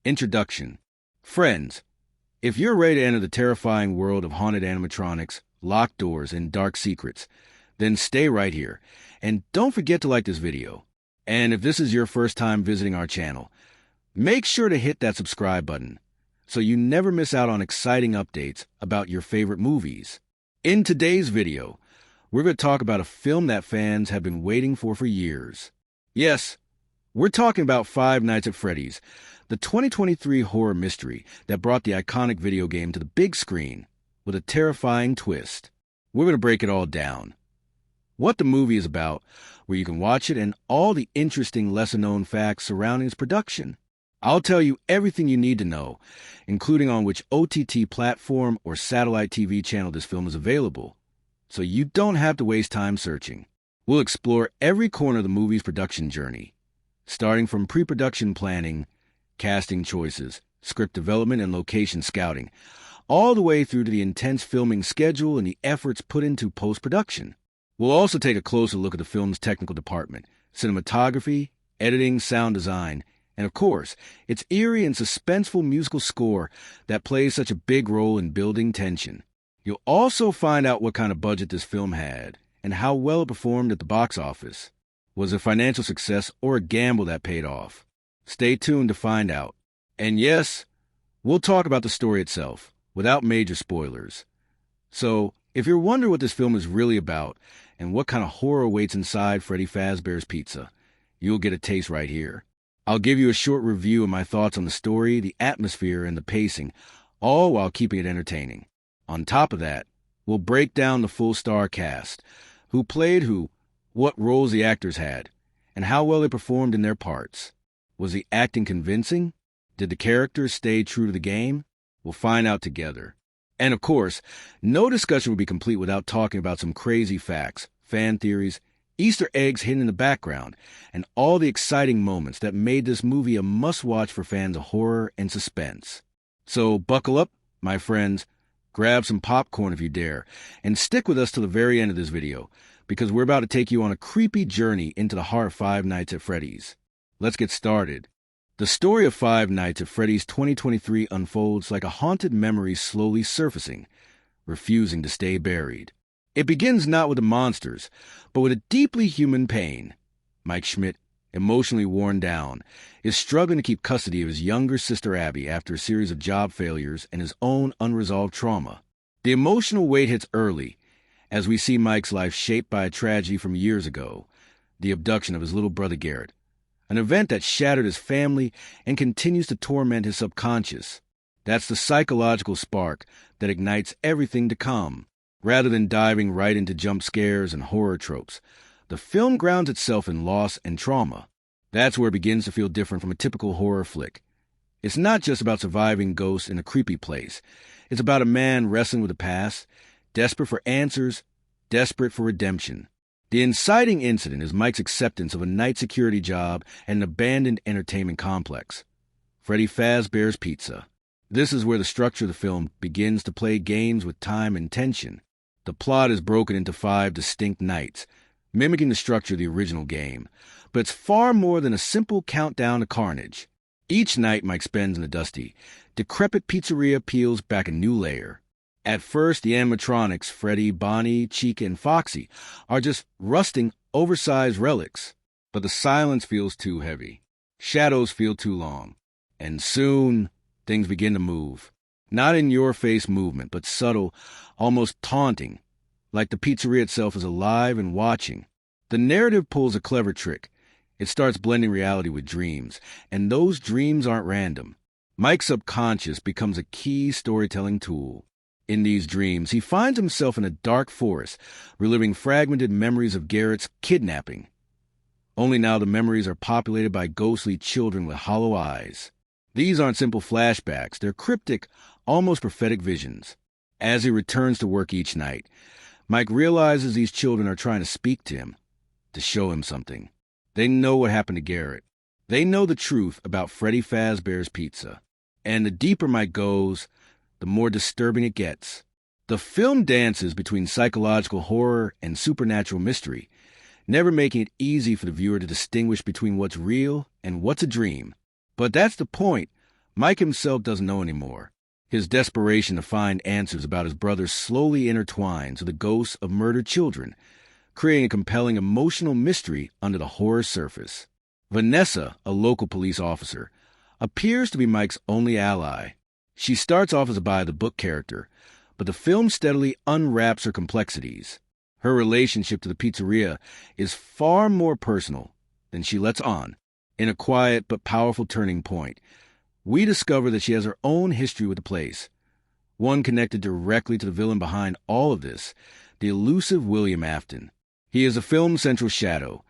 Introduction. Friends, if you're ready to enter the terrifying world of haunted animatronics, locked doors, and dark secrets, then stay right here. And don't forget to like this video. And if this is your first time visiting our channel, make sure to hit that subscribe button so you never miss out on exciting updates about your favorite movies. In today's video, we're going to talk about a film that fans have been waiting for years. Yes, we're talking about Five Nights at Freddy's, the 2023 horror mystery that brought the iconic video game to the big screen with a terrifying twist. We're going to break it all down. What the movie is about, where you can watch it, and all the interesting lesser-known facts surrounding its production. I'll tell you everything you need to know, including on which OTT platform or satellite TV channel this film is available, so you don't have to waste time searching. We'll explore every corner of the movie's production journey, starting from pre-production planning, casting choices, script development, and location scouting, all the way through to the intense filming schedule and the efforts put into post-production. We'll also take a closer look at the film's technical department, cinematography, editing, sound design, and of course, its eerie and suspenseful musical score that plays such a big role in building tension. You'll also find out what kind of budget this film had and how well it performed at the box office. Was it a financial success or a gamble that paid off? Stay tuned to find out. And yes, we'll talk about the story itself, without major spoilers. So, if you're wondering what this film is really about and what kind of horror awaits inside Freddy Fazbear's Pizza, you'll get a taste right here. I'll give you a short review of my thoughts on the story, the atmosphere, and the pacing, all while keeping it entertaining. On top of that, we'll break down the full star cast, who played who, what roles the actors had, and how well they performed in their parts. Was the acting convincing? Did the characters stay true to the game? We'll find out together. And of course, no discussion will be complete without talking about some crazy facts, fan theories, Easter eggs hidden in the background, and all the exciting moments that made this movie a must-watch for fans of horror and suspense. So buckle up, my friends, grab some popcorn if you dare, and stick with us to the very end of this video, because we're about to take you on a creepy journey into the heart of Five Nights at Freddy's. Let's get started. The story of Five Nights at Freddy's 2023 unfolds like a haunted memory slowly surfacing, refusing to stay buried. It begins not with the monsters, but with a deeply human pain. Mike Schmidt, emotionally worn down, is struggling to keep custody of his younger sister Abby after a series of job failures and his own unresolved trauma. The emotional weight hits early, as we see Mike's life shaped by a tragedy from years ago, the abduction of his little brother Garrett, an event that shattered his family and continues to torment his subconscious. That's the psychological spark that ignites everything to come. Rather than diving right into jump scares and horror tropes, the film grounds itself in loss and trauma. That's where it begins to feel different from a typical horror flick. It's not just about surviving ghosts in a creepy place. It's about a man wrestling with the past, desperate for answers, desperate for redemption. The inciting incident is Mike's acceptance of a night security job at an abandoned entertainment complex, Freddy Fazbear's Pizza. This is where the structure of the film begins to play games with time and tension. The plot is broken into 5 distinct nights, mimicking the structure of the original game, but it's far more than a simple countdown to carnage. Each night Mike spends in the dusty, decrepit pizzeria peels back a new layer. At first, the animatronics, Freddy, Bonnie, Chica, and Foxy, are just rusting, oversized relics. But the silence feels too heavy. Shadows feel too long. And soon, things begin to move. Not in your-face movement, but subtle, almost taunting, like the pizzeria itself is alive and watching. The narrative pulls a clever trick. It starts blending reality with dreams, and those dreams aren't random. Mike's subconscious becomes a key storytelling tool. In these dreams, he finds himself in a dark forest, reliving fragmented memories of Garrett's kidnapping. Only now the memories are populated by ghostly children with hollow eyes. These aren't simple flashbacks, they're cryptic, almost prophetic visions. As he returns to work each night, Mike realizes these children are trying to speak to him, to show him something. They know what happened to Garrett. They know the truth about Freddy Fazbear's Pizza. And the deeper Mike goes, the more disturbing it gets. The film dances between psychological horror and supernatural mystery, never making it easy for the viewer to distinguish between what's real and what's a dream. But that's the point. Mike himself doesn't know anymore. His desperation to find answers about his brother slowly intertwines with the ghosts of murdered children, creating a compelling emotional mystery under the horror surface. Vanessa, a local police officer, appears to be Mike's only ally. She starts off as a by-the-book character, but the film steadily unwraps her complexities. Her relationship to the pizzeria is far more personal than she lets on. In a quiet but powerful turning point, we discover that she has her own history with the place, one connected directly to the villain behind all of this, the elusive William Afton. He is a film's central shadow,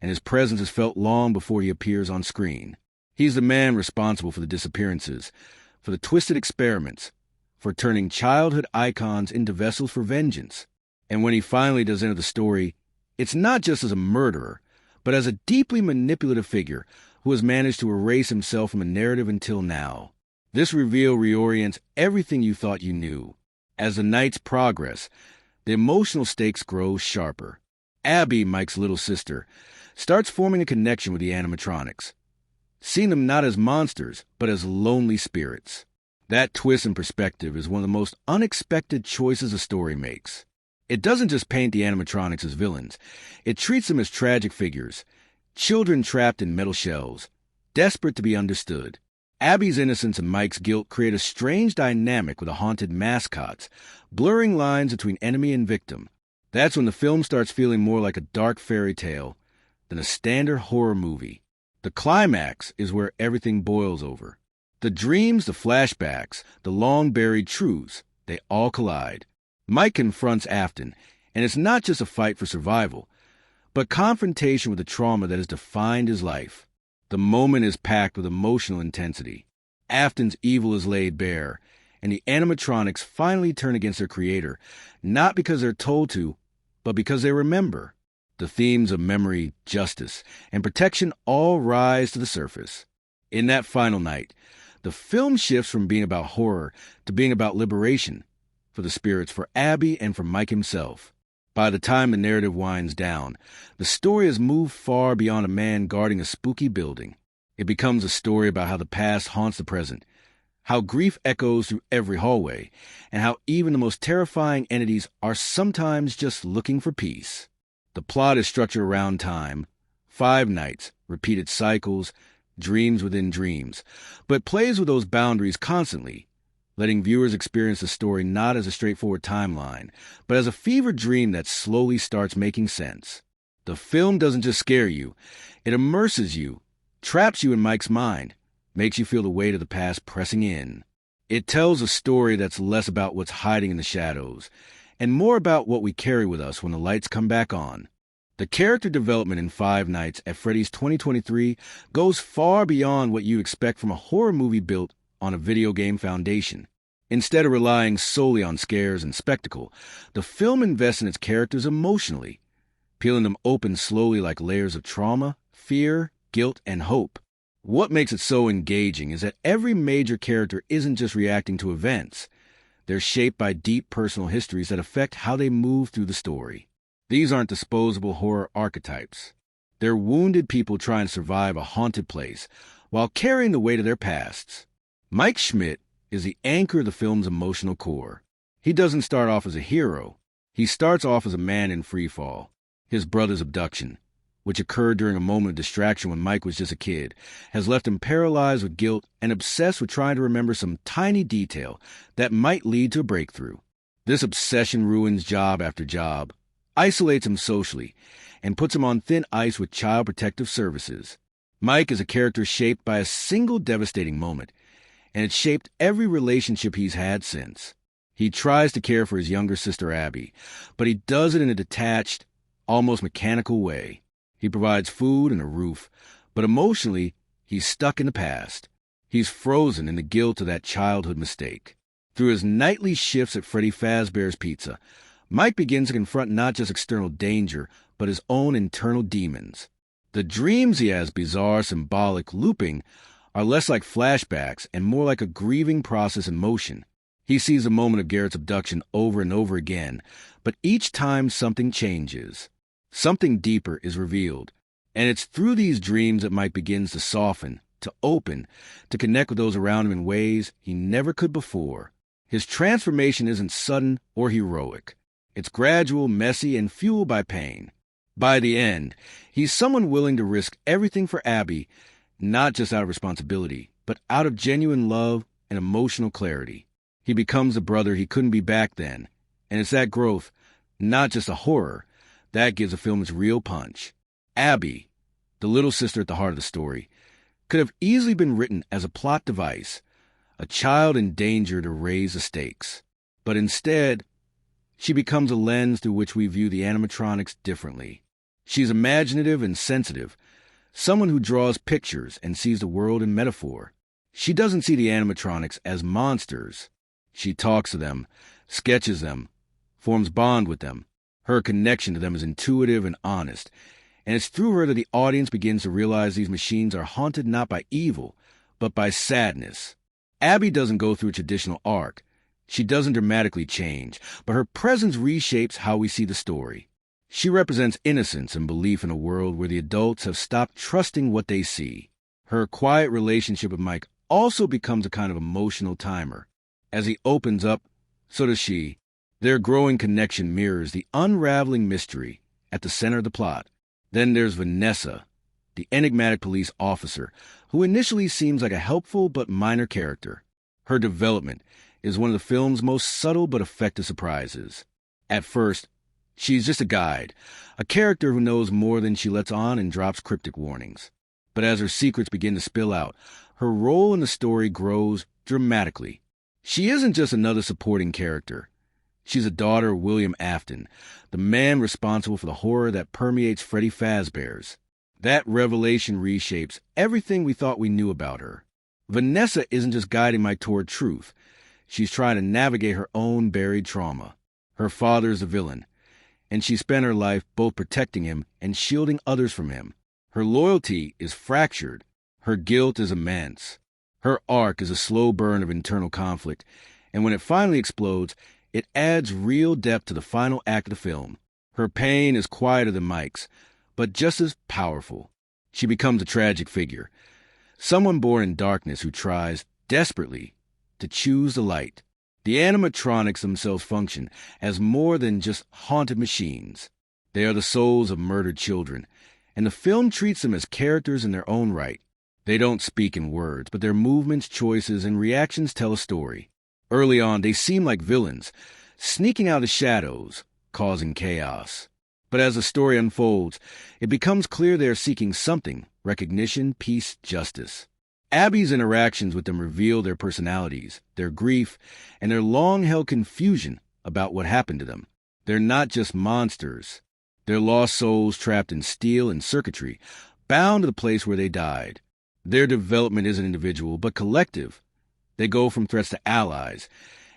and his presence is felt long before he appears on screen. He's the man responsible for the disappearances, for the twisted experiments, for turning childhood icons into vessels for vengeance. And when he finally does enter the story, it's not just as a murderer, but as a deeply manipulative figure who has managed to erase himself from a narrative until now. This reveal reorients everything you thought you knew. As the nights progress, the emotional stakes grow sharper. Abby, Mike's little sister, starts forming a connection with the animatronics, seeing them not as monsters, but as lonely spirits. That twist in perspective is one of the most unexpected choices a story makes. It doesn't just paint the animatronics as villains. It treats them as tragic figures, children trapped in metal shells, desperate to be understood. Abby's innocence and Mike's guilt create a strange dynamic with the haunted mascots, blurring lines between enemy and victim. That's when the film starts feeling more like a dark fairy tale than a standard horror movie. The climax is where everything boils over. The dreams, the flashbacks, the long-buried truths, they all collide. Mike confronts Afton, and it's not just a fight for survival, but confrontation with the trauma that has defined his life. The moment is packed with emotional intensity. Afton's evil is laid bare, and the animatronics finally turn against their creator, not because they're told to, but because they remember. The themes of memory, justice, and protection all rise to the surface. In that final night, the film shifts from being about horror to being about liberation, for the spirits, for Abby, and for Mike himself. By the time the narrative winds down, the story has moved far beyond a man guarding a spooky building. It becomes a story about how the past haunts the present, how grief echoes through every hallway, and how even the most terrifying entities are sometimes just looking for peace. The plot is structured around time, 5 nights, repeated cycles, dreams within dreams, but plays with those boundaries constantly, letting viewers experience the story not as a straightforward timeline, but as a fever dream that slowly starts making sense. The film doesn't just scare you, it immerses you, traps you in Mike's mind, makes you feel the weight of the past pressing in. It tells a story that's less about what's hiding in the shadows, and more about what we carry with us when the lights come back on. The character development in 5 Nights at Freddy's 2023 goes far beyond what you expect from a horror movie built on a video game foundation. Instead of relying solely on scares and spectacle, the film invests in its characters emotionally, peeling them open slowly like layers of trauma, fear, guilt, and hope. What makes it so engaging is that every major character isn't just reacting to events. They're shaped by deep personal histories that affect how they move through the story. These aren't disposable horror archetypes. They're wounded people trying to survive a haunted place while carrying the weight of their pasts. Mike Schmidt is the anchor of the film's emotional core. He doesn't start off as a hero. He starts off as a man in freefall. His brother's abduction, which occurred during a moment of distraction when Mike was just a kid, has left him paralyzed with guilt and obsessed with trying to remember some tiny detail that might lead to a breakthrough. This obsession ruins job after job, isolates him socially, and puts him on thin ice with Child Protective Services. Mike is a character shaped by a single devastating moment, and it's shaped every relationship he's had since. He tries to care for his younger sister Abby, but he does it in a detached, almost mechanical way. He provides food and a roof, but emotionally, he's stuck in the past. He's frozen in the guilt of that childhood mistake. Through his nightly shifts at Freddy Fazbear's Pizza, Mike begins to confront not just external danger, but his own internal demons. The dreams he has, bizarre, symbolic, looping, are less like flashbacks and more like a grieving process in motion. He sees the moment of Garrett's abduction over and over again, but each time something changes. Something deeper is revealed, and it's through these dreams that Mike begins to soften, to open, to connect with those around him in ways he never could before. His transformation isn't sudden or heroic. It's gradual, messy, and fueled by pain. By the end, he's someone willing to risk everything for Abby, not just out of responsibility, but out of genuine love and emotional clarity. He becomes the brother he couldn't be back then, and it's that growth, not just a horror, that gives the film its real punch. Abby, the little sister at the heart of the story, could have easily been written as a plot device, a child in danger to raise the stakes. But instead, she becomes a lens through which we view the animatronics differently. She's imaginative and sensitive, someone who draws pictures and sees the world in metaphor. She doesn't see the animatronics as monsters. She talks to them, sketches them, forms bond with them. Her connection to them is intuitive and honest, and it's through her that the audience begins to realize these machines are haunted not by evil, but by sadness. Abby doesn't go through a traditional arc. She doesn't dramatically change, but her presence reshapes how we see the story. She represents innocence and belief in a world where the adults have stopped trusting what they see. Her quiet relationship with Mike also becomes a kind of emotional timer. As he opens up, so does she. Their growing connection mirrors the unraveling mystery at the center of the plot. Then there's Vanessa, the enigmatic police officer, who initially seems like a helpful but minor character. Her development is one of the film's most subtle but effective surprises. At first, she's just a guide, a character who knows more than she lets on and drops cryptic warnings. But as her secrets begin to spill out, her role in the story grows dramatically. She isn't just another supporting character. She's a daughter of William Afton, the man responsible for the horror that permeates Freddy Fazbear's. That revelation reshapes everything we thought we knew about her. Vanessa isn't just guiding Mike toward truth. She's trying to navigate her own buried trauma. Her father is a villain, and she spent her life both protecting him and shielding others from him. Her loyalty is fractured. Her guilt is immense. Her arc is a slow burn of internal conflict, and when it finally explodes, it adds real depth to the final act of the film. Her pain is quieter than Mike's, but just as powerful. She becomes a tragic figure, someone born in darkness who tries, desperately, to choose the light. The animatronics themselves function as more than just haunted machines. They are the souls of murdered children, and the film treats them as characters in their own right. They don't speak in words, but their movements, choices, and reactions tell a story. Early on, they seem like villains, sneaking out of the shadows, causing chaos. But as the story unfolds, it becomes clear they are seeking something: recognition, peace, justice. Abby's interactions with them reveal their personalities, their grief, and their long-held confusion about what happened to them. They're not just monsters. They're lost souls trapped in steel and circuitry, bound to the place where they died. Their development isn't individual, but collective. They go from threats to allies,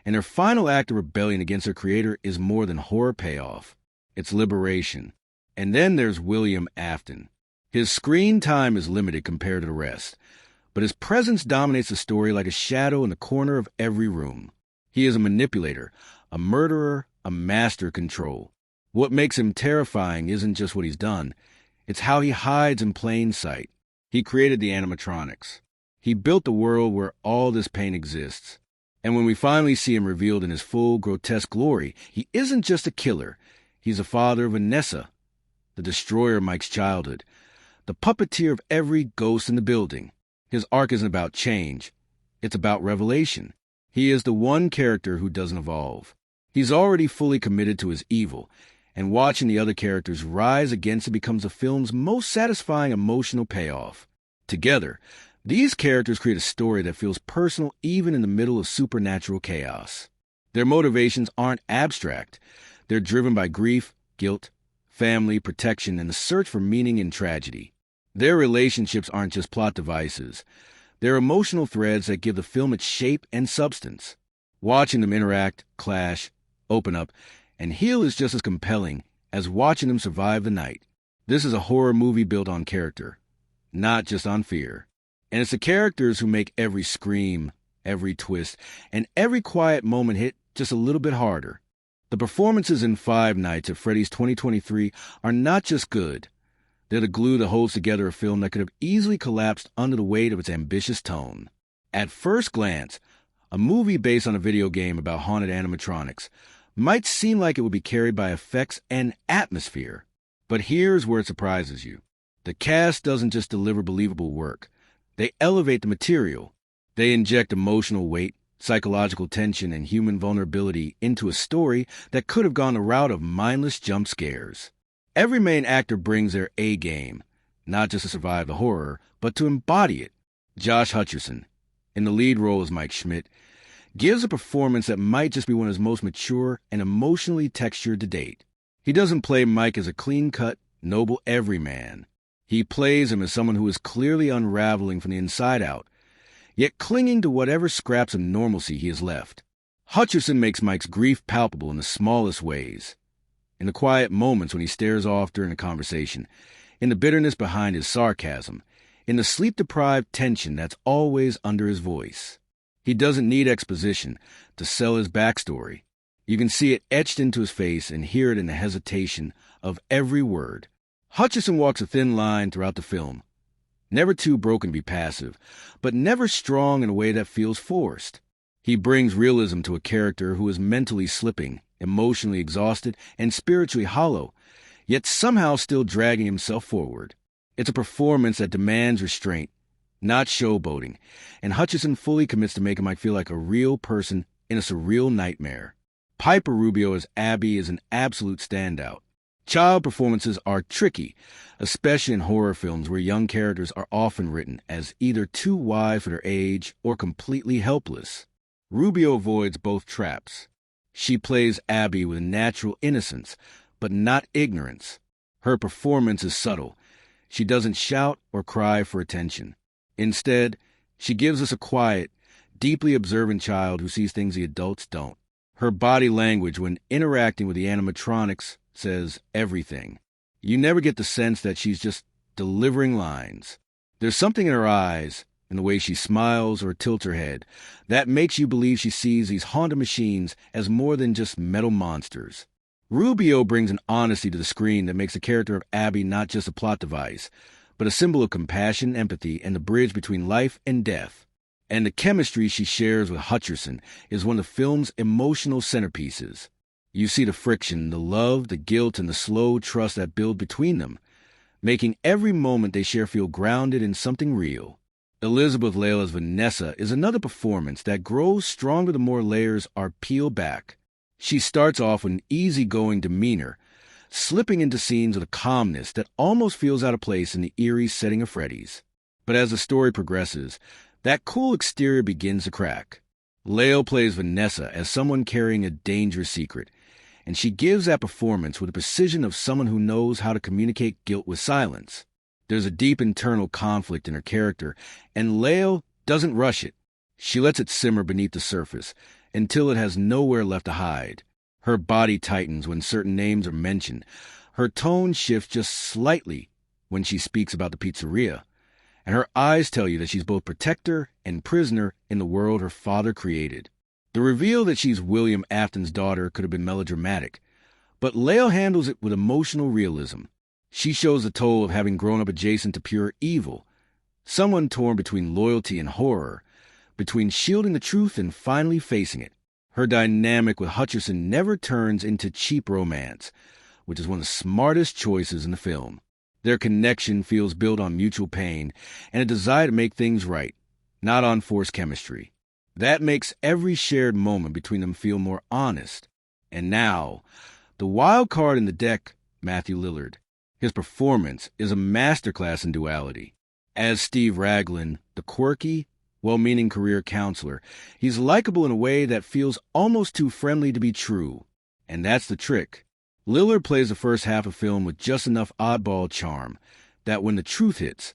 and their final act of rebellion against their creator is more than horror payoff. It's liberation. And then there's William Afton. His screen time is limited compared to the rest, but his presence dominates the story like a shadow in the corner of every room. He is a manipulator, a murderer, a master control. What makes him terrifying isn't just what he's done, it's how he hides in plain sight. He created the animatronics. He built the world where all this pain exists. And when we finally see him revealed in his full, grotesque glory, he isn't just a killer. He's the father of Vanessa, the destroyer of Mike's childhood, the puppeteer of every ghost in the building. His arc isn't about change. It's about revelation. He is the one character who doesn't evolve. He's already fully committed to his evil, and watching the other characters rise against it becomes the film's most satisfying emotional payoff. Together, these characters create a story that feels personal even in the middle of supernatural chaos. Their motivations aren't abstract. They're driven by grief, guilt, family, protection, and the search for meaning in tragedy. Their relationships aren't just plot devices. They're emotional threads that give the film its shape and substance. Watching them interact, clash, open up, and heal is just as compelling as watching them survive the night. This is a horror movie built on character, not just on fear. And it's the characters who make every scream, every twist, and every quiet moment hit just a little bit harder. The performances in Five Nights at Freddy's 2023 are not just good. They're the glue that holds together a film that could have easily collapsed under the weight of its ambitious tone. At first glance, a movie based on a video game about haunted animatronics might seem like it would be carried by effects and atmosphere. But here's where it surprises you. The cast doesn't just deliver believable work. They elevate the material. They inject emotional weight, psychological tension, and human vulnerability into a story that could have gone the route of mindless jump scares. Every main actor brings their A game, not just to survive the horror, but to embody it. Josh Hutcherson, in the lead role as Mike Schmidt, gives a performance that might just be one of his most mature and emotionally textured to date. He doesn't play Mike as a clean-cut, noble everyman. He plays him as someone who is clearly unraveling from the inside out, yet clinging to whatever scraps of normalcy he has left. Hutcherson makes Mike's grief palpable in the smallest ways. In the quiet moments when he stares off during a conversation, in the bitterness behind his sarcasm, in the sleep-deprived tension that's always under his voice. He doesn't need exposition to sell his backstory. You can see it etched into his face and hear it in the hesitation of every word. Hutcherson walks a thin line throughout the film, never too broken to be passive, but never strong in a way that feels forced. He brings realism to a character who is mentally slipping, emotionally exhausted, and spiritually hollow, yet somehow still dragging himself forward. It's a performance that demands restraint, not showboating, and Hutcherson fully commits to making Mike feel like a real person in a surreal nightmare. Piper Rubio as Abby is an absolute standout. Child performances are tricky, especially in horror films where young characters are often written as either too wise for their age or completely helpless. Rubio avoids both traps. She plays Abby with natural innocence, but not ignorance. Her performance is subtle. She doesn't shout or cry for attention. Instead, she gives us a quiet, deeply observant child who sees things the adults don't. Her body language when interacting with the animatronics says everything. You never get the sense that she's just delivering lines. There's something in her eyes, in the way she smiles or tilts her head, that makes you believe she sees these haunted machines as more than just metal monsters. Rubio brings an honesty to the screen that makes the character of Abby not just a plot device, but a symbol of compassion, empathy, and the bridge between life and death. And the chemistry she shares with Hutcherson is one of the film's emotional centerpieces. You see the friction, the love, the guilt, and the slow trust that build between them, making every moment they share feel grounded in something real. Elizabeth Lail as Vanessa is another performance that grows stronger the more layers are peeled back. She starts off with an easygoing demeanor, slipping into scenes with a calmness that almost feels out of place in the eerie setting of Freddy's. But as the story progresses, that cool exterior begins to crack. Lail plays Vanessa as someone carrying a dangerous secret, and she gives that performance with the precision of someone who knows how to communicate guilt with silence. There's a deep internal conflict in her character, and Lail doesn't rush it. She lets it simmer beneath the surface until it has nowhere left to hide. Her body tightens when certain names are mentioned. Her tone shifts just slightly when she speaks about the pizzeria, and her eyes tell you that she's both protector and prisoner in the world her father created. The reveal that she's William Afton's daughter could have been melodramatic, but Lail handles it with emotional realism. She shows the toll of having grown up adjacent to pure evil, someone torn between loyalty and horror, between shielding the truth and finally facing it. Her dynamic with Hutcherson never turns into cheap romance, which is one of the smartest choices in the film. Their connection feels built on mutual pain and a desire to make things right, not on forced chemistry. That makes every shared moment between them feel more honest. And now, the wild card in the deck, Matthew Lillard. His performance is a masterclass in duality. As Steve Raglan, the quirky, well-meaning career counselor, he's likable in a way that feels almost too friendly to be true. And that's the trick. Lillard plays the first half of the film with just enough oddball charm that when the truth hits,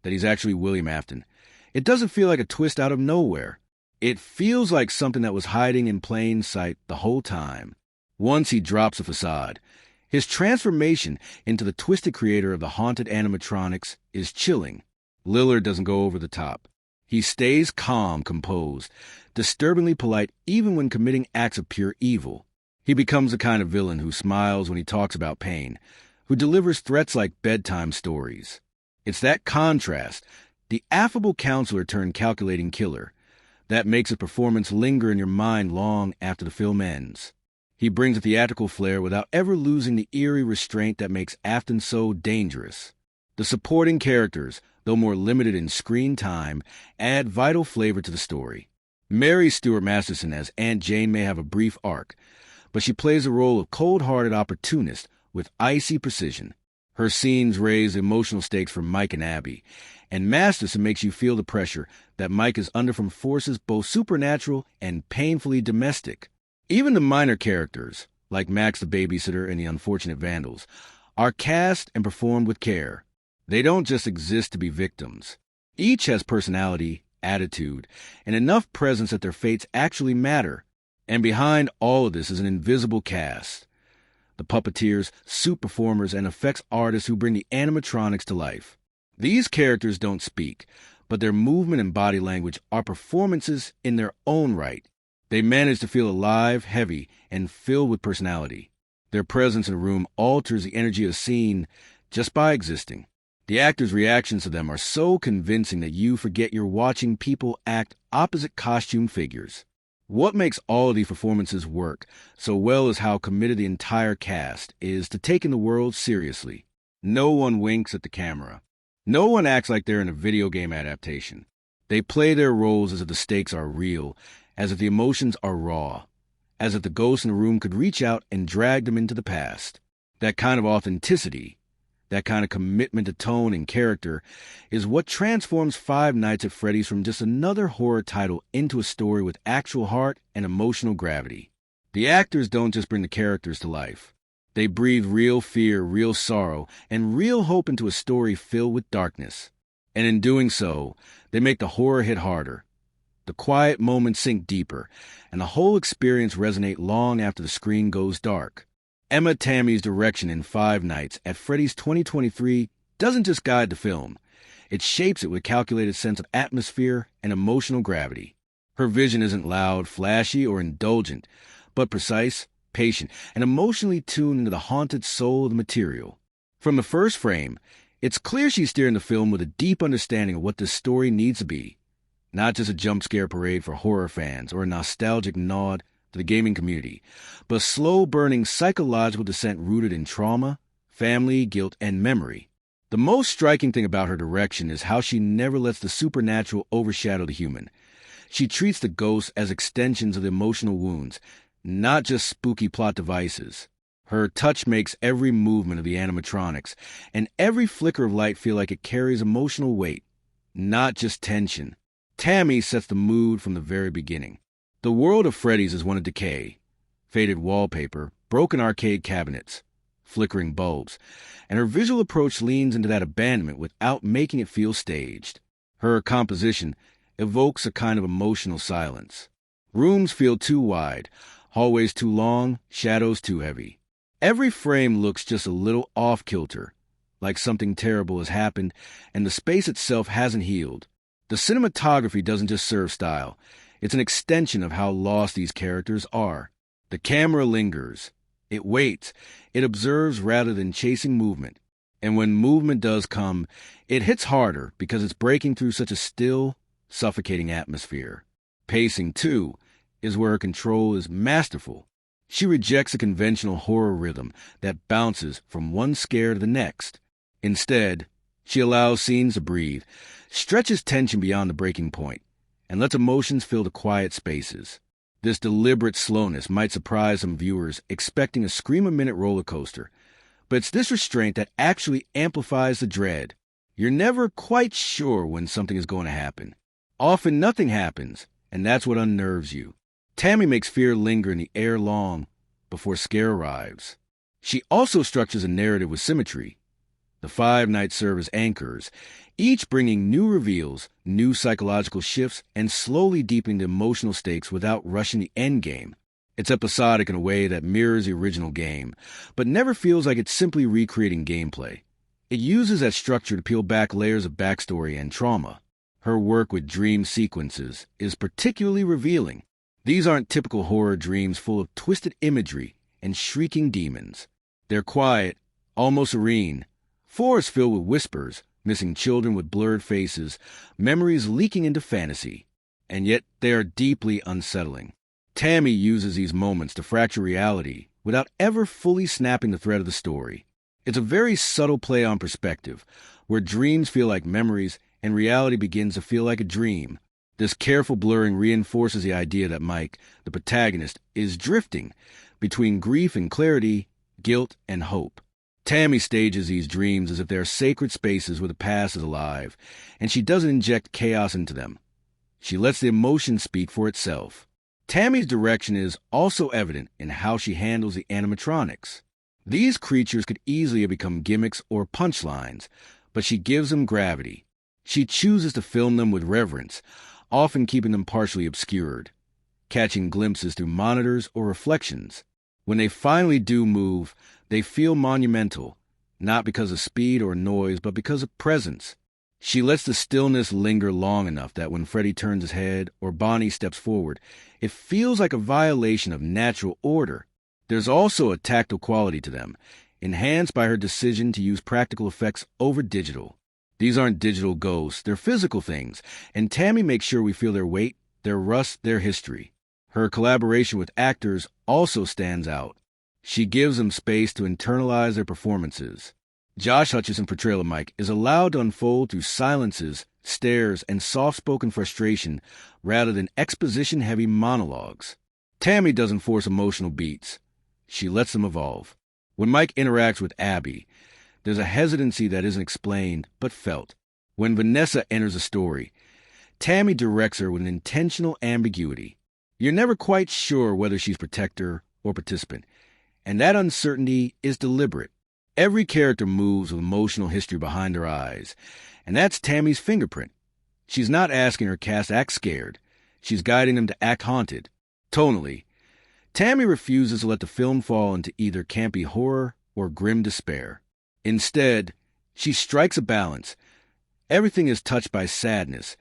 that he's actually William Afton, it doesn't feel like a twist out of nowhere. It feels like something that was hiding in plain sight the whole time. Once he drops the facade, his transformation into the twisted creator of the haunted animatronics is chilling. Lillard doesn't go over the top. He stays calm, composed, disturbingly polite even when committing acts of pure evil. He becomes the kind of villain who smiles when he talks about pain, who delivers threats like bedtime stories. It's that contrast, the affable counselor turned calculating killer, that makes a performance linger in your mind long after the film ends. He brings a theatrical flair without ever losing the eerie restraint that makes Afton so dangerous. The supporting characters, though more limited in screen time, add vital flavor to the story. Mary Stuart Masterson as Aunt Jane may have a brief arc, but she plays the role of cold-hearted opportunist with icy precision. Her scenes raise emotional stakes for Mike and Abby, and Masterson makes you feel the pressure that Mike is under from forces both supernatural and painfully domestic. Even the minor characters, like Max the babysitter and the unfortunate vandals, are cast and performed with care. They don't just exist to be victims. Each has personality, attitude, and enough presence that their fates actually matter. And behind all of this is an invisible cast. The puppeteers, suit performers, and effects artists who bring the animatronics to life. These characters don't speak, but their movement and body language are performances in their own right. They manage to feel alive, heavy, and filled with personality. Their presence in a room alters the energy of a scene just by existing. The actors' reactions to them are so convincing that you forget you're watching people act opposite costume figures. What makes all of these performances work so well is how committed the entire cast is to taking the world seriously. No one winks at the camera. No one acts like they're in a video game adaptation. They play their roles as if the stakes are real, as if the emotions are raw, as if the ghost in the room could reach out and drag them into the past. That kind of authenticity, that kind of commitment to tone and character, is what transforms Five Nights at Freddy's from just another horror title into a story with actual heart and emotional gravity. The actors don't just bring the characters to life. They breathe real fear, real sorrow, and real hope into a story filled with darkness. And in doing so, they make the horror hit harder. The quiet moments sink deeper, and the whole experience resonate long after the screen goes dark. Emma Tammy's direction in Five Nights at Freddy's 2023 doesn't just guide the film. It shapes it with a calculated sense of atmosphere and emotional gravity. Her vision isn't loud, flashy, or indulgent, but precise, patient, and emotionally tuned into the haunted soul of the material. From the first frame, it's clear she's steering the film with a deep understanding of what this story needs to be. Not just a jump-scare parade for horror fans or a nostalgic nod to the gaming community, but a slow-burning psychological descent rooted in trauma, family, guilt, and memory. The most striking thing about her direction is how she never lets the supernatural overshadow the human. She treats the ghosts as extensions of the emotional wounds, not just spooky plot devices. Her touch makes every movement of the animatronics and every flicker of light feel like it carries emotional weight, not just tension. Tammy sets the mood from the very beginning. The world of Freddy's is one of decay. Faded wallpaper, broken arcade cabinets, flickering bulbs, and her visual approach leans into that abandonment without making it feel staged. Her composition evokes a kind of emotional silence. Rooms feel too wide, hallways too long, shadows too heavy. Every frame looks just a little off-kilter, like something terrible has happened and the space itself hasn't healed. The cinematography doesn't just serve style. It's an extension of how lost these characters are. The camera lingers. It waits. It observes rather than chasing movement. And when movement does come, it hits harder because it's breaking through such a still, suffocating atmosphere. Pacing, too, is where her control is masterful. She rejects a conventional horror rhythm that bounces from one scare to the next. Instead, she allows scenes to breathe, stretches tension beyond the breaking point, and lets emotions fill the quiet spaces. This deliberate slowness might surprise some viewers expecting a scream-a-minute roller coaster, but it's this restraint that actually amplifies the dread. You're never quite sure when something is going to happen. Often nothing happens, and that's what unnerves you. Tammy makes fear linger in the air long before scare arrives. She also structures a narrative with symmetry. The Five Nights serve as anchors, each bringing new reveals, new psychological shifts, and slowly deepening the emotional stakes without rushing the endgame. It's episodic in a way that mirrors the original game, but never feels like it's simply recreating gameplay. It uses that structure to peel back layers of backstory and trauma. Her work with dream sequences is particularly revealing. These aren't typical horror dreams full of twisted imagery and shrieking demons. They're quiet, almost serene. Forests filled with whispers, missing children with blurred faces, memories leaking into fantasy. And yet they are deeply unsettling. Tammy uses these moments to fracture reality without ever fully snapping the thread of the story. It's a very subtle play on perspective, where dreams feel like memories and reality begins to feel like a dream. This careful blurring reinforces the idea that Mike, the protagonist, is drifting between grief and clarity, guilt and hope. Tammy stages these dreams as if they are sacred spaces where the past is alive, and she doesn't inject chaos into them. She lets the emotion speak for itself. Tammy's direction is also evident in how she handles the animatronics. These creatures could easily have become gimmicks or punchlines, but she gives them gravity. She chooses to film them with reverence, often keeping them partially obscured, catching glimpses through monitors or reflections. When they finally do move, they feel monumental, not because of speed or noise, but because of presence. She lets the stillness linger long enough that when Freddy turns his head or Bonnie steps forward, it feels like a violation of natural order. There's also a tactile quality to them, enhanced by her decision to use practical effects over digital. These aren't digital ghosts, they're physical things, and Tammy makes sure we feel their weight, their rust, their history. Her collaboration with actors also stands out. She gives them space to internalize their performances. Josh Hutcherson's portrayal of Mike is allowed to unfold through silences, stares, and soft-spoken frustration rather than exposition-heavy monologues. Tammy doesn't force emotional beats. She lets them evolve. When Mike interacts with Abby, there's a hesitancy that isn't explained but felt. When Vanessa enters a story, Tammy directs her with an intentional ambiguity. You're never quite sure whether she's protector or participant, and that uncertainty is deliberate. Every character moves with emotional history behind their eyes, and that's Tammy's fingerprint. She's not asking her cast to act scared. She's guiding them to act haunted. Tonally, Tammy refuses to let the film fall into either campy horror or grim despair. Instead, she strikes a balance. Everything is touched by sadness,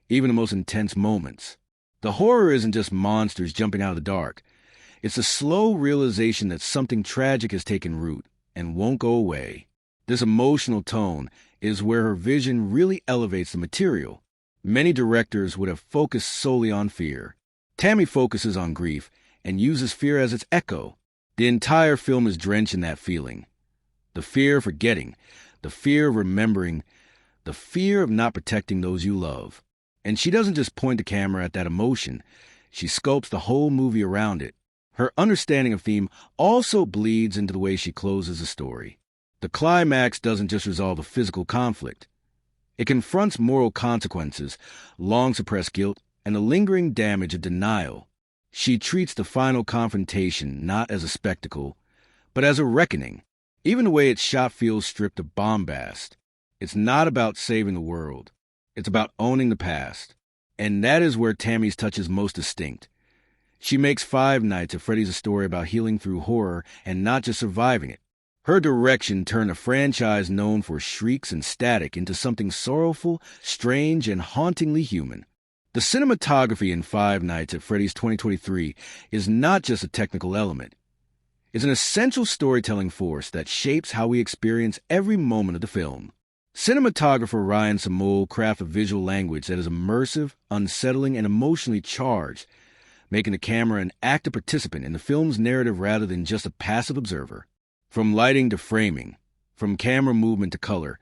even the most intense moments. The horror isn't just monsters jumping out of the dark. It's a slow realization that something tragic has taken root and won't go away. This emotional tone is where her vision really elevates the material. Many directors would have focused solely on fear. Tammy focuses on grief and uses fear as its echo. The entire film is drenched in that feeling. The fear of forgetting, the fear of remembering, the fear of not protecting those you love. And she doesn't just point the camera at that emotion, she sculpts the whole movie around it. Her understanding of theme also bleeds into the way she closes the story. The climax doesn't just resolve a physical conflict. It confronts moral consequences, long-suppressed guilt, and the lingering damage of denial. She treats the final confrontation not as a spectacle, but as a reckoning. Even the way it's shot feels stripped of bombast. It's not about saving the world. It's about owning the past. And that is where Tammy's touch is most distinct. She makes Five Nights at Freddy's a story about healing through horror and not just surviving it. Her direction turned a franchise known for shrieks and static into something sorrowful, strange, and hauntingly human. The cinematography in Five Nights at Freddy's 2023 is not just a technical element. It's an essential storytelling force that shapes how we experience every moment of the film. Cinematographer Ryan Samul crafted a visual language that is immersive, unsettling, and emotionally charged, making the camera an active participant in the film's narrative rather than just a passive observer. From lighting to framing, from camera movement to color,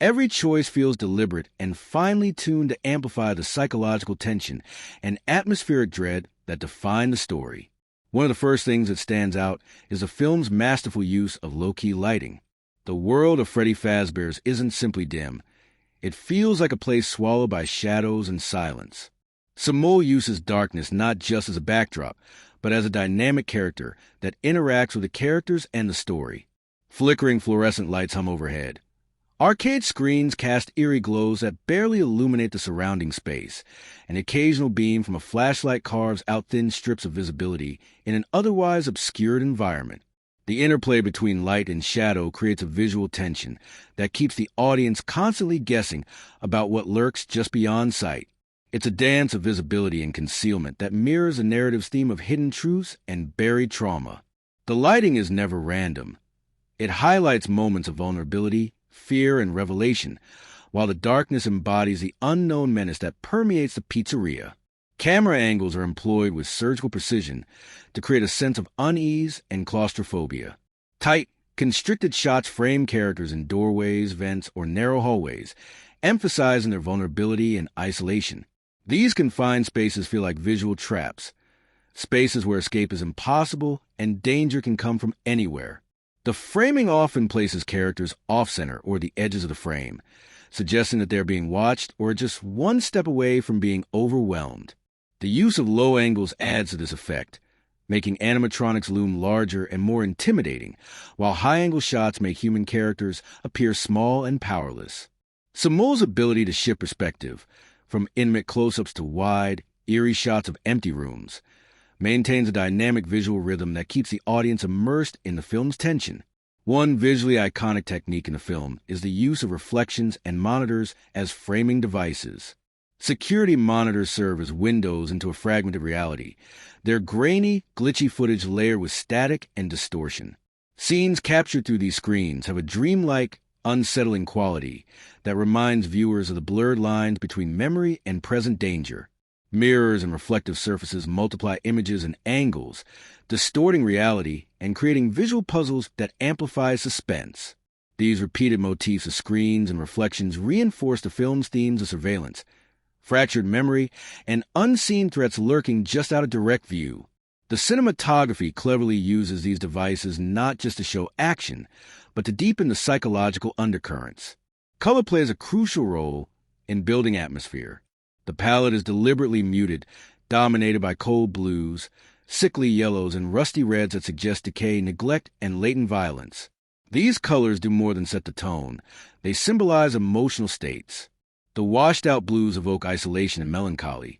every choice feels deliberate and finely tuned to amplify the psychological tension and atmospheric dread that define the story. One of the first things that stands out is the film's masterful use of low-key lighting. The world of Freddy Fazbear's isn't simply dim. It feels like a place swallowed by shadows and silence. Samul uses darkness not just as a backdrop, but as a dynamic character that interacts with the characters and the story. Flickering fluorescent lights hum overhead. Arcade screens cast eerie glows that barely illuminate the surrounding space. An occasional beam from a flashlight carves out thin strips of visibility in an otherwise obscured environment. The interplay between light and shadow creates a visual tension that keeps the audience constantly guessing about what lurks just beyond sight. It's a dance of visibility and concealment that mirrors the narrative's theme of hidden truths and buried trauma. The lighting is never random. It highlights moments of vulnerability, fear, and revelation, while the darkness embodies the unknown menace that permeates the pizzeria. Camera angles are employed with surgical precision to create a sense of unease and claustrophobia. Tight, constricted shots frame characters in doorways, vents, or narrow hallways, emphasizing their vulnerability and isolation. These confined spaces feel like visual traps, spaces where escape is impossible and danger can come from anywhere. The framing often places characters off-center or the edges of the frame, suggesting that they're being watched or just one step away from being overwhelmed. The use of low angles adds to this effect, making animatronics loom larger and more intimidating, while high-angle shots make human characters appear small and powerless. Symbolism's ability to shift perspective, from intimate close-ups to wide, eerie shots of empty rooms, maintains a dynamic visual rhythm that keeps the audience immersed in the film's tension. One visually iconic technique in the film is the use of reflections and monitors as framing devices. Security monitors serve as windows into a fragmented reality, their grainy, glitchy footage layered with static and distortion. Scenes captured through these screens have a dreamlike, unsettling quality that reminds viewers of the blurred lines between memory and present danger. Mirrors and reflective surfaces multiply images and angles, distorting reality and creating visual puzzles that amplify suspense. These repeated motifs of screens and reflections reinforce the film's themes of surveillance, fractured memory, and unseen threats lurking just out of direct view. The cinematography cleverly uses these devices not just to show action, but to deepen the psychological undercurrents. Color plays a crucial role in building atmosphere. The palette is deliberately muted, dominated by cold blues, sickly yellows, and rusty reds that suggest decay, neglect, and latent violence. These colors do more than set the tone. They symbolize emotional states. The washed-out blues evoke isolation and melancholy.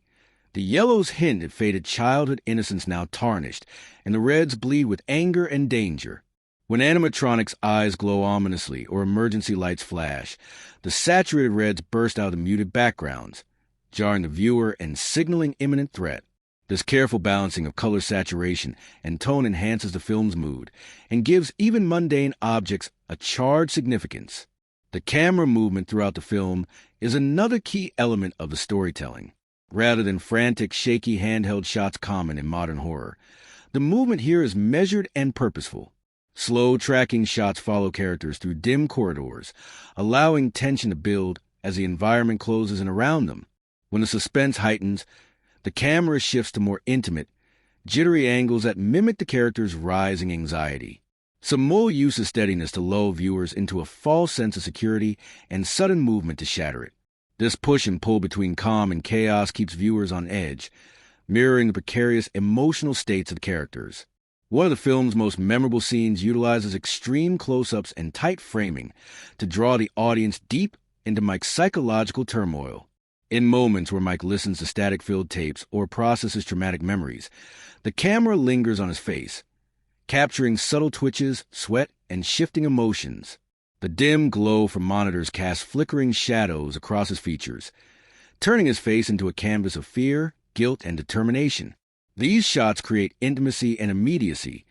The yellows hint at faded childhood innocence now tarnished, and the reds bleed with anger and danger. When animatronics' eyes glow ominously or emergency lights flash, the saturated reds burst out of the muted backgrounds, jarring the viewer and signaling imminent threat. This careful balancing of color saturation and tone enhances the film's mood and gives even mundane objects a charged significance. The camera movement throughout the film is another key element of the storytelling. Rather than frantic, shaky handheld shots common in modern horror, the movement here is measured and purposeful. Slow tracking shots follow characters through dim corridors, allowing tension to build as the environment closes in around them. When the suspense heightens, the camera shifts to more intimate, jittery angles that mimic the character's rising anxiety. Symbolism uses steadiness to lull viewers into a false sense of security and sudden movement to shatter it. This push and pull between calm and chaos keeps viewers on edge, mirroring the precarious emotional states of the characters. One of the film's most memorable scenes utilizes extreme close-ups and tight framing to draw the audience deep into Mike's psychological turmoil. In moments where Mike listens to static-filled tapes or processes traumatic memories, the camera lingers on his face, capturing subtle twitches, sweat, and shifting emotions. The dim glow from monitors casts flickering shadows across his features, turning his face into a canvas of fear, guilt, and determination. These shots create intimacy and immediacy,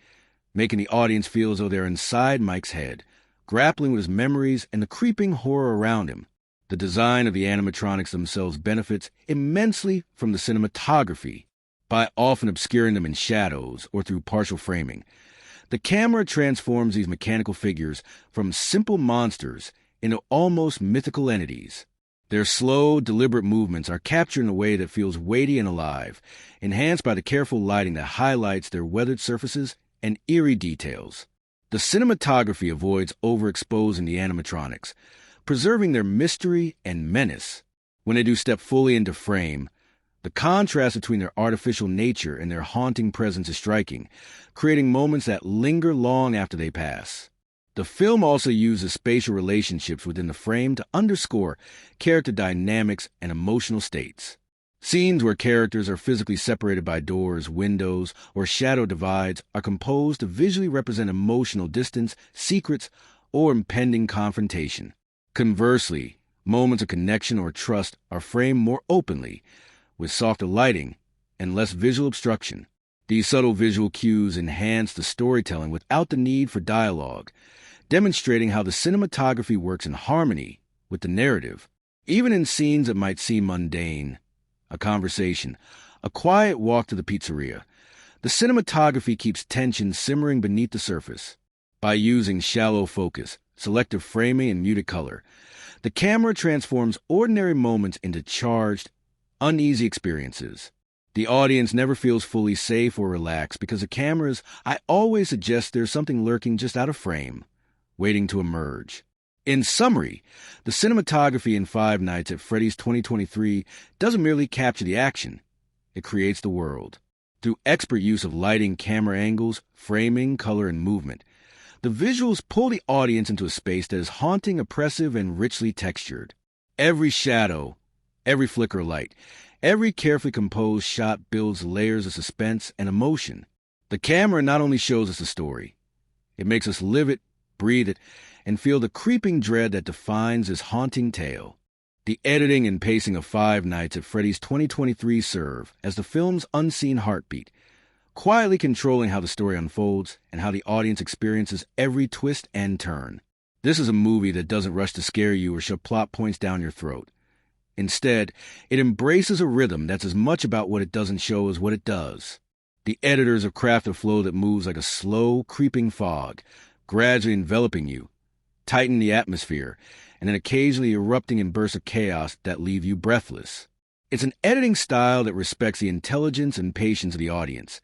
making the audience feel as though they're inside Mike's head, grappling with his memories and the creeping horror around him. The design of the animatronics themselves benefits immensely from the cinematography. By often obscuring them in shadows or through partial framing, the camera transforms these mechanical figures from simple monsters into almost mythical entities. Their slow, deliberate movements are captured in a way that feels weighty and alive, enhanced by the careful lighting that highlights their weathered surfaces and eerie details. The cinematography avoids overexposing the animatronics, preserving their mystery and menace. When they do step fully into frame, the contrast between their artificial nature and their haunting presence is striking, creating moments that linger long after they pass. The film also uses spatial relationships within the frame to underscore character dynamics and emotional states. Scenes where characters are physically separated by doors, windows, or shadow divides are composed to visually represent emotional distance, secrets, or impending confrontation. Conversely, moments of connection or trust are framed more openly, with softer lighting and less visual obstruction. These subtle visual cues enhance the storytelling without the need for dialogue, demonstrating how the cinematography works in harmony with the narrative. Even in scenes that might seem mundane, a conversation, a quiet walk to the pizzeria, the cinematography keeps tension simmering beneath the surface. By using shallow focus, selective framing, and muted color, the camera transforms ordinary moments into charged, uneasy experiences. The audience never feels fully safe or relaxed because I always suggest there's something lurking just out of frame, waiting to emerge. In summary, the cinematography in Five Nights at Freddy's 2023 doesn't merely capture the action, it creates the world. Through expert use of lighting, camera angles, framing, color, and movement, the visuals pull the audience into a space that is haunting, oppressive, and richly textured. Every shadow, every flicker of light, every carefully composed shot builds layers of suspense and emotion. The camera not only shows us the story, it makes us live it, breathe it, and feel the creeping dread that defines this haunting tale. The editing and pacing of Five Nights at Freddy's 2023 serve as the film's unseen heartbeat, quietly controlling how the story unfolds and how the audience experiences every twist and turn. This is a movie that doesn't rush to scare you or shove plot points down your throat. Instead, it embraces a rhythm that's as much about what it doesn't show as what it does. The editors have crafted a flow that moves like a slow, creeping fog, gradually enveloping you, tighten the atmosphere, and then occasionally erupting in bursts of chaos that leave you breathless. It's an editing style that respects the intelligence and patience of the audience,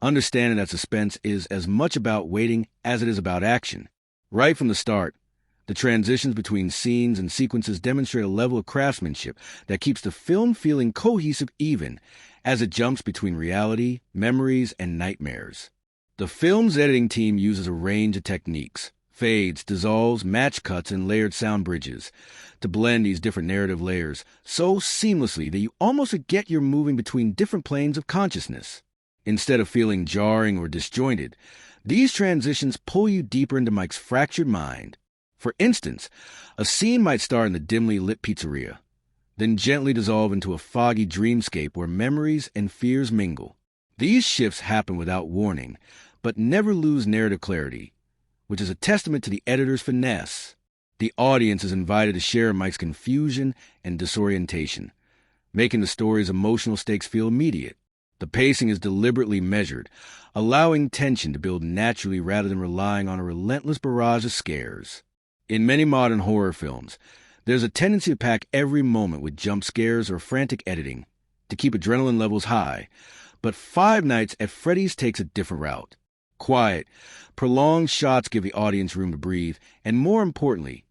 understanding that suspense is as much about waiting as it is about action. Right from the start, the transitions between scenes and sequences demonstrate a level of craftsmanship that keeps the film feeling cohesive even as it jumps between reality, memories, and nightmares. The film's editing team uses a range of techniques, fades, dissolves, match cuts, and layered sound bridges to blend these different narrative layers so seamlessly that you almost forget you're moving between different planes of consciousness. Instead of feeling jarring or disjointed, these transitions pull you deeper into Mike's fractured mind. For instance, a scene might start in the dimly lit pizzeria, then gently dissolve into a foggy dreamscape where memories and fears mingle. These shifts happen without warning, but never lose narrative clarity, which is a testament to the editor's finesse. The audience is invited to share in Mike's confusion and disorientation, making the story's emotional stakes feel immediate. The pacing is deliberately measured, allowing tension to build naturally rather than relying on a relentless barrage of scares. In many modern horror films, there's a tendency to pack every moment with jump scares or frantic editing to keep adrenaline levels high, but Five Nights at Freddy's takes a different route. Quiet, prolonged shots give the audience room to breathe, and more importantly,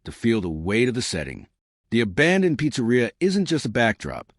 to feel the weight of the setting. The abandoned pizzeria isn't just a backdrop.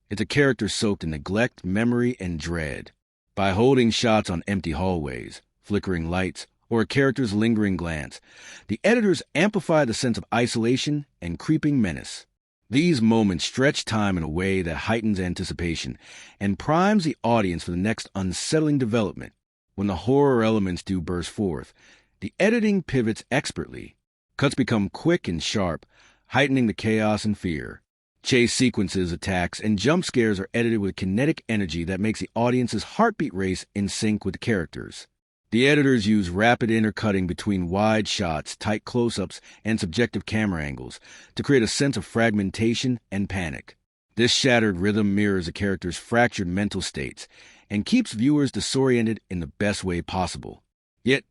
It's a character soaked in neglect, memory, and dread. By holding shots on empty hallways, flickering lights, or a character's lingering glance, the editors amplify the sense of isolation and creeping menace. These moments stretch time in a way that heightens anticipation and primes the audience for the next unsettling development. When the horror elements do burst forth, the editing pivots expertly. Cuts become quick and sharp, heightening the chaos and fear. Chase sequences, attacks, and jump scares are edited with kinetic energy that makes the audience's heartbeat race in sync with the characters. The editors use rapid intercutting between wide shots, tight close-ups, and subjective camera angles to create a sense of fragmentation and panic. This shattered rhythm mirrors a character's fractured mental states and keeps viewers disoriented in the best way possible. Yet,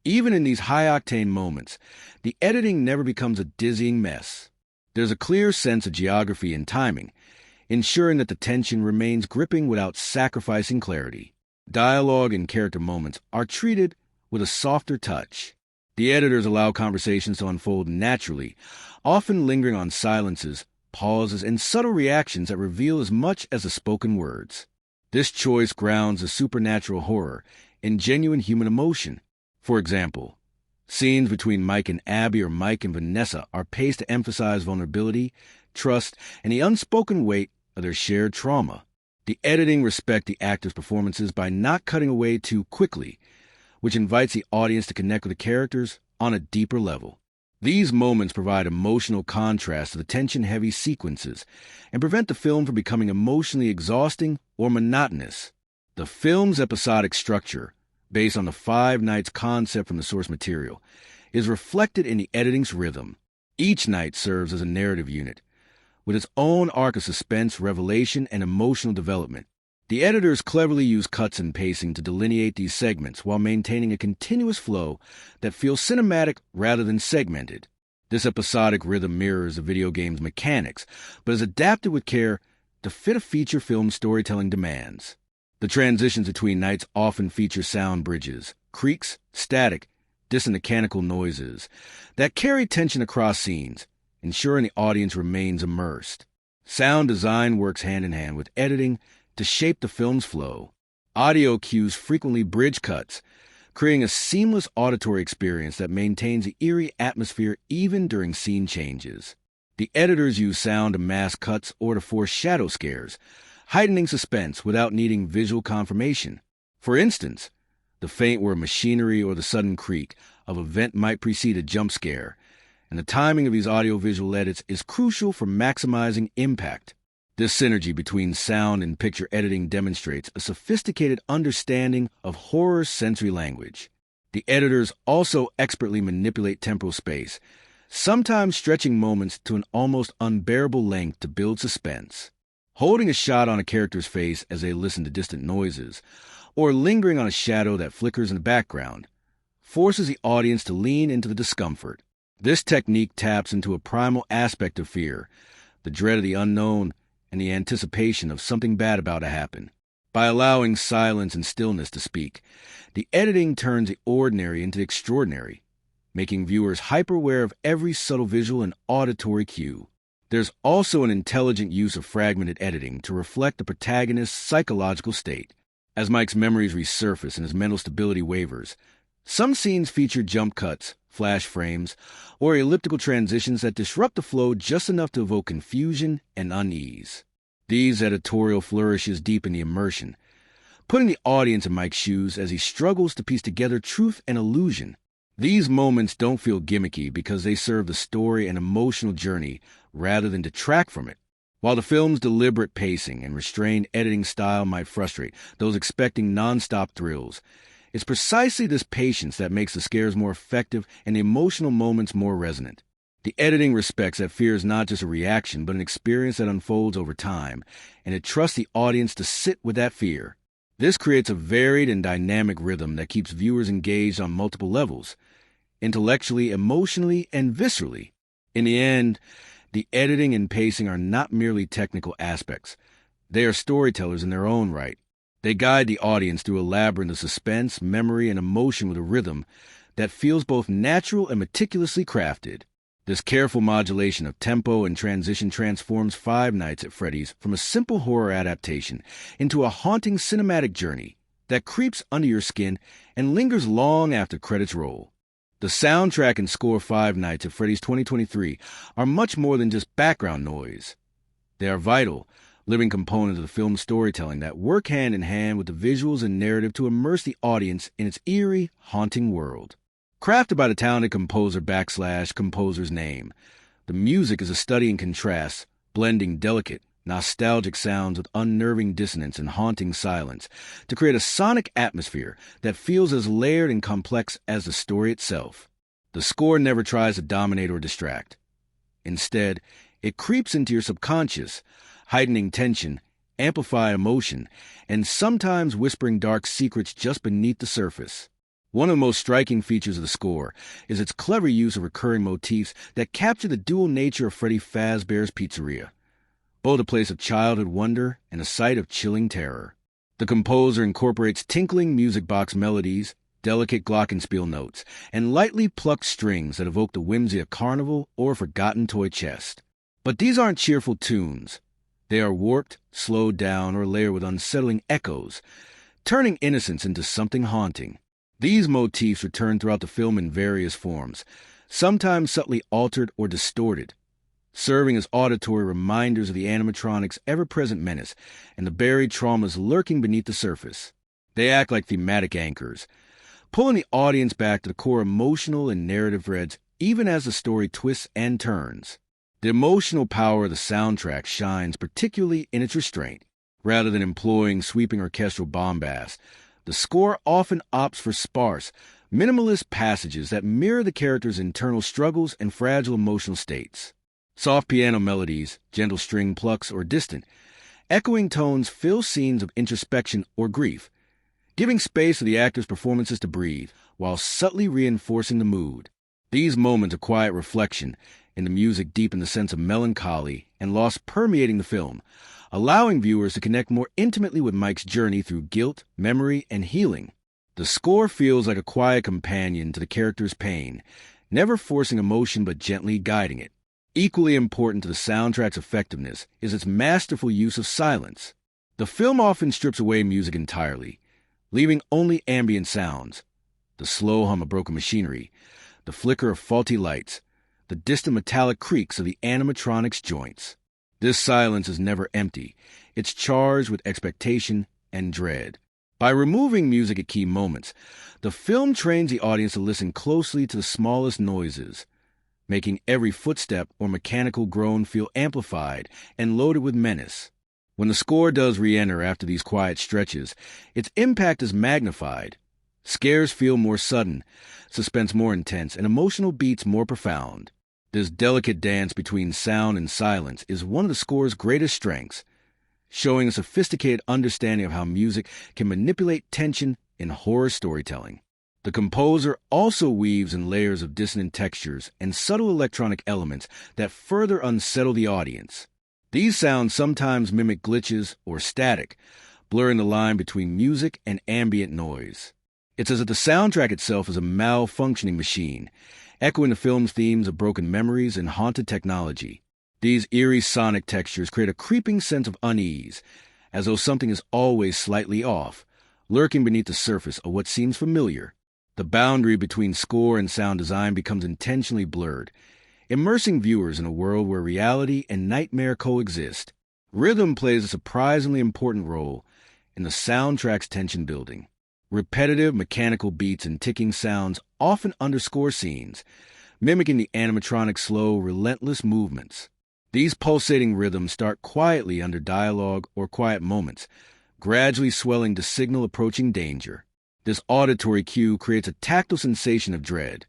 even in these high-octane moments, the editing never becomes a dizzying mess. There's a clear sense of geography and timing, ensuring that the tension remains gripping without sacrificing clarity. Dialogue and character moments are treated with a softer touch. The editors allow conversations to unfold naturally, often lingering on silences, pauses, and subtle reactions that reveal as much as the spoken words. This choice grounds the supernatural horror in genuine human emotion. For example, scenes between Mike and Abby or Mike and Vanessa are paced to emphasize vulnerability, trust, and the unspoken weight of their shared trauma. The editing respects the actors' performances by not cutting away too quickly, which invites the audience to connect with the characters on a deeper level. These moments provide emotional contrast to the tension-heavy sequences and prevent the film from becoming emotionally exhausting or monotonous. The film's episodic structure, based on the Five Nights concept from the source material, is reflected in the editing's rhythm. Each night serves as a narrative unit, with its own arc of suspense, revelation, and emotional development. The editors cleverly use cuts and pacing to delineate these segments while maintaining a continuous flow that feels cinematic rather than segmented. This episodic rhythm mirrors the video game's mechanics, but is adapted with care to fit a feature film's storytelling demands. The transitions between nights often feature sound bridges, creaks, static, distant mechanical noises that carry tension across scenes, ensuring the audience remains immersed. Sound design works hand in hand with editing to shape the film's flow. Audio cues frequently bridge cuts, creating a seamless auditory experience that maintains the eerie atmosphere even during scene changes. The editors use sound to mask cuts or to force shadow scares, heightening suspense without needing visual confirmation. For instance, the faint whir of machinery or the sudden creak of a vent might precede a jump scare, and the timing of these audiovisual edits is crucial for maximizing impact. This synergy between sound and picture editing demonstrates a sophisticated understanding of horror sensory language. The editors also expertly manipulate temporal space, sometimes stretching moments to an almost unbearable length to build suspense. Holding a shot on a character's face as they listen to distant noises, or lingering on a shadow that flickers in the background, forces the audience to lean into the discomfort. This technique taps into a primal aspect of fear, the dread of the unknown, and the anticipation of something bad about to happen. By allowing silence and stillness to speak, the editing turns the ordinary into the extraordinary, making viewers hyper-aware of every subtle visual and auditory cue. There's also an intelligent use of fragmented editing to reflect the protagonist's psychological state. As Mike's memories resurface and his mental stability wavers, some scenes feature jump cuts, flash frames, or elliptical transitions that disrupt the flow just enough to evoke confusion and unease. These editorial flourishes deepen the immersion, putting the audience in Mike's shoes as he struggles to piece together truth and illusion. These moments don't feel gimmicky because they serve the story and emotional journey rather than detract from it. While the film's deliberate pacing and restrained editing style might frustrate those expecting non-stop thrills, it's precisely this patience that makes the scares more effective and the emotional moments more resonant. The editing respects that fear is not just a reaction, but an experience that unfolds over time, and it trusts the audience to sit with that fear. This creates a varied and dynamic rhythm that keeps viewers engaged on multiple levels, intellectually, emotionally, and viscerally. In the end, the editing and pacing are not merely technical aspects. They are storytellers in their own right. They guide the audience through a labyrinth of suspense, memory, and emotion with a rhythm that feels both natural and meticulously crafted. This careful modulation of tempo and transition transforms Five Nights at Freddy's from a simple horror adaptation into a haunting cinematic journey that creeps under your skin and lingers long after credits roll. The soundtrack and score of Five Nights at Freddy's 2023 are much more than just background noise. They are vital, living components of the film's storytelling that work hand in hand with the visuals and narrative to immerse the audience in its eerie, haunting world. Crafted by the talented composer's name, the music is a study in contrast, blending delicate, nostalgic sounds with unnerving dissonance and haunting silence to create a sonic atmosphere that feels as layered and complex as the story itself. The score never tries to dominate or distract. Instead, it creeps into your subconscious, heightening tension, amplifying emotion, and sometimes whispering dark secrets just beneath the surface. One of the most striking features of the score is its clever use of recurring motifs that capture the dual nature of Freddy Fazbear's Pizzeria, both a place of childhood wonder and a site of chilling terror. The composer incorporates tinkling music box melodies, delicate glockenspiel notes, and lightly plucked strings that evoke the whimsy of carnival or a forgotten toy chest. But these aren't cheerful tunes. They are warped, slowed down, or layered with unsettling echoes, turning innocence into something haunting. These motifs return throughout the film in various forms, sometimes subtly altered or distorted, serving as auditory reminders of the animatronics' ever-present menace and the buried traumas lurking beneath the surface. They act like thematic anchors, pulling the audience back to the core emotional and narrative threads even as the story twists and turns. The emotional power of the soundtrack shines particularly in its restraint. Rather than employing sweeping orchestral bombast, the score often opts for sparse, minimalist passages that mirror the character's internal struggles and fragile emotional states. Soft piano melodies, gentle string plucks, or distant, echoing tones fill scenes of introspection or grief, giving space for the actors' performances to breathe while subtly reinforcing the mood. These moments of quiet reflection in the music deepen the sense of melancholy and loss permeating the film, allowing viewers to connect more intimately with Mike's journey through guilt, memory, and healing. The score feels like a quiet companion to the character's pain, never forcing emotion but gently guiding it. Equally important to the soundtrack's effectiveness is its masterful use of silence. The film often strips away music entirely, leaving only ambient sounds, the slow hum of broken machinery, the flicker of faulty lights, the distant metallic creaks of the animatronics' joints. This silence is never empty. It's charged with expectation and dread. By removing music at key moments, the film trains the audience to listen closely to the smallest noises, making every footstep or mechanical groan feel amplified and loaded with menace. When the score does re-enter after these quiet stretches, its impact is magnified. Scares feel more sudden, suspense more intense, and emotional beats more profound. This delicate dance between sound and silence is one of the score's greatest strengths, showing a sophisticated understanding of how music can manipulate tension in horror storytelling. The composer also weaves in layers of dissonant textures and subtle electronic elements that further unsettle the audience. These sounds sometimes mimic glitches or static, blurring the line between music and ambient noise. It's as if the soundtrack itself is a malfunctioning machine, echoing the film's themes of broken memories and haunted technology. These eerie sonic textures create a creeping sense of unease, as though something is always slightly off, lurking beneath the surface of what seems familiar. The boundary between score and sound design becomes intentionally blurred, immersing viewers in a world where reality and nightmare coexist. Rhythm plays a surprisingly important role in the soundtrack's tension building. Repetitive mechanical beats and ticking sounds often underscore scenes, mimicking the animatronic's slow, relentless movements. These pulsating rhythms start quietly under dialogue or quiet moments, gradually swelling to signal approaching danger. This auditory cue creates a tactile sensation of dread,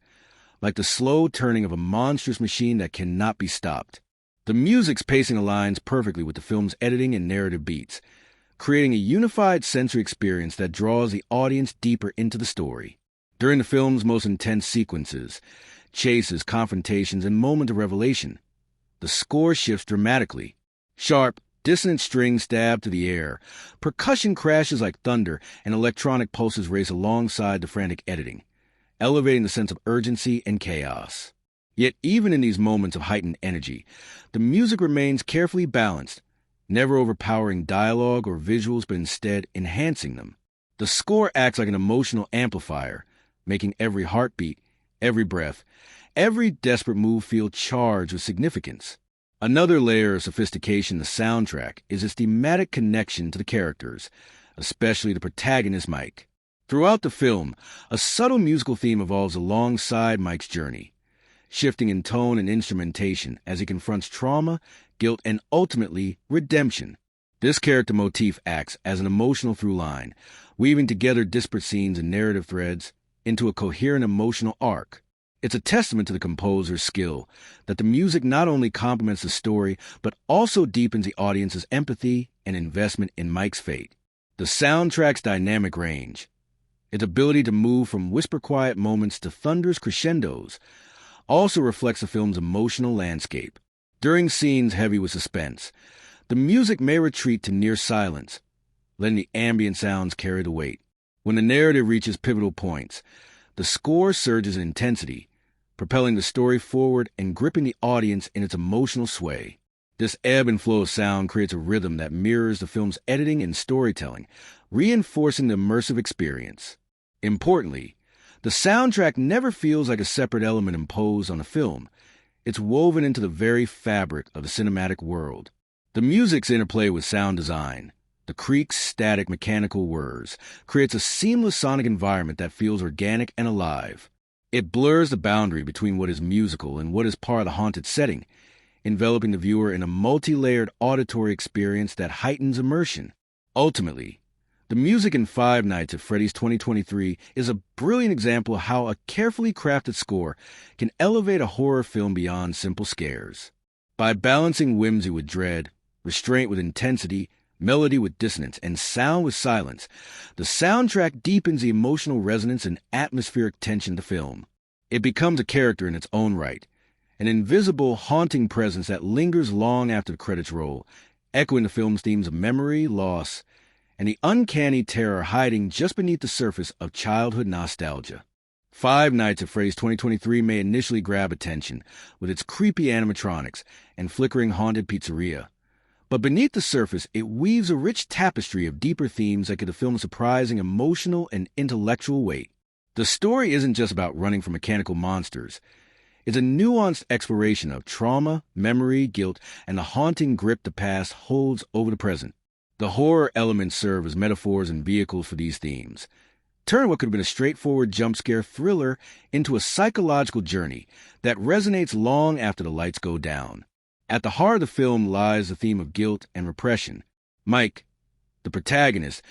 like the slow turning of a monstrous machine that cannot be stopped. The music's pacing aligns perfectly with the film's editing and narrative beats, creating a unified sensory experience that draws the audience deeper into the story. During the film's most intense sequences, chases, confrontations, and moments of revelation, the score shifts dramatically. Sharp, dissonant strings stab to the air, percussion crashes like thunder, and electronic pulses race alongside the frantic editing, elevating the sense of urgency and chaos. Yet even in these moments of heightened energy, the music remains carefully balanced, never overpowering dialogue or visuals but instead enhancing them. The score acts like an emotional amplifier, making every heartbeat, every breath, every desperate move feel charged with significance. Another layer of sophistication in the soundtrack is its thematic connection to the characters, especially the protagonist Mike. Throughout the film, a subtle musical theme evolves alongside Mike's journey, shifting in tone and instrumentation as he confronts trauma, guilt, and ultimately redemption. This character motif acts as an emotional through line, weaving together disparate scenes and narrative threads into a coherent emotional arc. It's a testament to the composer's skill that the music not only complements the story, but also deepens the audience's empathy and investment in Mike's fate. The soundtrack's dynamic range, its ability to move from whisper-quiet moments to thunderous crescendos, also reflects the film's emotional landscape. During scenes heavy with suspense, the music may retreat to near silence, letting the ambient sounds carry the weight. When the narrative reaches pivotal points, the score surges in intensity, propelling the story forward and gripping the audience in its emotional sway. This ebb and flow of sound creates a rhythm that mirrors the film's editing and storytelling, reinforcing the immersive experience. Importantly, the soundtrack never feels like a separate element imposed on the film. It's woven into the very fabric of the cinematic world. The music's interplay with sound design, the creaks, static, mechanical whirs, creates a seamless sonic environment that feels organic and alive. It blurs the boundary between what is musical and what is part of the haunted setting, enveloping the viewer in a multi-layered auditory experience that heightens immersion. Ultimately, the music in Five Nights at Freddy's 2023 is a brilliant example of how a carefully crafted score can elevate a horror film beyond simple scares. By balancing whimsy with dread, restraint with intensity, melody with dissonance, and sound with silence, the soundtrack deepens the emotional resonance and atmospheric tension of the film. It becomes a character in its own right, an invisible, haunting presence that lingers long after the credits roll, echoing the film's themes of memory, loss, and the uncanny terror hiding just beneath the surface of childhood nostalgia. Five Nights at Freddy's 2023 may initially grab attention with its creepy animatronics and flickering haunted pizzeria, but beneath the surface, it weaves a rich tapestry of deeper themes that give the film surprising emotional and intellectual weight. The story isn't just about running from mechanical monsters. It's a nuanced exploration of trauma, memory, guilt, and the haunting grip the past holds over the present. The horror elements serve as metaphors and vehicles for these themes. Turn what could have been a straightforward jump-scare thriller into a psychological journey that resonates long after the lights go down. At the heart of the film lies the theme of guilt and repression. Mike, the protagonist,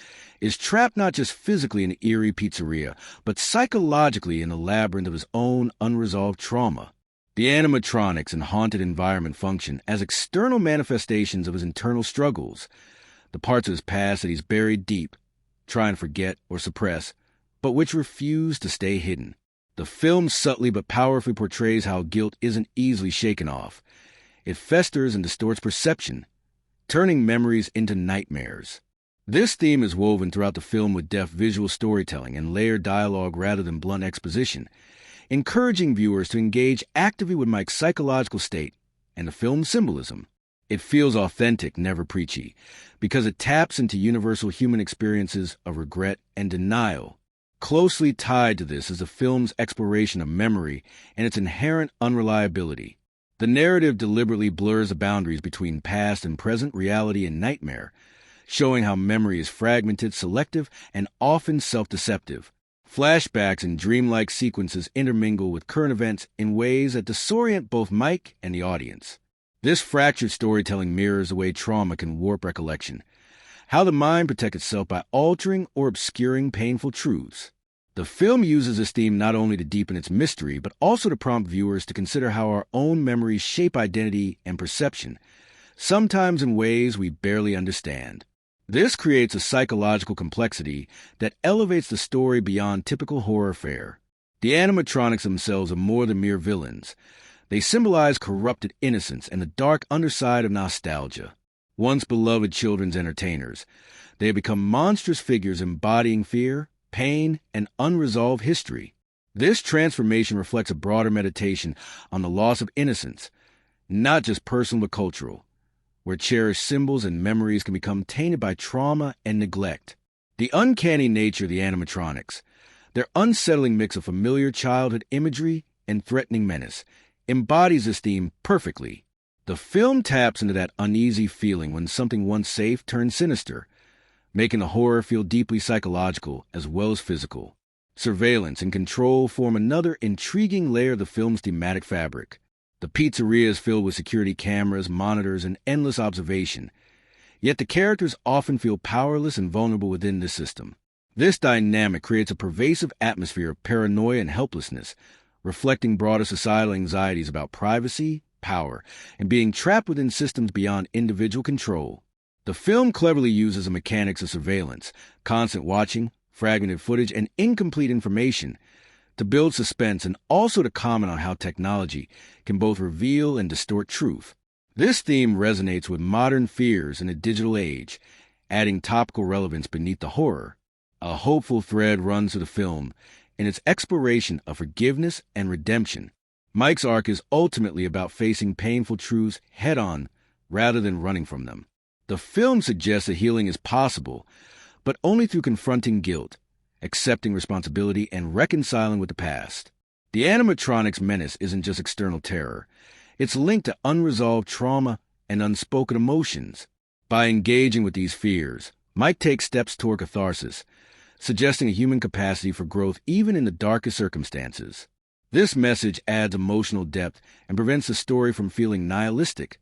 is trapped not just physically in the eerie pizzeria, but psychologically in the labyrinth of his own unresolved trauma. The animatronics and haunted environment function as external manifestations of his internal struggles, the parts of his past that he's buried deep, trying to forget or suppress, but which refuse to stay hidden. The film subtly but powerfully portrays how guilt isn't easily shaken off. It festers and distorts perception, turning memories into nightmares. This theme is woven throughout the film with deft visual storytelling and layered dialogue rather than blunt exposition, encouraging viewers to engage actively with Mike's psychological state and the film's symbolism. It feels authentic, never preachy, because it taps into universal human experiences of regret and denial. Closely tied to this is the film's exploration of memory and its inherent unreliability. The narrative deliberately blurs the boundaries between past and present reality and nightmare, showing how memory is fragmented, selective, and often self-deceptive. Flashbacks and dreamlike sequences intermingle with current events in ways that disorient both Mike and the audience. This fractured storytelling mirrors the way trauma can warp recollection, how the mind protects itself by altering or obscuring painful truths. The film uses this theme not only to deepen its mystery, but also to prompt viewers to consider how our own memories shape identity and perception, sometimes in ways we barely understand. This creates a psychological complexity that elevates the story beyond typical horror fare. The animatronics themselves are more than mere villains. They symbolize corrupted innocence and the dark underside of nostalgia. Once beloved children's entertainers, they have become monstrous figures embodying fear, pain, and unresolved history. This transformation reflects a broader meditation on the loss of innocence, not just personal but cultural, where cherished symbols and memories can become tainted by trauma and neglect. The uncanny nature of the animatronics, their unsettling mix of familiar childhood imagery and threatening menace, embodies this theme perfectly. The film taps into that uneasy feeling when something once safe turns sinister, making the horror feel deeply psychological as well as physical. Surveillance and control form another intriguing layer of the film's thematic fabric. The pizzeria is filled with security cameras, monitors, and endless observation, yet the characters often feel powerless and vulnerable within this system. This dynamic creates a pervasive atmosphere of paranoia and helplessness, reflecting broader societal anxieties about privacy, power, and being trapped within systems beyond individual control. The film cleverly uses the mechanics of surveillance, constant watching, fragmented footage, and incomplete information to build suspense and also to comment on how technology can both reveal and distort truth. This theme resonates with modern fears in a digital age, adding topical relevance beneath the horror. A hopeful thread runs through the film in its exploration of forgiveness and redemption. Mike's arc is ultimately about facing painful truths head-on rather than running from them. The film suggests that healing is possible, but only through confronting guilt, accepting responsibility, and reconciling with the past. The animatronics menace isn't just external terror. It's linked to unresolved trauma and unspoken emotions. By engaging with these fears, Mike takes steps toward catharsis, suggesting a human capacity for growth even in the darkest circumstances. This message adds emotional depth and prevents the story from feeling nihilistic,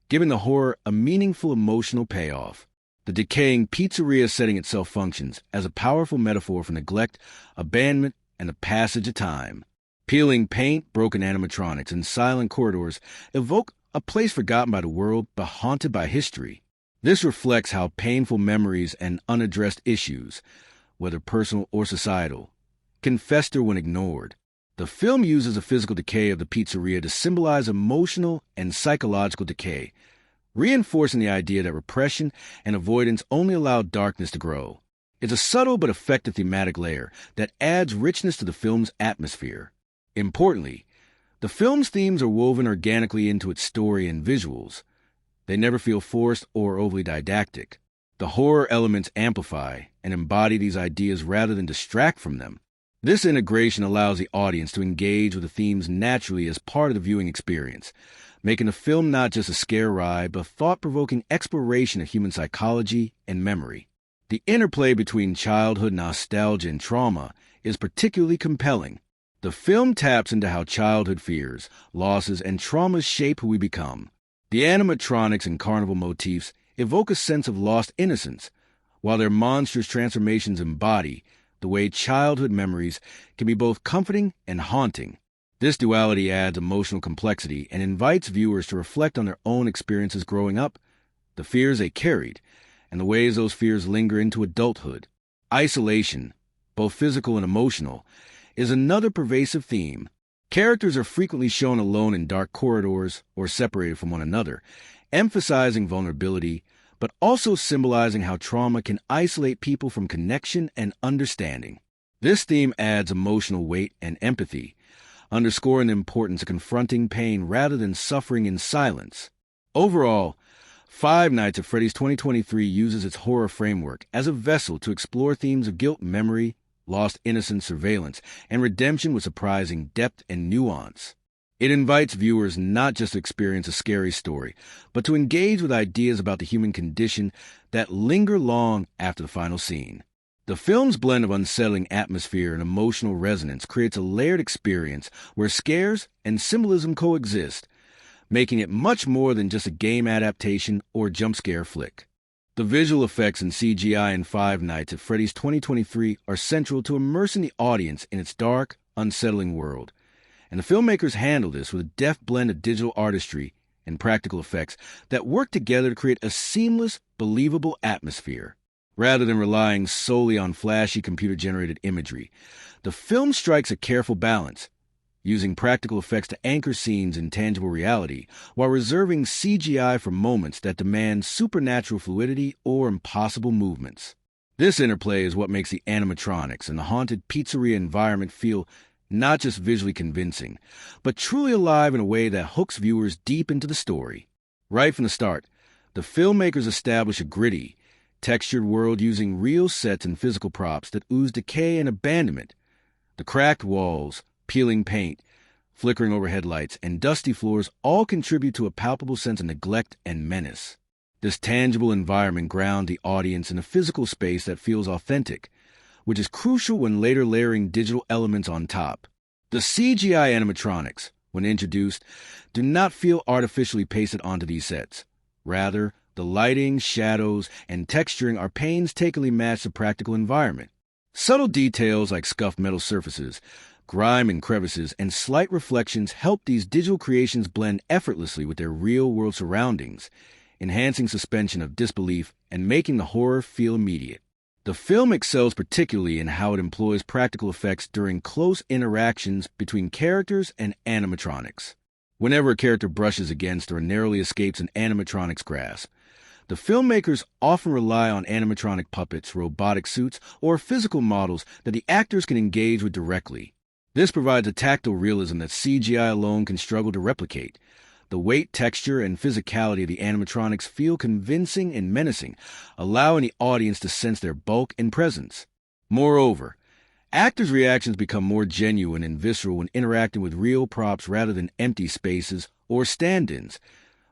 giving the horror a meaningful emotional payoff. The decaying pizzeria setting itself functions as a powerful metaphor for neglect, abandonment, and the passage of time. Peeling paint, broken animatronics, and silent corridors evoke a place forgotten by the world but haunted by history. This reflects how painful memories and unaddressed issues, whether personal or societal, can fester when ignored. The film uses the physical decay of the pizzeria to symbolize emotional and psychological decay, reinforcing the idea that repression and avoidance only allow darkness to grow. It's a subtle but effective thematic layer that adds richness to the film's atmosphere. Importantly, the film's themes are woven organically into its story and visuals. They never feel forced or overly didactic. The horror elements amplify and embody these ideas rather than distract from them. This integration allows the audience to engage with the themes naturally as part of the viewing experience, making the film not just a scare ride, but a thought-provoking exploration of human psychology and memory. The interplay between childhood nostalgia and trauma is particularly compelling. The film taps into how childhood fears, losses, and traumas shape who we become. The animatronics and carnival motifs evoke a sense of lost innocence, while their monstrous transformations embody the way childhood memories can be both comforting and haunting. This duality adds emotional complexity and invites viewers to reflect on their own experiences growing up, the fears they carried, and the ways those fears linger into adulthood. Isolation, both physical and emotional, is another pervasive theme. Characters are frequently shown alone in dark corridors or separated from one another, emphasizing vulnerability, but also symbolizing how trauma can isolate people from connection and understanding. This theme adds emotional weight and empathy, underscoring the importance of confronting pain rather than suffering in silence. Overall, Five Nights at Freddy's 2023 uses its horror framework as a vessel to explore themes of guilt, memory, lost innocence, surveillance, and redemption with surprising depth and nuance. It invites viewers not just to experience a scary story, but to engage with ideas about the human condition that linger long after the final scene. The film's blend of unsettling atmosphere and emotional resonance creates a layered experience where scares and symbolism coexist, making it much more than just a game adaptation or jump scare flick. The visual effects and CGI in Five Nights at Freddy's 2023 are central to immersing the audience in its dark, unsettling world, and the filmmakers handle this with a deft blend of digital artistry and practical effects that work together to create a seamless, believable atmosphere. Rather than relying solely on flashy computer-generated imagery, the film strikes a careful balance, using practical effects to anchor scenes in tangible reality, while reserving CGI for moments that demand supernatural fluidity or impossible movements. This interplay is what makes the animatronics and the haunted pizzeria environment feel not just visually convincing, but truly alive in a way that hooks viewers deep into the story. Right from the start, the filmmakers establish a gritty, textured world using real sets and physical props that ooze decay and abandonment. The cracked walls, peeling paint, flickering overhead lights, and dusty floors all contribute to a palpable sense of neglect and menace. This tangible environment grounds the audience in a physical space that feels authentic, which is crucial when later layering digital elements on top. The CGI animatronics, when introduced, do not feel artificially pasted onto these sets. Rather, the lighting, shadows, and texturing are painstakingly matched to practical environment. Subtle details like scuffed metal surfaces, grime and crevices, and slight reflections help these digital creations blend effortlessly with their real-world surroundings, enhancing suspension of disbelief and making the horror feel immediate. The film excels particularly in how it employs practical effects during close interactions between characters and animatronics. Whenever a character brushes against or narrowly escapes an animatronic's grasp, the filmmakers often rely on animatronic puppets, robotic suits, or physical models that the actors can engage with directly. This provides a tactile realism that CGI alone can struggle to replicate. The weight, texture, and physicality of the animatronics feel convincing and menacing, allowing the audience to sense their bulk and presence. Moreover, actors' reactions become more genuine and visceral when interacting with real props rather than empty spaces or stand-ins,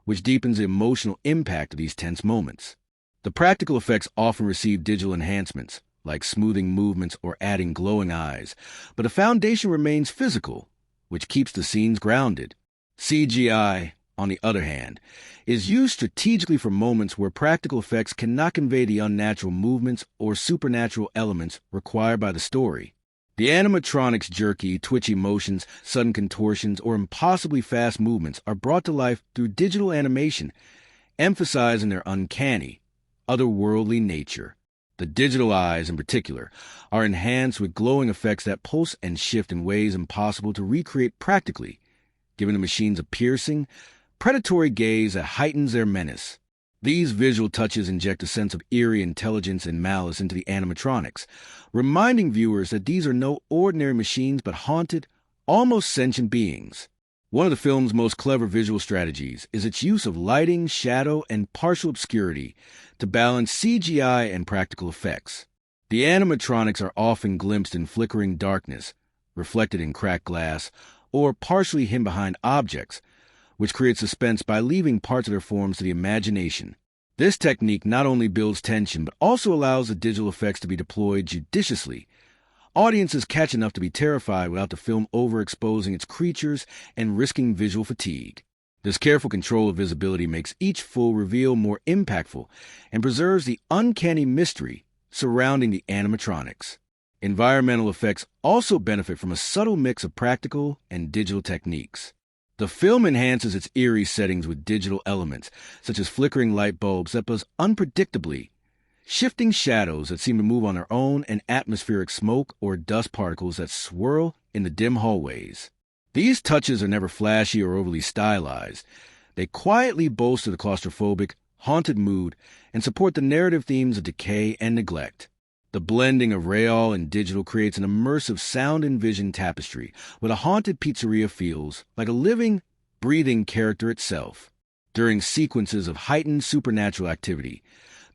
which deepens the emotional impact of these tense moments. The practical effects often receive digital enhancements, like smoothing movements or adding glowing eyes, but the foundation remains physical, which keeps the scenes grounded. CGI, on the other hand, is used strategically for moments where practical effects cannot convey the unnatural movements or supernatural elements required by the story. The animatronics' jerky, twitchy motions, sudden contortions, or impossibly fast movements are brought to life through digital animation, emphasizing their uncanny, otherworldly nature. The digital eyes, in particular, are enhanced with glowing effects that pulse and shift in ways impossible to recreate practically, giving the machines a piercing, predatory gaze that heightens their menace. These visual touches inject a sense of eerie intelligence and malice into the animatronics, reminding viewers that these are no ordinary machines but haunted, almost sentient beings. One of the film's most clever visual strategies is its use of lighting, shadow, and partial obscurity to balance CGI and practical effects. The animatronics are often glimpsed in flickering darkness, reflected in cracked glass, or partially hidden behind objects, which creates suspense by leaving parts of their forms to the imagination. This technique not only builds tension, but also allows the digital effects to be deployed judiciously. Audiences catch enough to be terrified without the film overexposing its creatures and risking visual fatigue. This careful control of visibility makes each full reveal more impactful and preserves the uncanny mystery surrounding the animatronics. Environmental effects also benefit from a subtle mix of practical and digital techniques. The film enhances its eerie settings with digital elements, such as flickering light bulbs that buzz unpredictably, shifting shadows that seem to move on their own, and atmospheric smoke or dust particles that swirl in the dim hallways. These touches are never flashy or overly stylized. They quietly bolster the claustrophobic, haunted mood and support the narrative themes of decay and neglect. The blending of real and digital creates an immersive sound and vision tapestry, where the haunted pizzeria feels like a living, breathing character itself. During sequences of heightened supernatural activity,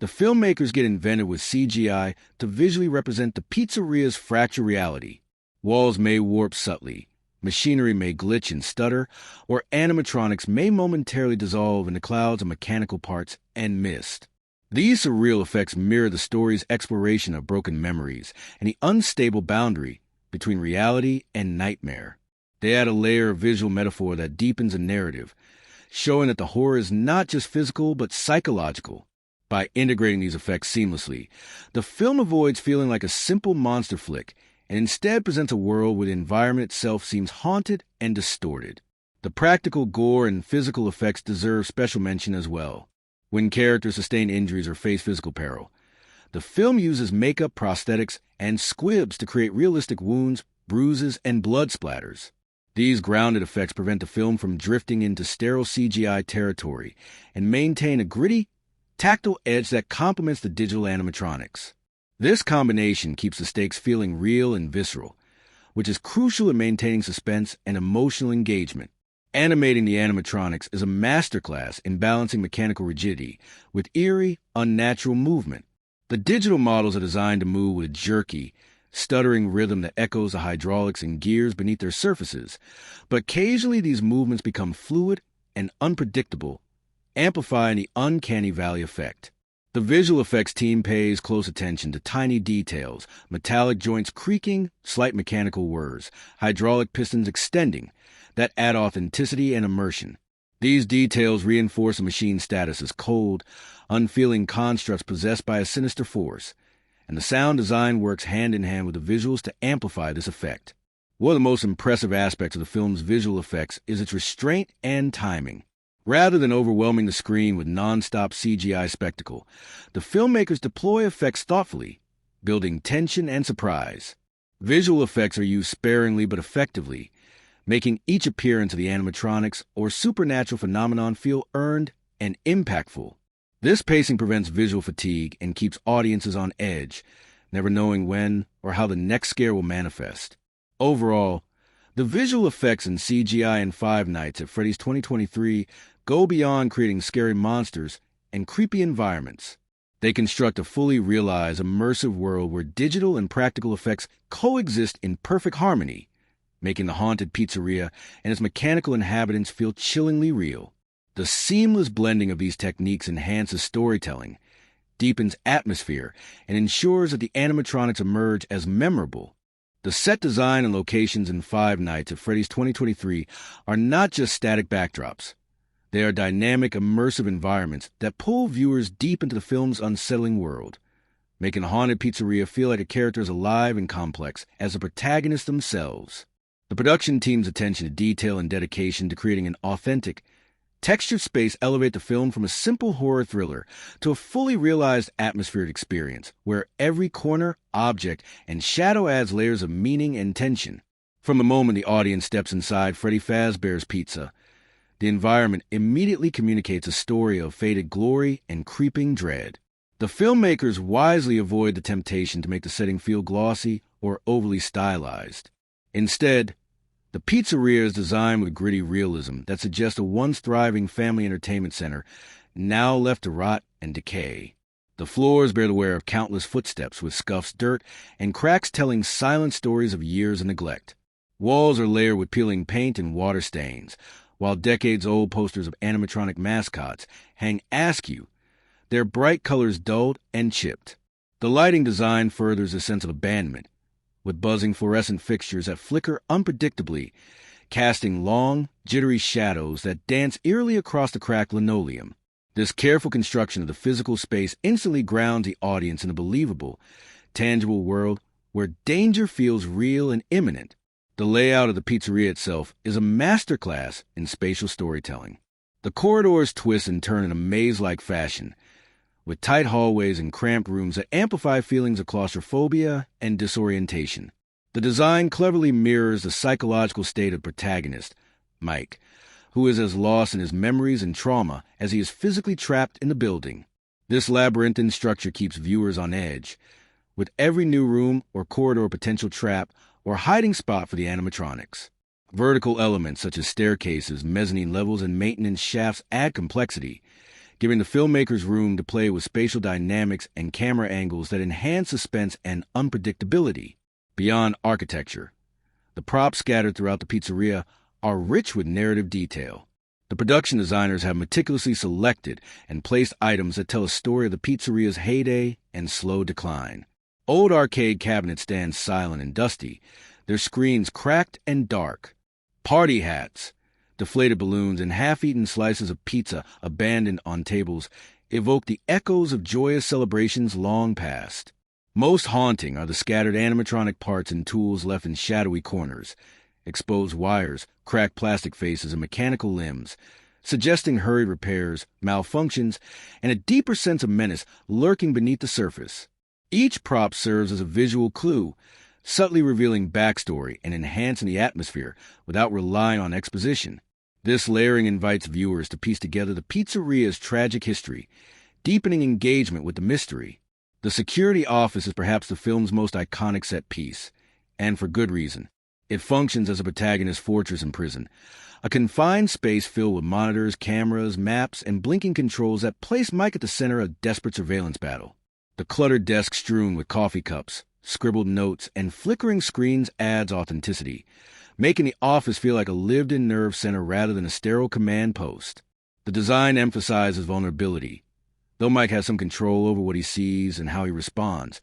the filmmakers get inventive with CGI to visually represent the pizzeria's fractured reality. Walls may warp subtly, machinery may glitch and stutter, or animatronics may momentarily dissolve into clouds of mechanical parts and mist. These surreal effects mirror the story's exploration of broken memories and the unstable boundary between reality and nightmare. They add a layer of visual metaphor that deepens a narrative, showing that the horror is not just physical but psychological. By integrating these effects seamlessly, the film avoids feeling like a simple monster flick and instead presents a world where the environment itself seems haunted and distorted. The practical gore and physical effects deserve special mention as well. When characters sustain injuries or face physical peril, the film uses makeup, prosthetics, and squibs to create realistic wounds, bruises, and blood splatters. These grounded effects prevent the film from drifting into sterile CGI territory and maintain a gritty, tactile edge that complements the digital animatronics. This combination keeps the stakes feeling real and visceral, which is crucial in maintaining suspense and emotional engagement. Animating the animatronics is a masterclass in balancing mechanical rigidity with eerie, unnatural movement. The digital models are designed to move with a jerky, stuttering rhythm that echoes the hydraulics and gears beneath their surfaces, but occasionally these movements become fluid and unpredictable, amplifying the uncanny valley effect. The visual effects team pays close attention to tiny details, metallic joints creaking, slight mechanical whirs, hydraulic pistons extending, that add authenticity and immersion. These details reinforce a machine's status as cold, unfeeling constructs possessed by a sinister force, and the sound design works hand in hand with the visuals to amplify this effect. One of the most impressive aspects of the film's visual effects is its restraint and timing. Rather than overwhelming the screen with non-stop CGI spectacle, the filmmakers deploy effects thoughtfully, building tension and surprise. Visual effects are used sparingly but effectively, making each appearance of the animatronics or supernatural phenomenon feel earned and impactful. This pacing prevents visual fatigue and keeps audiences on edge, never knowing when or how the next scare will manifest. Overall, the visual effects in CGI in Five Nights at Freddy's 2023 go beyond creating scary monsters and creepy environments. They construct a fully realized, immersive world where digital and practical effects coexist in perfect harmony, making the haunted pizzeria and its mechanical inhabitants feel chillingly real. The seamless blending of these techniques enhances storytelling, deepens atmosphere, and ensures that the animatronics emerge as memorable. The set design and locations in Five Nights at Freddy's 2023 are not just static backdrops. They are dynamic, immersive environments that pull viewers deep into the film's unsettling world, making a haunted pizzeria feel like a character as alive and complex as the protagonists themselves. The production team's attention to detail and dedication to creating an authentic, textured space elevate the film from a simple horror thriller to a fully realized atmospheric experience where every corner, object, and shadow adds layers of meaning and tension. From the moment the audience steps inside Freddy Fazbear's Pizza, the environment immediately communicates a story of faded glory and creeping dread. The filmmakers wisely avoid the temptation to make the setting feel glossy or overly stylized. Instead, the pizzeria is designed with gritty realism that suggests a once thriving family entertainment center now left to rot and decay. The floors bear the wear of countless footsteps with scuffs, dirt, and cracks telling silent stories of years of neglect. Walls are layered with peeling paint and water stains, while decades-old posters of animatronic mascots hang askew, their bright colors dulled and chipped. The lighting design furthers a sense of abandonment, with buzzing fluorescent fixtures that flicker unpredictably, casting long, jittery shadows that dance eerily across the cracked linoleum. This careful construction of the physical space instantly grounds the audience in a believable, tangible world where danger feels real and imminent. The layout of the pizzeria itself is a masterclass in spatial storytelling. The corridors twist and turn in a maze-like fashion, with tight hallways and cramped rooms that amplify feelings of claustrophobia and disorientation. The design cleverly mirrors the psychological state of protagonist, Mike, who is as lost in his memories and trauma as he is physically trapped in the building. This labyrinthine structure keeps viewers on edge, with every new room or corridor a potential trap or hiding spot for the animatronics. Vertical elements such as staircases, mezzanine levels, and maintenance shafts add complexity, giving the filmmakers room to play with spatial dynamics and camera angles that enhance suspense and unpredictability. Beyond architecture, the props scattered throughout the pizzeria are rich with narrative detail. The production designers have meticulously selected and placed items that tell a story of the pizzeria's heyday and slow decline. Old arcade cabinets stand silent and dusty, their screens cracked and dark. Party hats, deflated balloons, and half-eaten slices of pizza abandoned on tables evoke the echoes of joyous celebrations long past. Most haunting are the scattered animatronic parts and tools left in shadowy corners, exposed wires, cracked plastic faces, and mechanical limbs, suggesting hurried repairs, malfunctions, and a deeper sense of menace lurking beneath the surface. Each prop serves as a visual clue, subtly revealing backstory and enhancing the atmosphere without relying on exposition. This layering invites viewers to piece together the pizzeria's tragic history, deepening engagement with the mystery. The security office is perhaps the film's most iconic set piece, and for good reason. It functions as a protagonist's fortress in prison, a confined space filled with monitors, cameras, maps, and blinking controls that place Mike at the center of a desperate surveillance battle. The cluttered desk strewn with coffee cups, scribbled notes, and flickering screens adds authenticity, making the office feel like a lived-in nerve center rather than a sterile command post. The design emphasizes vulnerability. Though Mike has some control over what he sees and how he responds,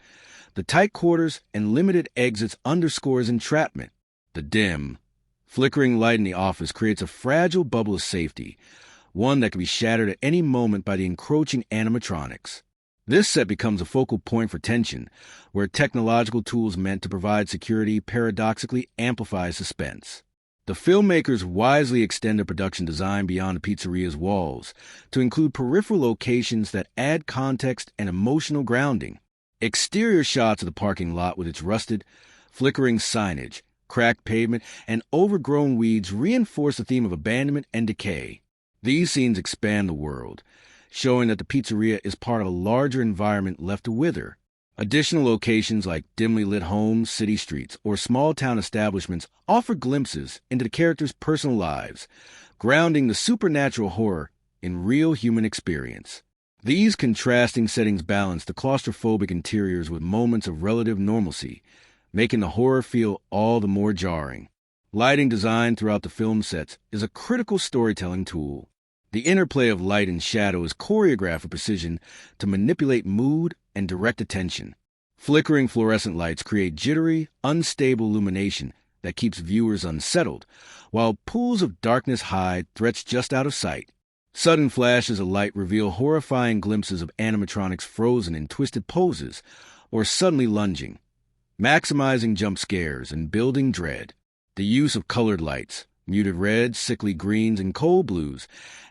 the tight quarters and limited exits underscore his entrapment. The dim, flickering light in the office creates a fragile bubble of safety, one that can be shattered at any moment by the encroaching animatronics. This set becomes a focal point for tension, where technological tools meant to provide security paradoxically amplify suspense. The filmmakers wisely extend their production design beyond the pizzeria's walls to include peripheral locations that add context and emotional grounding. Exterior shots of the parking lot with its rusted, flickering signage, cracked pavement, and overgrown weeds reinforce the theme of abandonment and decay. These scenes expand the world, showing that the pizzeria is part of a larger environment left to wither. Additional locations like dimly lit homes, city streets, or small-town establishments offer glimpses into the characters' personal lives, grounding the supernatural horror in real human experience. These contrasting settings balance the claustrophobic interiors with moments of relative normalcy, making the horror feel all the more jarring. Lighting design throughout the film sets is a critical storytelling tool. The interplay of light and shadow is choreographed with precision to manipulate mood and direct attention. Flickering fluorescent lights create jittery, unstable illumination that keeps viewers unsettled, while pools of darkness hide threats just out of sight. Sudden flashes of light reveal horrifying glimpses of animatronics frozen in twisted poses or suddenly lunging, maximizing jump scares and building dread. The use of colored lights, muted reds, sickly greens, and cold blues,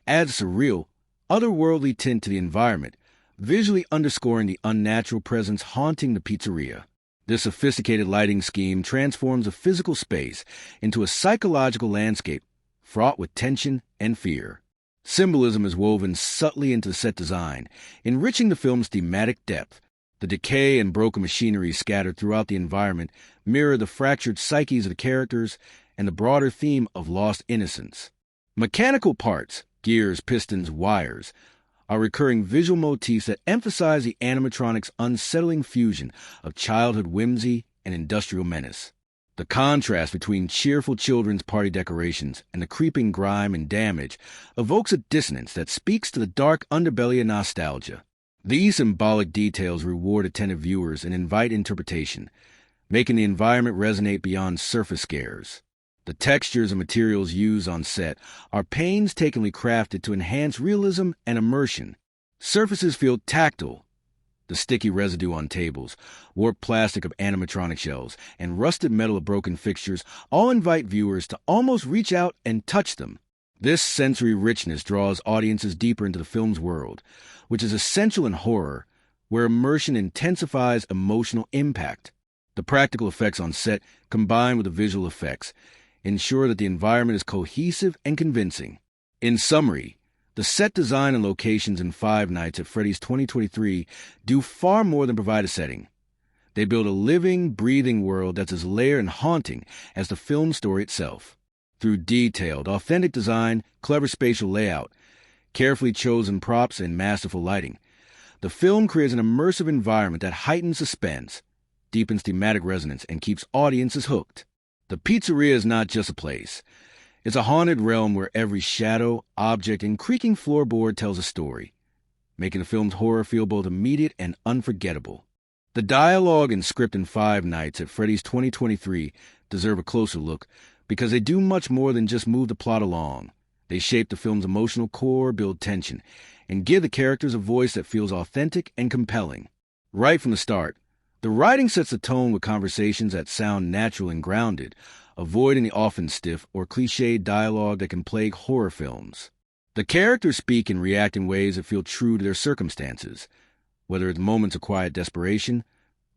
adds a surreal, otherworldly tint to the environment, visually underscoring the unnatural presence haunting the pizzeria. This sophisticated lighting scheme transforms a physical space into a psychological landscape fraught with tension and fear. Symbolism is woven subtly into the set design, enriching the film's thematic depth. The decay and broken machinery scattered throughout the environment mirror the fractured psyches of the characters and the broader theme of lost innocence. Mechanical parts, gears, pistons, wires, are recurring visual motifs that emphasize the animatronic's unsettling fusion of childhood whimsy and industrial menace. The contrast between cheerful children's party decorations and the creeping grime and damage evokes a dissonance that speaks to the dark underbelly of nostalgia. These symbolic details reward attentive viewers and invite interpretation, making the environment resonate beyond surface scares. The textures and materials used on set are painstakingly crafted to enhance realism and immersion. Surfaces feel tactile. The sticky residue on tables, warped plastic of animatronic shells, and rusted metal of broken fixtures all invite viewers to almost reach out and touch them. This sensory richness draws audiences deeper into the film's world, which is essential in horror, where immersion intensifies emotional impact. The practical effects on set, combined with the visual effects, ensure that the environment is cohesive and convincing. In summary, the set design and locations in Five Nights at Freddy's 2023 do far more than provide a setting. They build a living, breathing world that's as layered and haunting as the film story itself. Through detailed, authentic design, clever spatial layout, carefully chosen props, and masterful lighting, the film creates an immersive environment that heightens suspense, deepens thematic resonance, and keeps audiences hooked. The pizzeria is not just a place. It's a haunted realm where every shadow, object, and creaking floorboard tells a story, making the film's horror feel both immediate and unforgettable. The dialogue and script in Five Nights at Freddy's 2023 deserve a closer look because they do much more than just move the plot along. They shape the film's emotional core, build tension, and give the characters a voice that feels authentic and compelling. Right from the start, the writing sets the tone with conversations that sound natural and grounded, avoiding the often stiff or cliched dialogue that can plague horror films. The characters speak and react in ways that feel true to their circumstances, whether it's moments of quiet desperation,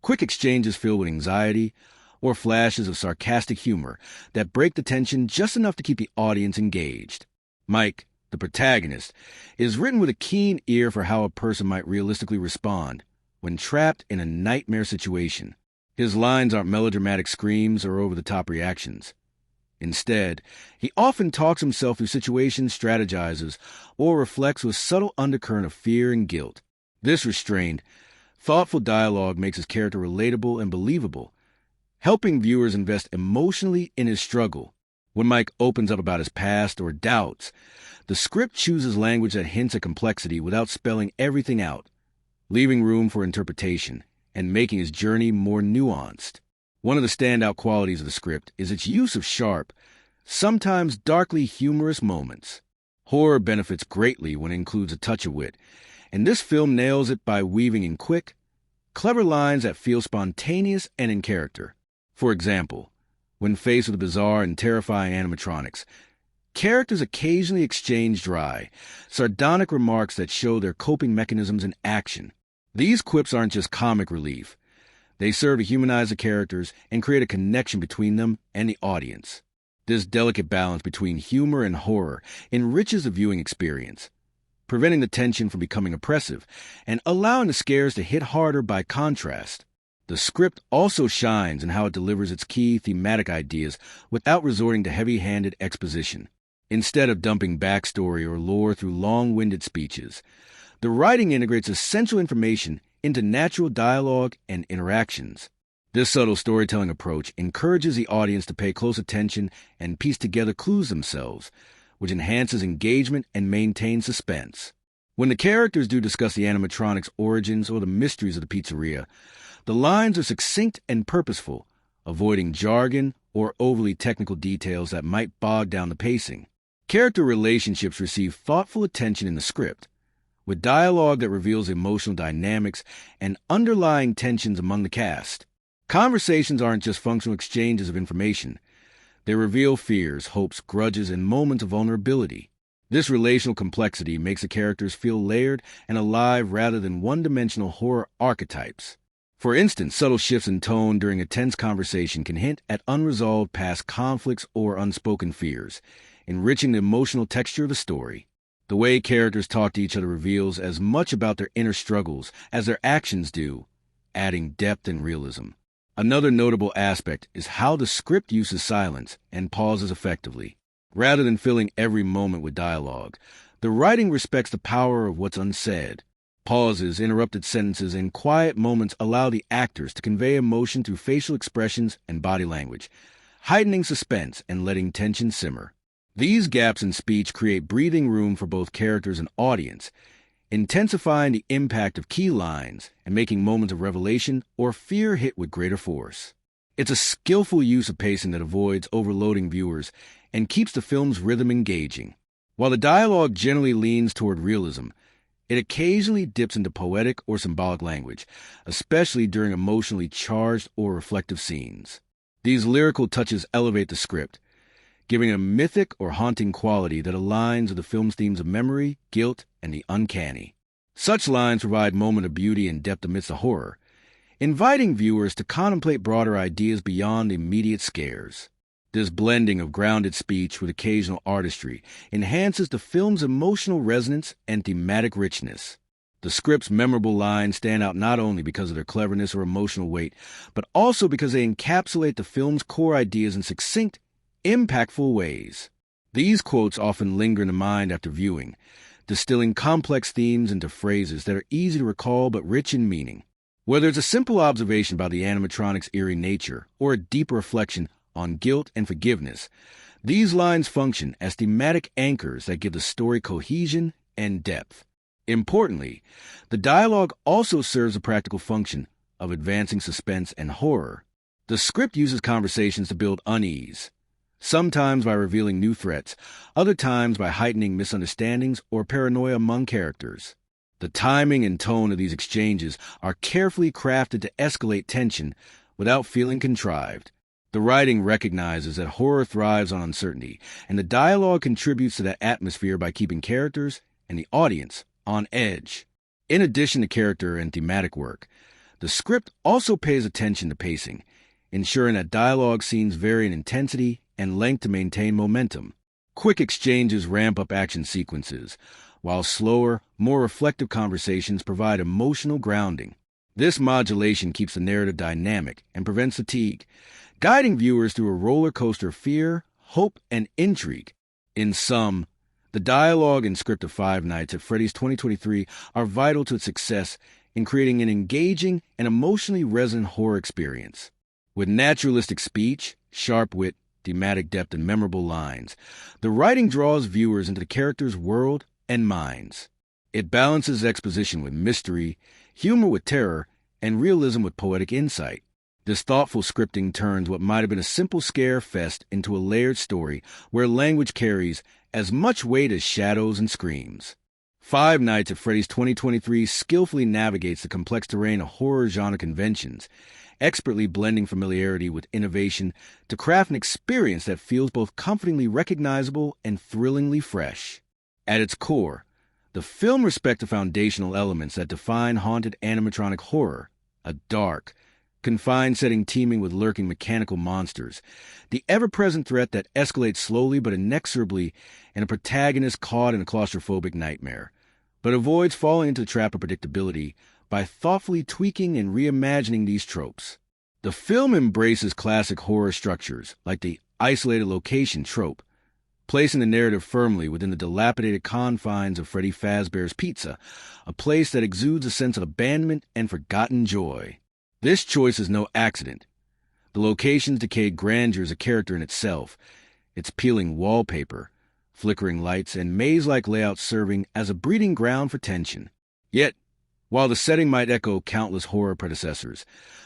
quick exchanges filled with anxiety, or flashes of sarcastic humor that break the tension just enough to keep the audience engaged. Mike, the protagonist, is written with a keen ear for how a person might realistically respond when trapped in a nightmare situation. His lines aren't melodramatic screams or over-the-top reactions. Instead, he often talks himself through situations, strategizes, or reflects with subtle undercurrent of fear and guilt. This restrained, thoughtful dialogue makes his character relatable and believable, helping viewers invest emotionally in his struggle. When Mike opens up about his past or doubts, the script chooses language that hints at complexity without spelling everything out, leaving room for interpretation and making his journey more nuanced. One of the standout qualities of the script is its use of sharp, sometimes darkly humorous moments. Horror benefits greatly when it includes a touch of wit, and this film nails it by weaving in quick, clever lines that feel spontaneous and in character. For example, when faced with bizarre and terrifying animatronics, characters occasionally exchange dry, sardonic remarks that show their coping mechanisms in action. These quips aren't just comic relief. They serve to humanize the characters and create a connection between them and the audience. This delicate balance between humor and horror enriches the viewing experience, preventing the tension from becoming oppressive and allowing the scares to hit harder by contrast. The script also shines in how it delivers its key thematic ideas without resorting to heavy-handed exposition. Instead of dumping backstory or lore through long-winded speeches, the writing integrates essential information into natural dialogue and interactions. This subtle storytelling approach encourages the audience to pay close attention and piece together clues themselves, which enhances engagement and maintains suspense. When the characters do discuss the animatronics' origins or the mysteries of the pizzeria, the lines are succinct and purposeful, avoiding jargon or overly technical details that might bog down the pacing. Character relationships receive thoughtful attention in the script, with dialogue that reveals emotional dynamics and underlying tensions among the cast. Conversations aren't just functional exchanges of information. They reveal fears, hopes, grudges, and moments of vulnerability. This relational complexity makes the characters feel layered and alive rather than one-dimensional horror archetypes. For instance, subtle shifts in tone during a tense conversation can hint at unresolved past conflicts or unspoken fears, enriching the emotional texture of the story. The way characters talk to each other reveals as much about their inner struggles as their actions do, adding depth and realism. Another notable aspect is how the script uses silence and pauses effectively. Rather than filling every moment with dialogue, the writing respects the power of what's unsaid. Pauses, interrupted sentences, and quiet moments allow the actors to convey emotion through facial expressions and body language, heightening suspense and letting tension simmer. These gaps in speech create breathing room for both characters and audience, intensifying the impact of key lines and making moments of revelation or fear hit with greater force. It's a skillful use of pacing that avoids overloading viewers and keeps the film's rhythm engaging. While the dialogue generally leans toward realism, it occasionally dips into poetic or symbolic language, especially during emotionally charged or reflective scenes. These lyrical touches elevate the script, giving a mythic or haunting quality that aligns with the film's themes of memory, guilt, and the uncanny. Such lines provide moments of beauty and depth amidst the horror, inviting viewers to contemplate broader ideas beyond immediate scares. This blending of grounded speech with occasional artistry enhances the film's emotional resonance and thematic richness. The script's memorable lines stand out not only because of their cleverness or emotional weight, but also because they encapsulate the film's core ideas in succinct, impactful ways. These quotes often linger in the mind after viewing, distilling complex themes into phrases that are easy to recall but rich in meaning. Whether it's a simple observation about the animatronic's eerie nature or a deeper reflection on guilt and forgiveness, these lines function as thematic anchors that give the story cohesion and depth. Importantly, the dialogue also serves a practical function of advancing suspense and horror. The script uses conversations to build unease, sometimes by revealing new threats, other times by heightening misunderstandings or paranoia among characters. The timing and tone of these exchanges are carefully crafted to escalate tension without feeling contrived. The writing recognizes that horror thrives on uncertainty, and the dialogue contributes to that atmosphere by keeping characters and the audience on edge. In addition to character and thematic work, the script also pays attention to pacing, ensuring that dialogue scenes vary in intensity and length to maintain momentum. Quick exchanges ramp up action sequences, while slower, more reflective conversations provide emotional grounding. This modulation keeps the narrative dynamic and prevents fatigue, guiding viewers through a roller coaster of fear, hope, and intrigue. In sum, the dialogue and script of Five Nights at Freddy's 2023 are vital to its success in creating an engaging and emotionally resonant horror experience. With naturalistic speech, sharp wit, thematic depth, and memorable lines, the writing draws viewers into the characters' world and minds. It balances exposition with mystery, humor with terror, and realism with poetic insight. This thoughtful scripting turns what might have been a simple scare fest into a layered story where language carries as much weight as shadows and screams. Five Nights at Freddy's 2023 skillfully navigates the complex terrain of horror genre conventions, expertly blending familiarity with innovation to craft an experience that feels both comfortingly recognizable and thrillingly fresh. At its core, the film respects the foundational elements that define haunted animatronic horror: a dark, confined setting teeming with lurking mechanical monsters, the ever-present threat that escalates slowly but inexorably, and a protagonist caught in a claustrophobic nightmare, but avoids falling into the trap of predictability by thoughtfully tweaking and reimagining these tropes. The film embraces classic horror structures, like the isolated location trope, placing the narrative firmly within the dilapidated confines of Freddy Fazbear's Pizza, a place that exudes a sense of abandonment and forgotten joy. This choice is no accident. The location's decayed grandeur is a character in itself, its peeling wallpaper, flickering lights, and maze-like layout serving as a breeding ground for tension. Yet, while the setting might echo countless horror predecessors,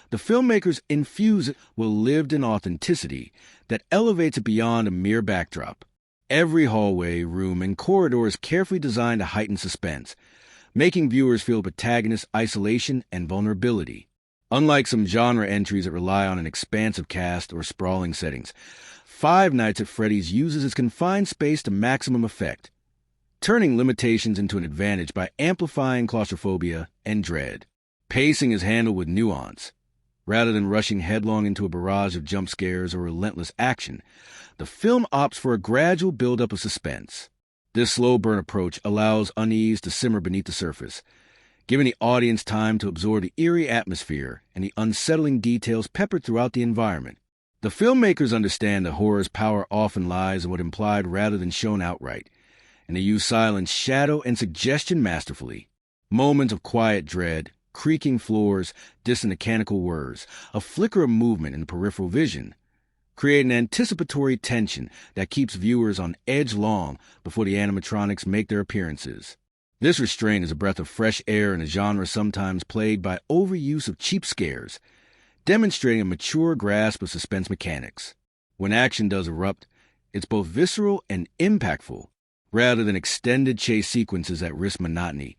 the filmmakers infuse it with lived-in authenticity that elevates it beyond a mere backdrop. Every hallway, room, and corridor is carefully designed to heighten suspense, making viewers feel the protagonist's isolation and vulnerability. Unlike some genre entries that rely on an expansive cast or sprawling settings, Five Nights at Freddy's uses its confined space to maximum effect, turning limitations into an advantage by amplifying claustrophobia and dread. Pacing is handled with nuance. Rather than rushing headlong into a barrage of jump scares or relentless action, the film opts for a gradual buildup of suspense. This slow burn approach allows unease to simmer beneath the surface, giving the audience time to absorb the eerie atmosphere and the unsettling details peppered throughout the environment. The filmmakers understand that horror's power often lies in what implied rather than shown outright, and they use silence, shadow, and suggestion masterfully. Moments of quiet dread, creaking floors, distant mechanical whirs, a flicker of movement in the peripheral vision, create an anticipatory tension that keeps viewers on edge long before the animatronics make their appearances. This restraint is a breath of fresh air in a genre sometimes plagued by overuse of cheap scares, demonstrating a mature grasp of suspense mechanics. When action does erupt, it's both visceral and impactful, rather than extended chase sequences that risk monotony.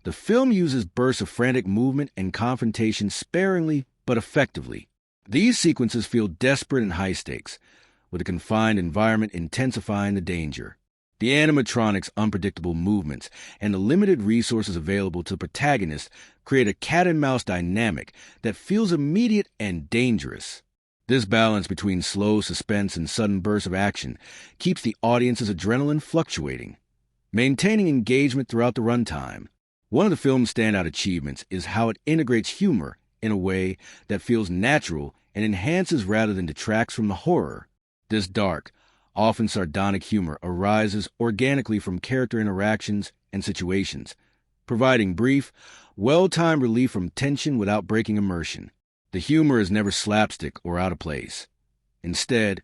The film uses bursts of frantic movement and confrontation sparingly but effectively. These sequences feel desperate and high stakes, with a confined environment intensifying the danger. The animatronics' unpredictable movements and the limited resources available to the protagonist create a cat-and-mouse dynamic that feels immediate and dangerous. This balance between slow suspense and sudden bursts of action keeps the audience's adrenaline fluctuating, maintaining engagement throughout the runtime. One of the film's standout achievements is how it integrates humor in a way that feels natural and enhances rather than detracts from the horror. This dark, often sardonic humor arises organically from character interactions and situations, providing brief, well-timed relief from tension without breaking immersion. The humor is never slapstick or out of place. Instead,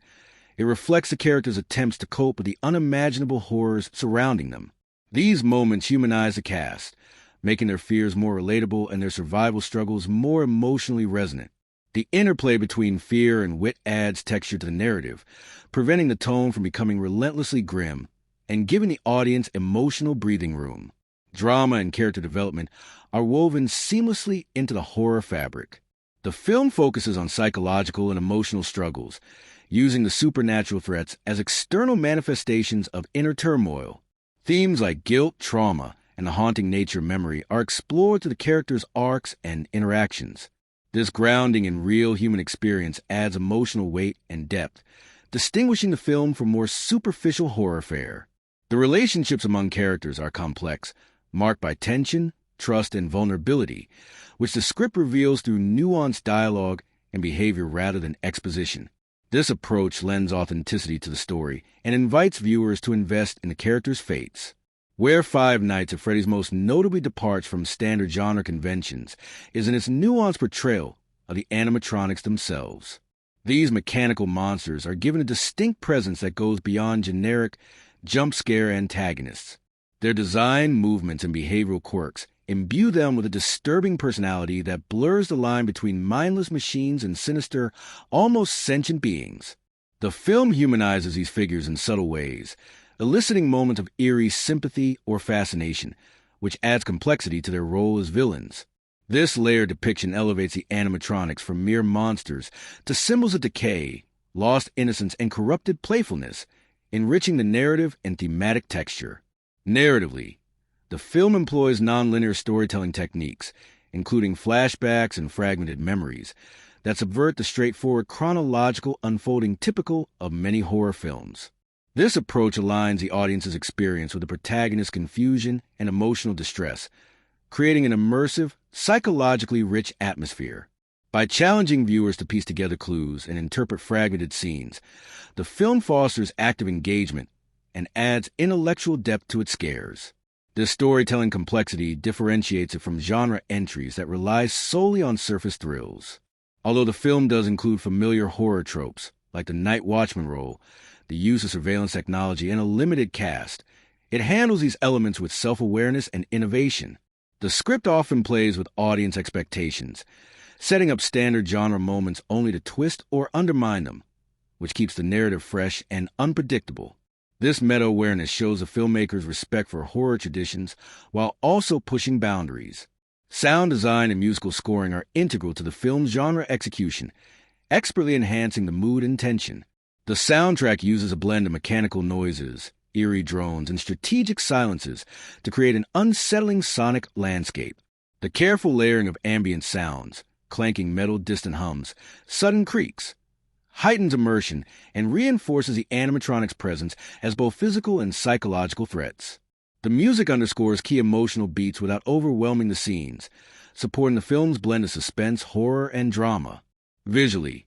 it reflects the character's attempts to cope with the unimaginable horrors surrounding them. These moments humanize the cast, making their fears more relatable and their survival struggles more emotionally resonant. The interplay between fear and wit adds texture to the narrative, preventing the tone from becoming relentlessly grim and giving the audience emotional breathing room. Drama and character development are woven seamlessly into the horror fabric. The film focuses on psychological and emotional struggles, using the supernatural threats as external manifestations of inner turmoil. Themes like guilt, trauma, and the haunting nature of memory are explored through the characters' arcs and interactions. This grounding in real human experience adds emotional weight and depth, distinguishing the film from more superficial horror fare. The relationships among characters are complex, marked by tension, trust, and vulnerability, which the script reveals through nuanced dialogue and behavior rather than exposition. This approach lends authenticity to the story and invites viewers to invest in the characters' fates. Where Five Nights at Freddy's most notably departs from standard genre conventions is in its nuanced portrayal of the animatronics themselves. These mechanical monsters are given a distinct presence that goes beyond generic jump-scare antagonists. Their design, movements, and behavioral quirks imbue them with a disturbing personality that blurs the line between mindless machines and sinister, almost sentient beings. The film humanizes these figures in subtle ways, eliciting moments of eerie sympathy or fascination, which adds complexity to their role as villains. This layered depiction elevates the animatronics from mere monsters to symbols of decay, lost innocence, and corrupted playfulness, enriching the narrative and thematic texture. Narratively, the film employs nonlinear storytelling techniques, including flashbacks and fragmented memories, that subvert the straightforward chronological unfolding typical of many horror films. This approach aligns the audience's experience with the protagonist's confusion and emotional distress, creating an immersive, psychologically rich atmosphere. By challenging viewers to piece together clues and interpret fragmented scenes, the film fosters active engagement and adds intellectual depth to its scares. This storytelling complexity differentiates it from genre entries that rely solely on surface thrills. Although the film does include familiar horror tropes, like the night watchman role, the use of surveillance technology, and a limited cast, it handles these elements with self-awareness and innovation. The script often plays with audience expectations, setting up standard genre moments only to twist or undermine them, which keeps the narrative fresh and unpredictable. This meta-awareness shows the filmmaker's respect for horror traditions while also pushing boundaries. Sound design and musical scoring are integral to the film's genre execution, expertly enhancing the mood and tension. The soundtrack uses a blend of mechanical noises, eerie drones, and strategic silences to create an unsettling sonic landscape. The careful layering of ambient sounds, clanking metal distant hums, sudden creaks, heightens immersion and reinforces the animatronic's presence as both physical and psychological threats. The music underscores key emotional beats without overwhelming the scenes, supporting the film's blend of suspense, horror, and drama. Visually,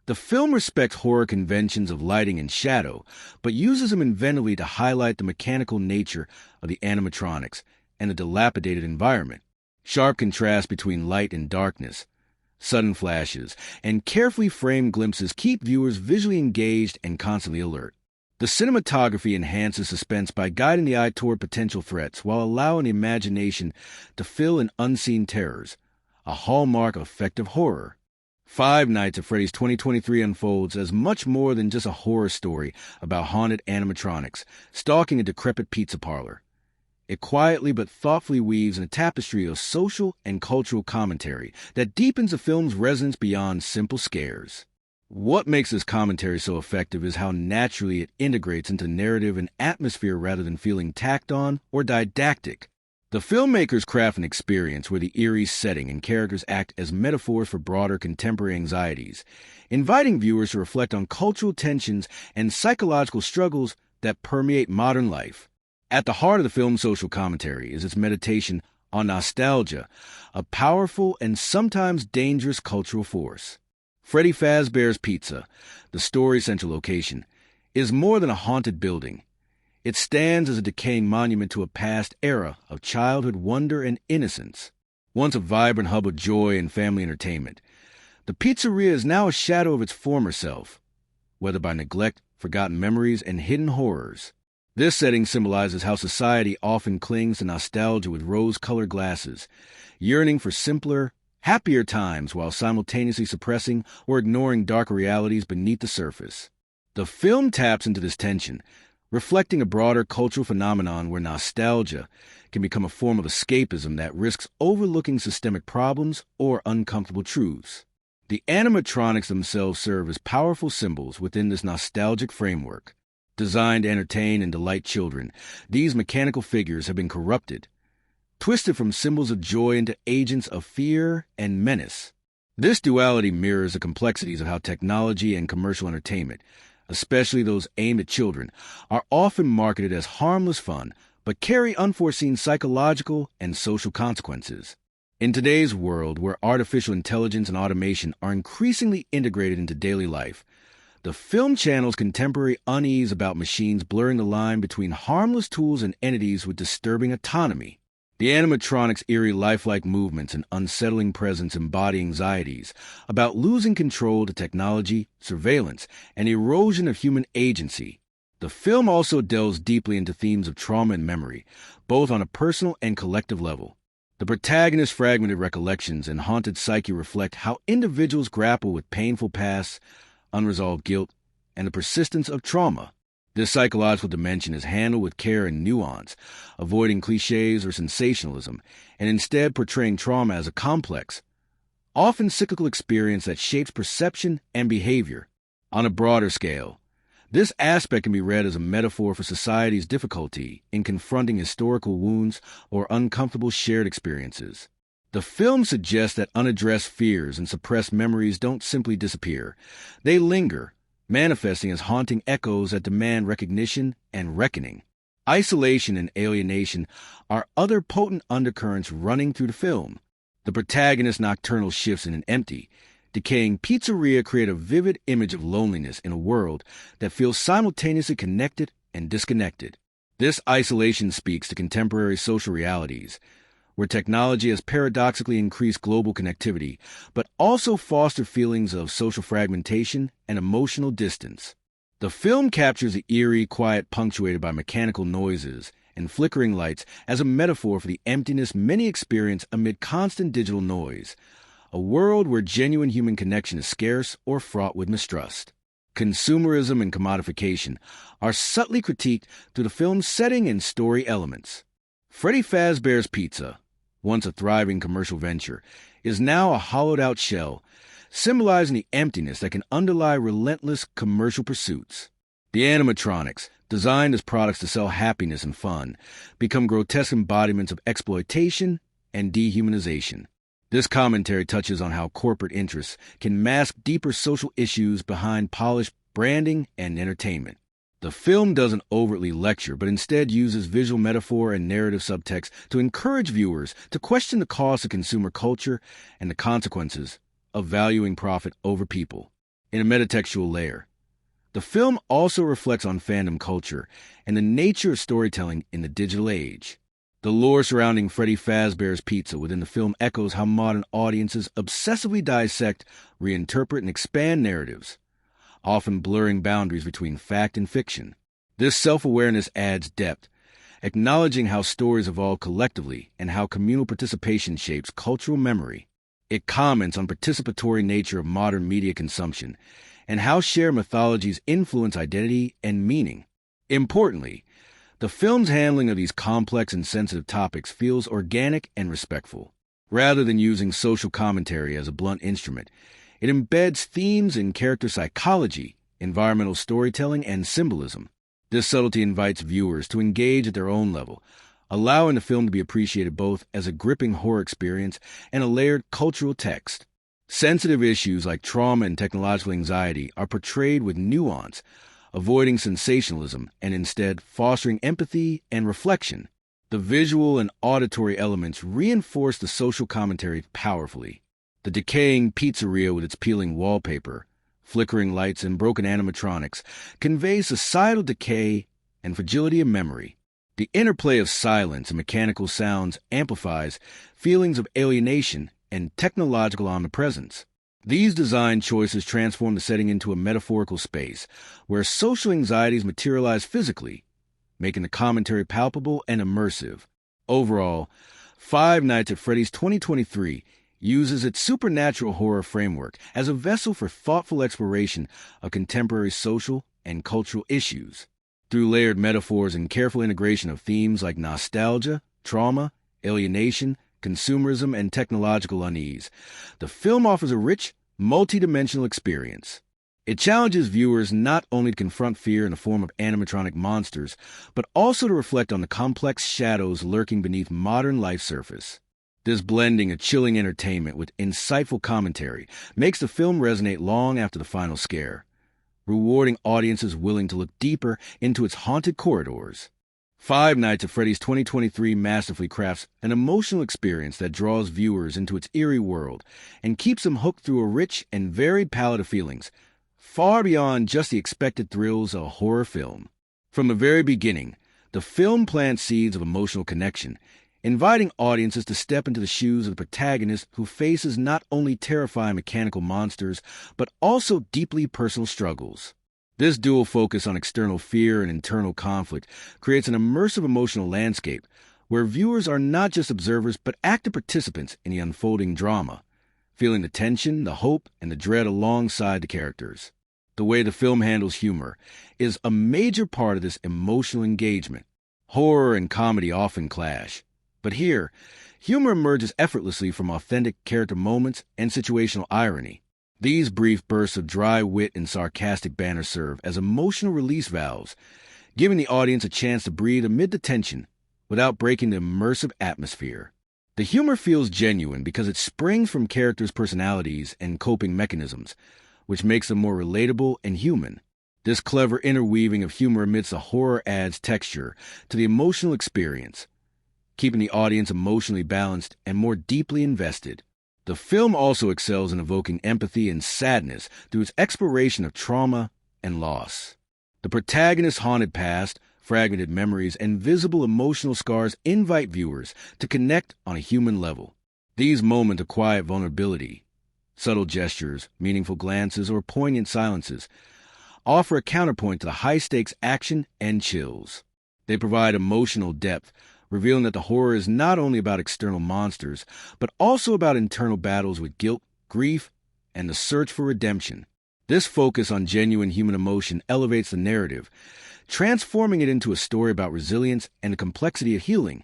the film respects horror conventions of lighting and shadow, but uses them inventively to highlight the mechanical nature of the animatronics and the dilapidated environment. Sharp contrast between light and darkness, sudden flashes, and carefully framed glimpses keep viewers visually engaged and constantly alert. The cinematography enhances suspense by guiding the eye toward potential threats while allowing the imagination to fill in unseen terrors, a hallmark of effective horror. Five Nights at Freddy's 2023 unfolds as much more than just a horror story about haunted animatronics stalking a decrepit pizza parlor. It quietly but thoughtfully weaves in a tapestry of social and cultural commentary that deepens the film's resonance beyond simple scares. What makes this commentary so effective is how naturally it integrates into narrative and atmosphere rather than feeling tacked on or didactic. The filmmakers craft an experience where the eerie setting and characters act as metaphors for broader contemporary anxieties, inviting viewers to reflect on cultural tensions and psychological struggles that permeate modern life. At the heart of the film's social commentary is its meditation on nostalgia, a powerful and sometimes dangerous cultural force. Freddy Fazbear's Pizza, the story's central location, is more than a haunted building. It stands as a decaying monument to a past era of childhood wonder and innocence. Once a vibrant hub of joy and family entertainment, the pizzeria is now a shadow of its former self, whether by neglect, forgotten memories, and hidden horrors. This setting symbolizes how society often clings to nostalgia with rose-colored glasses, yearning for simpler, happier times while simultaneously suppressing or ignoring darker realities beneath the surface. The film taps into this tension, reflecting a broader cultural phenomenon where nostalgia can become a form of escapism that risks overlooking systemic problems or uncomfortable truths. The animatronics themselves serve as powerful symbols within this nostalgic framework. Designed to entertain and delight children, these mechanical figures have been corrupted, twisted from symbols of joy into agents of fear and menace. This duality mirrors the complexities of how technology and commercial entertainment, especially those aimed at children, are often marketed as harmless fun, but carry unforeseen psychological and social consequences. In today's world, where artificial intelligence and automation are increasingly integrated into daily life, the film channels contemporary unease about machines blurring the line between harmless tools and entities with disturbing autonomy. The animatronics' eerie lifelike movements and unsettling presence embody anxieties about losing control to technology, surveillance, and erosion of human agency. The film also delves deeply into themes of trauma and memory, both on a personal and collective level. The protagonist's fragmented recollections and haunted psyche reflect how individuals grapple with painful pasts, unresolved guilt, and the persistence of trauma. This psychological dimension is handled with care and nuance, avoiding cliches or sensationalism, and instead portraying trauma as a complex, often cyclical experience that shapes perception and behavior. On a broader scale, this aspect can be read as a metaphor for society's difficulty in confronting historical wounds or uncomfortable shared experiences. The film suggests that unaddressed fears and suppressed memories don't simply disappear. They linger, manifesting as haunting echoes that demand recognition and reckoning. Isolation and alienation are other potent undercurrents running through the film. The protagonist's nocturnal shifts in an empty, decaying pizzeria create a vivid image of loneliness in a world that feels simultaneously connected and disconnected. This isolation speaks to contemporary social realities, where technology has paradoxically increased global connectivity, but also fostered feelings of social fragmentation and emotional distance. The film captures the eerie quiet punctuated by mechanical noises and flickering lights as a metaphor for the emptiness many experience amid constant digital noise, a world where genuine human connection is scarce or fraught with mistrust. consumerism and commodification are subtly critiqued through the film's setting and story elements. Freddy Fazbear's Pizza, once a thriving commercial venture, is now a hollowed-out shell, symbolizing the emptiness that can underlie relentless commercial pursuits. The animatronics, designed as products to sell happiness and fun, become grotesque embodiments of exploitation and dehumanization. This commentary touches on how corporate interests can mask deeper social issues behind polished branding and entertainment. The film doesn't overtly lecture, but instead uses visual metaphor and narrative subtext to encourage viewers to question the cost of consumer culture and the consequences of valuing profit over people. In a metatextual layer, the film also reflects on fandom culture and the nature of storytelling in the digital age. The lore surrounding Freddy Fazbear's Pizza within the film echoes how modern audiences obsessively dissect, reinterpret, and expand narratives, often blurring boundaries between fact and fiction. This self-awareness adds depth, acknowledging how stories evolve collectively and how communal participation shapes cultural memory. It comments on participatory nature of modern media consumption and how shared mythologies influence identity and meaning. Importantly, the film's handling of these complex and sensitive topics feels organic and respectful. Rather than using social commentary as a blunt instrument, it embeds themes in character psychology, environmental storytelling, and symbolism. This subtlety invites viewers to engage at their own level, allowing the film to be appreciated both as a gripping horror experience and a layered cultural text. Sensitive issues like trauma and technological anxiety are portrayed with nuance, avoiding sensationalism and instead fostering empathy and reflection. The visual and auditory elements reinforce the social commentary powerfully. The decaying pizzeria with its peeling wallpaper, flickering lights, and broken animatronics conveys societal decay and fragility of memory. The interplay of silence and mechanical sounds amplifies feelings of alienation and technological omnipresence. These design choices transform the setting into a metaphorical space where social anxieties materialize physically, making the commentary palpable and immersive. Overall, Five Nights at Freddy's 2023 uses its supernatural horror framework as a vessel for thoughtful exploration of contemporary social and cultural issues. Through layered metaphors and careful integration of themes like nostalgia, trauma, alienation, consumerism, and technological unease, the film offers a rich, multi-dimensional experience. It challenges viewers not only to confront fear in the form of animatronic monsters, but also to reflect on the complex shadows lurking beneath modern life's surface. This blending of chilling entertainment with insightful commentary makes the film resonate long after the final scare, rewarding audiences willing to look deeper into its haunted corridors. Five Nights at Freddy's 2023 masterfully crafts an emotional experience that draws viewers into its eerie world and keeps them hooked through a rich and varied palette of feelings, far beyond just the expected thrills of a horror film. From the very beginning, the film plants seeds of emotional connection, inviting audiences to step into the shoes of the protagonist who faces not only terrifying mechanical monsters, but also deeply personal struggles. This dual focus on external fear and internal conflict creates an immersive emotional landscape where viewers are not just observers but active participants in the unfolding drama, feeling the tension, the hope, and the dread alongside the characters. The way the film handles humor is a major part of this emotional engagement. Horror and comedy often clash, but here, humor emerges effortlessly from authentic character moments and situational irony. These brief bursts of dry wit and sarcastic banter serve as emotional release valves, giving the audience a chance to breathe amid the tension without breaking the immersive atmosphere. The humor feels genuine because it springs from characters' personalities and coping mechanisms, which makes them more relatable and human. This clever interweaving of humor amidst the horror adds texture to the emotional experience, keeping the audience emotionally balanced and more deeply invested. The film also excels in evoking empathy and sadness through its exploration of trauma and loss. The protagonist's haunted past, fragmented memories, and visible emotional scars invite viewers to connect on a human level. These moments of quiet vulnerability, subtle gestures, meaningful glances, or poignant silences offer a counterpoint to the high-stakes action and chills. They provide emotional depth, revealing that the horror is not only about external monsters, but also about internal battles with guilt, grief, and the search for redemption. This focus on genuine human emotion elevates the narrative, transforming it into a story about resilience and the complexity of healing,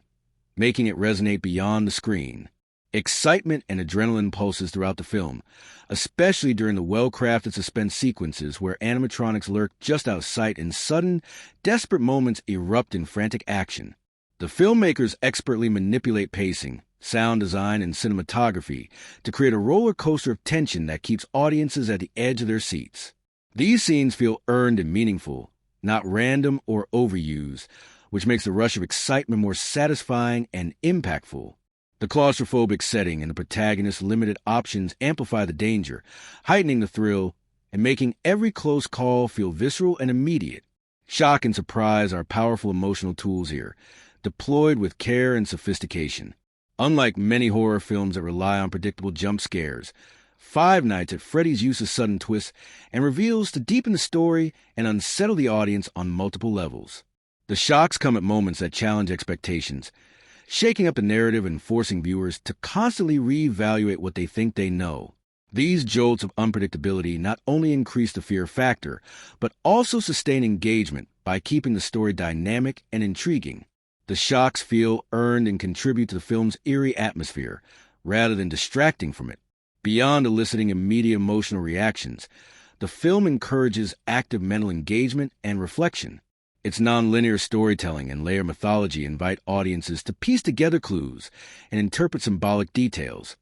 making it resonate beyond the screen. Excitement and adrenaline pulses throughout the film, especially during the well-crafted suspense sequences where animatronics lurk just out of sight and sudden, desperate moments erupt in frantic action. The filmmakers expertly manipulate pacing, sound design, and cinematography to create a roller coaster of tension that keeps audiences at the edge of their seats. These scenes feel earned and meaningful, not random or overused, which makes the rush of excitement more satisfying and impactful. The claustrophobic setting and the protagonist's limited options amplify the danger, heightening the thrill and making every close call feel visceral and immediate. Shock and surprise are powerful emotional tools here, deployed with care and sophistication. Unlike many horror films that rely on predictable jump scares, Five Nights at Freddy's uses sudden twists and reveals to deepen the story and unsettle the audience on multiple levels. The shocks come at moments that challenge expectations, shaking up the narrative and forcing viewers to constantly reevaluate what they think they know. These jolts of unpredictability not only increase the fear factor, but also sustain engagement by keeping the story dynamic and intriguing. The shocks feel earned and contribute to the film's eerie atmosphere, rather than distracting from it. Beyond eliciting immediate emotional reactions, the film encourages active mental engagement and reflection. Its nonlinear storytelling and layered mythology invite audiences to piece together clues and interpret symbolic details,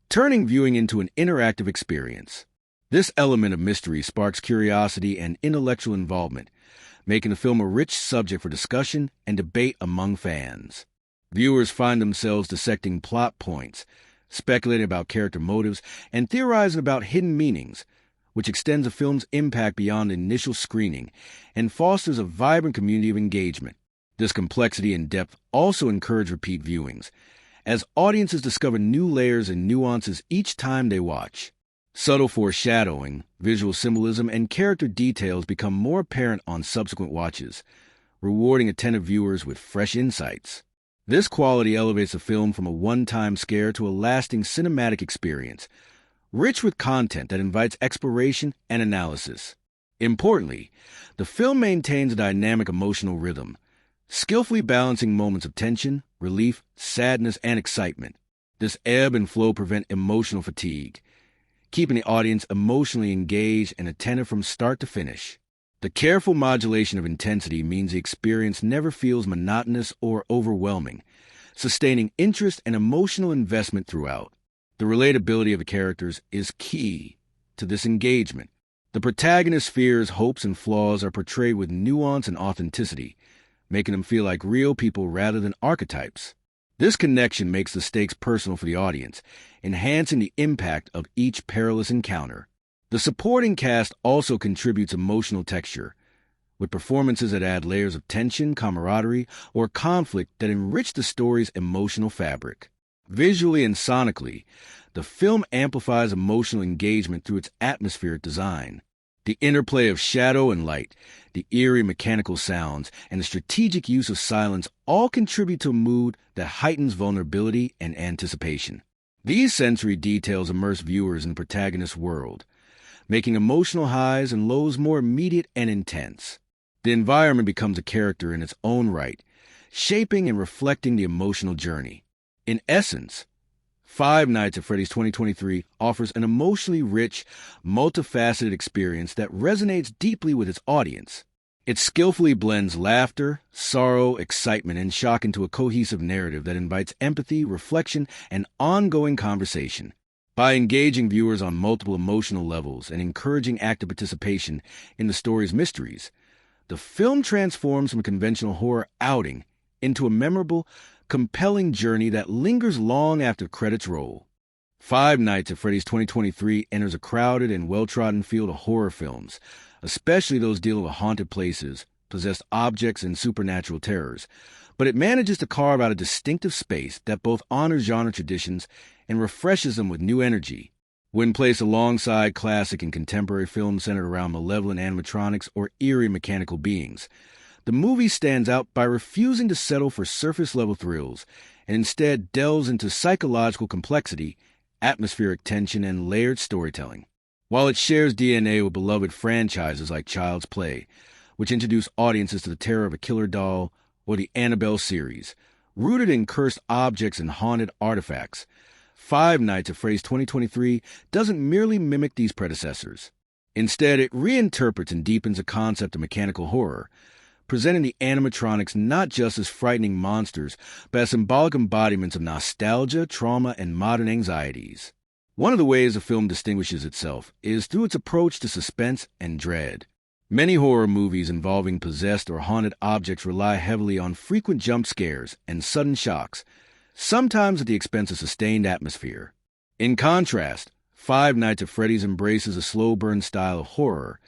turning viewing into an interactive experience. This element of mystery sparks curiosity and intellectual involvement, making the film a rich subject for discussion and debate among fans. Viewers find themselves dissecting plot points, speculating about character motives, and theorizing about hidden meanings, which extends the film's impact beyond initial screening and fosters a vibrant community of engagement. This complexity and depth also encourage repeat viewings, as audiences discover new layers and nuances each time they watch. Subtle foreshadowing, visual symbolism, and character details become more apparent on subsequent watches, rewarding attentive viewers with fresh insights. This quality elevates the film from a one-time scare to a lasting cinematic experience, rich with content that invites exploration and analysis. Importantly, the film maintains a dynamic emotional rhythm, skillfully balancing moments of tension, relief, sadness, and excitement. This ebb and flow prevent emotional fatigue, keeping the audience emotionally engaged and attentive from start to finish. The careful modulation of intensity means the experience never feels monotonous or overwhelming, sustaining interest and emotional investment throughout. The relatability of the characters is key to this engagement. The protagonist's fears, hopes, and flaws are portrayed with nuance and authenticity, making them feel like real people rather than archetypes. This connection makes the stakes personal for the audience, enhancing the impact of each perilous encounter. The supporting cast also contributes emotional texture, with performances that add layers of tension, camaraderie, or conflict that enrich the story's emotional fabric. Visually and sonically, the film amplifies emotional engagement through its atmospheric design. The interplay of shadow and light, the eerie mechanical sounds, and the strategic use of silence all contribute to a mood that heightens vulnerability and anticipation. These sensory details immerse viewers in the protagonist's world, making emotional highs and lows more immediate and intense. The environment becomes a character in its own right, shaping and reflecting the emotional journey. In essence, Five Nights at Freddy's 2023 offers an emotionally rich, multifaceted experience that resonates deeply with its audience. It skillfully blends laughter, sorrow, excitement, and shock into a cohesive narrative that invites empathy, reflection, and ongoing conversation. By engaging viewers on multiple emotional levels and encouraging active participation in the story's mysteries, the film transforms from a conventional horror outing into a memorable, compelling journey that lingers long after credits roll. Five Nights at Freddy's 2023 enters a crowded and well-trodden field of horror films, especially those dealing with haunted places, possessed objects, and supernatural terrors, but it manages to carve out a distinctive space that both honors genre traditions and refreshes them with new energy. When placed alongside classic and contemporary films centered around malevolent animatronics or eerie mechanical beings, the movie stands out by refusing to settle for surface-level thrills and instead delves into psychological complexity, atmospheric tension, and layered storytelling. While it shares DNA with beloved franchises like Child's Play, which introduced audiences to the terror of a killer doll, or the Annabelle series, rooted in cursed objects and haunted artifacts, Five Nights at Freddy's 2023 doesn't merely mimic these predecessors. Instead, it reinterprets and deepens the concept of mechanical horror, presenting the animatronics not just as frightening monsters, but as symbolic embodiments of nostalgia, trauma, and modern anxieties. One of the ways the film distinguishes itself is through its approach to suspense and dread. Many horror movies involving possessed or haunted objects rely heavily on frequent jump scares and sudden shocks, sometimes at the expense of sustained atmosphere. In contrast, Five Nights at Freddy's embraces a slow burn style of horror,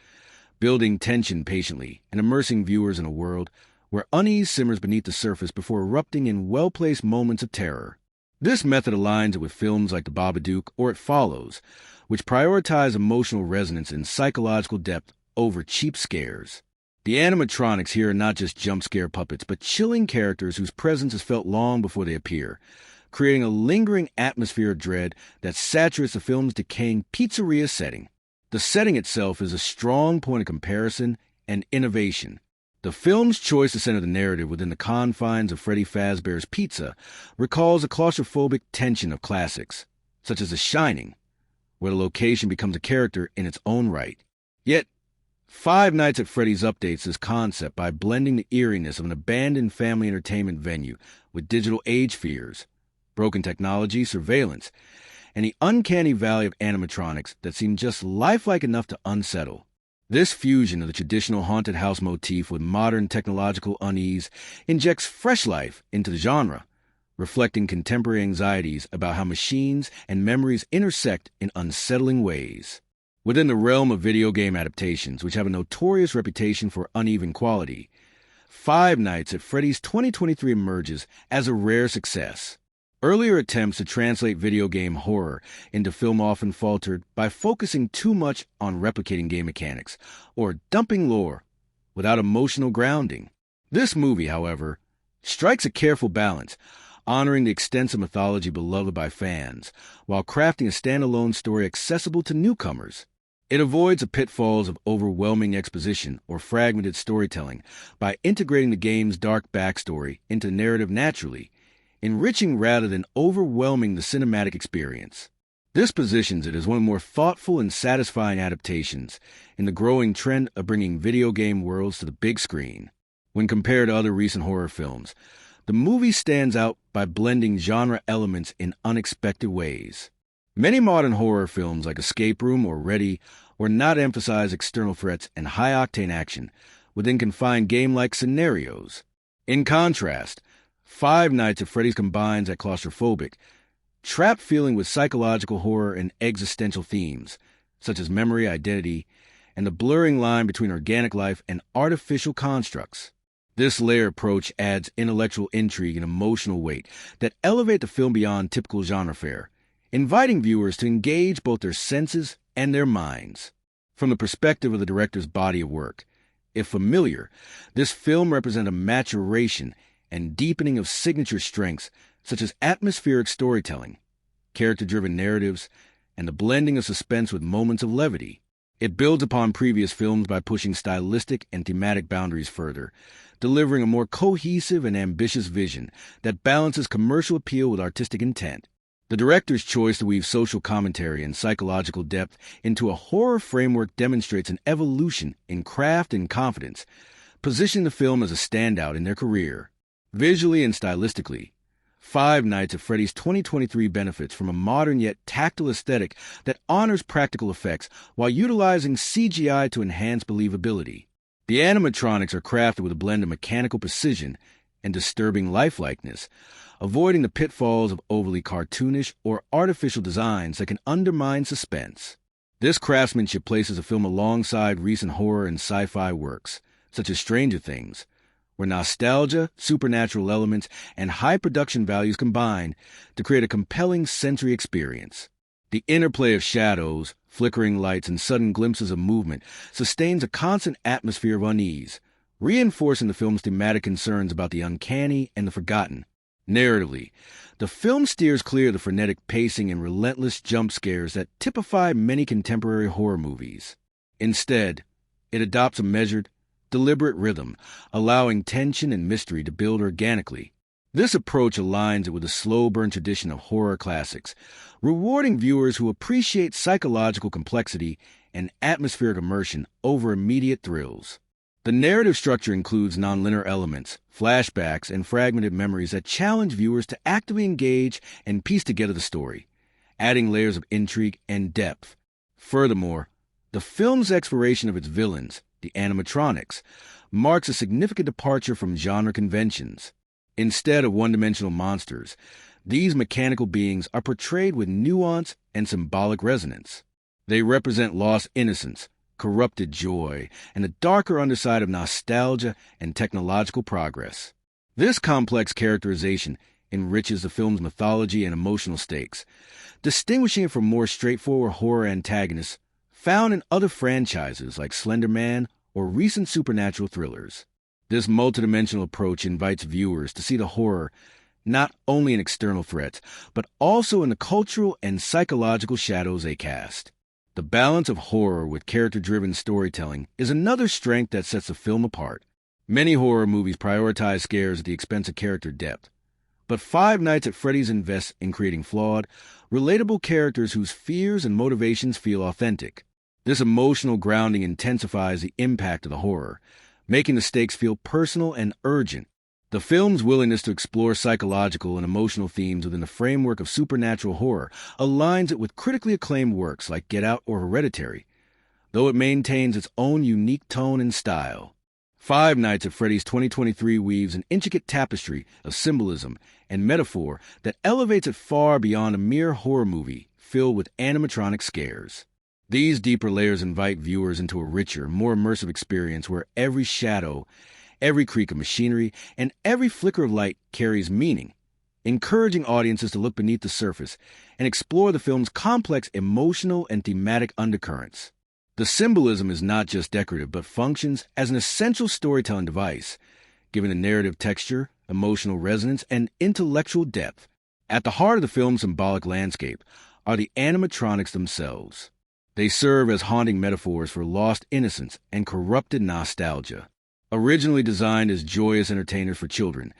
building tension patiently and immersing viewers in a world where unease simmers beneath the surface before erupting in well-placed moments of terror. This method aligns it with films like The Babadook or It Follows, which prioritize emotional resonance and psychological depth over cheap scares. The animatronics here are not just jump scare puppets, but chilling characters whose presence is felt long before they appear, creating a lingering atmosphere of dread that saturates the film's decaying pizzeria setting. The setting itself is a strong point of comparison and innovation. The film's choice to center the narrative within the confines of Freddy Fazbear's Pizza recalls the claustrophobic tension of classics, such as The Shining, where the location becomes a character in its own right. Yet, Five Nights at Freddy's updates this concept by blending the eeriness of an abandoned family entertainment venue with digital age fears, broken technology, surveillance, and the uncanny valley of animatronics that seem just lifelike enough to unsettle. This fusion of the traditional haunted house motif with modern technological unease injects fresh life into the genre, reflecting contemporary anxieties about how machines and memories intersect in unsettling ways. Within the realm of video game adaptations, which have a notorious reputation for uneven quality, Five Nights at Freddy's 2023 emerges as a rare success. Earlier attempts to translate video game horror into film often faltered by focusing too much on replicating game mechanics or dumping lore without emotional grounding. This movie, however, strikes a careful balance, honoring the extensive mythology beloved by fans, while crafting a standalone story accessible to newcomers. It avoids the pitfalls of overwhelming exposition or fragmented storytelling by integrating the game's dark backstory into the narrative naturally, enriching rather than overwhelming the cinematic experience. This positions it as one of the more thoughtful and satisfying adaptations in the growing trend of bringing video game worlds to the big screen. When compared to other recent horror films, the movie stands out by blending genre elements in unexpected ways. Many modern horror films like Escape Room or Ready will not emphasize external threats and high-octane action within confined game-like scenarios. In contrast, Five Nights at Freddy's combines that claustrophobic, trapped feeling with psychological horror and existential themes, such as memory, identity, and the blurring line between organic life and artificial constructs. This layered approach adds intellectual intrigue and emotional weight that elevate the film beyond typical genre fare, inviting viewers to engage both their senses and their minds. From the perspective of the director's body of work, if familiar, this film represents a maturation and deepening of signature strengths such as atmospheric storytelling, character-driven narratives, and the blending of suspense with moments of levity. It builds upon previous films by pushing stylistic and thematic boundaries further, delivering a more cohesive and ambitious vision that balances commercial appeal with artistic intent. The director's choice to weave social commentary and psychological depth into a horror framework demonstrates an evolution in craft and confidence, positioning the film as a standout in their career. Visually and stylistically, Five Nights at Freddy's 2023 benefits from a modern yet tactile aesthetic that honors practical effects while utilizing CGI to enhance believability. The animatronics are crafted with a blend of mechanical precision and disturbing lifelikeness, avoiding the pitfalls of overly cartoonish or artificial designs that can undermine suspense. This craftsmanship places the film alongside recent horror and sci-fi works, such as Stranger Things, where nostalgia, supernatural elements, and high production values combine to create a compelling sensory experience. The interplay of shadows, flickering lights, and sudden glimpses of movement sustains a constant atmosphere of unease, reinforcing the film's thematic concerns about the uncanny and the forgotten. Narratively, the film steers clear of the frenetic pacing and relentless jump scares that typify many contemporary horror movies. Instead, it adopts a measured, deliberate rhythm, allowing tension and mystery to build organically. This approach aligns it with the slow-burn tradition of horror classics, rewarding viewers who appreciate psychological complexity and atmospheric immersion over immediate thrills. The narrative structure includes nonlinear elements, flashbacks, and fragmented memories that challenge viewers to actively engage and piece together the story, adding layers of intrigue and depth. Furthermore, the film's exploration of its villains, the animatronics, marks a significant departure from genre conventions. Instead of one-dimensional monsters, these mechanical beings are portrayed with nuance and symbolic resonance. They represent lost innocence, corrupted joy, and the darker underside of nostalgia and technological progress. This complex characterization enriches the film's mythology and emotional stakes, distinguishing it from more straightforward horror antagonists found in other franchises like Slender Man or recent supernatural thrillers. This multidimensional approach invites viewers to see the horror not only in external threats, but also in the cultural and psychological shadows they cast. The balance of horror with character-driven storytelling is another strength that sets the film apart. Many horror movies prioritize scares at the expense of character depth, but Five Nights at Freddy's invests in creating flawed, relatable characters whose fears and motivations feel authentic. This emotional grounding intensifies the impact of the horror, making the stakes feel personal and urgent. The film's willingness to explore psychological and emotional themes within the framework of supernatural horror aligns it with critically acclaimed works like Get Out or Hereditary, though it maintains its own unique tone and style. Five Nights at Freddy's 2023 weaves an intricate tapestry of symbolism and metaphor that elevates it far beyond a mere horror movie filled with animatronic scares. These deeper layers invite viewers into a richer, more immersive experience where every shadow, every creak of machinery, and every flicker of light carries meaning, encouraging audiences to look beneath the surface and explore the film's complex emotional and thematic undercurrents. The symbolism is not just decorative, but functions as an essential storytelling device, giving the narrative texture, emotional resonance, and intellectual depth. At the heart of the film's symbolic landscape are the animatronics themselves. They serve as haunting metaphors for lost innocence and corrupted nostalgia. Originally designed as joyous entertainers for children,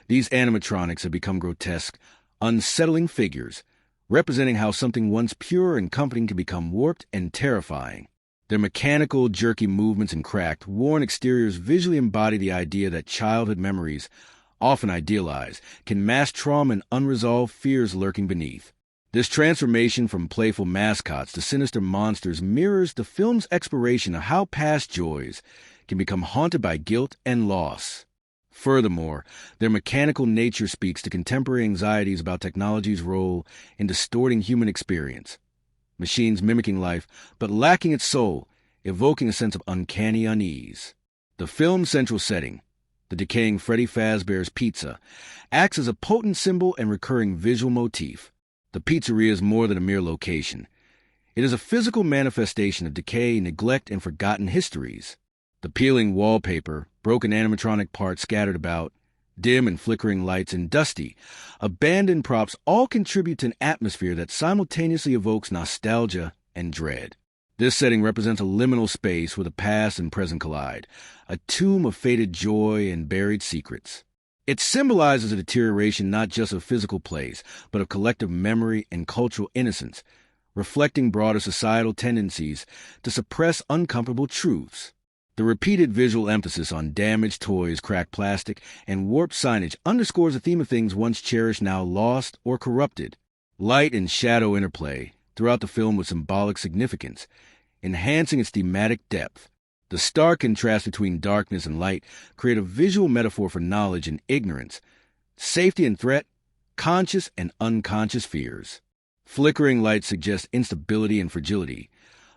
these animatronics have become grotesque, unsettling figures, representing how something once pure and comforting can become warped and terrifying. Their mechanical, jerky movements and cracked, worn exteriors visually embody the idea that childhood memories, often idealized, can mask trauma and unresolved fears lurking beneath. This transformation from playful mascots to sinister monsters mirrors the film's exploration of how past joys can become haunted by guilt and loss. Furthermore, their mechanical nature speaks to contemporary anxieties about technology's role in distorting human experience. Machines mimicking life, but lacking its soul, evoking a sense of uncanny unease. The film's central setting, the decaying Freddy Fazbear's Pizza, acts as a potent symbol and recurring visual motif. The pizzeria is more than a mere location. It is a physical manifestation of decay, neglect, and forgotten histories. The peeling wallpaper, broken animatronic parts scattered about, dim and flickering lights, and dusty, abandoned props all contribute to an atmosphere that simultaneously evokes nostalgia and dread. This setting represents a liminal space where the past and present collide, a tomb of faded joy and buried secrets. It symbolizes a deterioration not just of physical place, but of collective memory and cultural innocence, reflecting broader societal tendencies to suppress uncomfortable truths. The repeated visual emphasis on damaged toys, cracked plastic, and warped signage underscores the theme of things once cherished now lost or corrupted. Light and shadow interplay throughout the film with symbolic significance, enhancing its thematic depth. The stark contrast between darkness and light create a visual metaphor for knowledge and ignorance, safety and threat, conscious and unconscious fears. Flickering light suggests instability and fragility,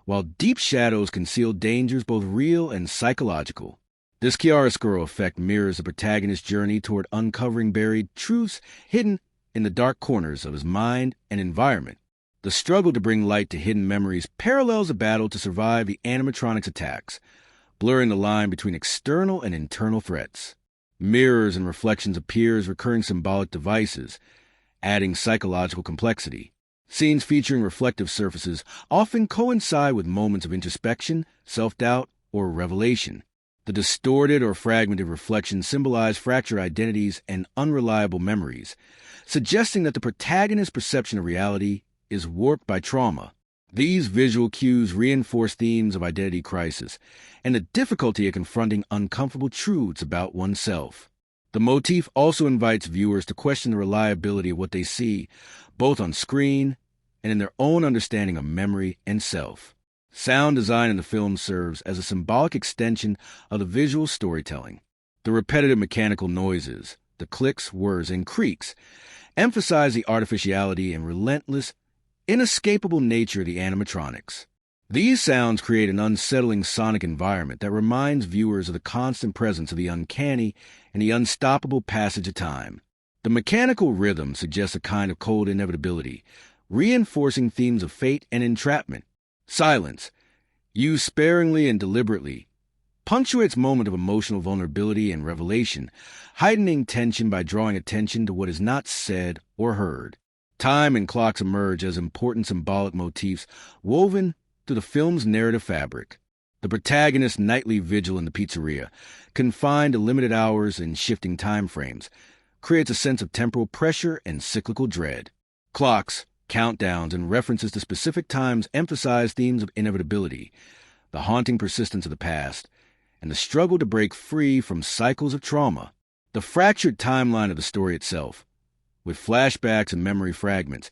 while deep shadows conceal dangers both real and psychological. This chiaroscuro effect mirrors the protagonist's journey toward uncovering buried truths hidden in the dark corners of his mind and environment. The struggle to bring light to hidden memories parallels the battle to survive the animatronics' attacks, blurring the line between external and internal threats. Mirrors and reflections appear as recurring symbolic devices, adding psychological complexity. Scenes featuring reflective surfaces often coincide with moments of introspection, self-doubt, or revelation. The distorted or fragmented reflections symbolize fractured identities and unreliable memories, suggesting that the protagonist's perception of reality is warped by trauma. These visual cues reinforce themes of identity crisis and the difficulty of confronting uncomfortable truths about oneself. The motif also invites viewers to question the reliability of what they see, both on screen and in their own understanding of memory and self. Sound design in the film serves as a symbolic extension of the visual storytelling. The repetitive mechanical noises, the clicks, whirs, and creaks, emphasize the artificiality and relentless, inescapable nature of the animatronics. These sounds create an unsettling sonic environment that reminds viewers of the constant presence of the uncanny and the unstoppable passage of time. The mechanical rhythm suggests a kind of cold inevitability, reinforcing themes of fate and entrapment. Silence, used sparingly and deliberately, punctuates moments of emotional vulnerability and revelation, heightening tension by drawing attention to what is not said or heard. Time and clocks emerge as important symbolic motifs woven through the film's narrative fabric. The protagonist's nightly vigil in the pizzeria, confined to limited hours and shifting time frames, creates a sense of temporal pressure and cyclical dread. Clocks, countdowns, and references to specific times emphasize themes of inevitability, the haunting persistence of the past, and the struggle to break free from cycles of trauma. The fractured timeline of the story itself, with flashbacks and memory fragments,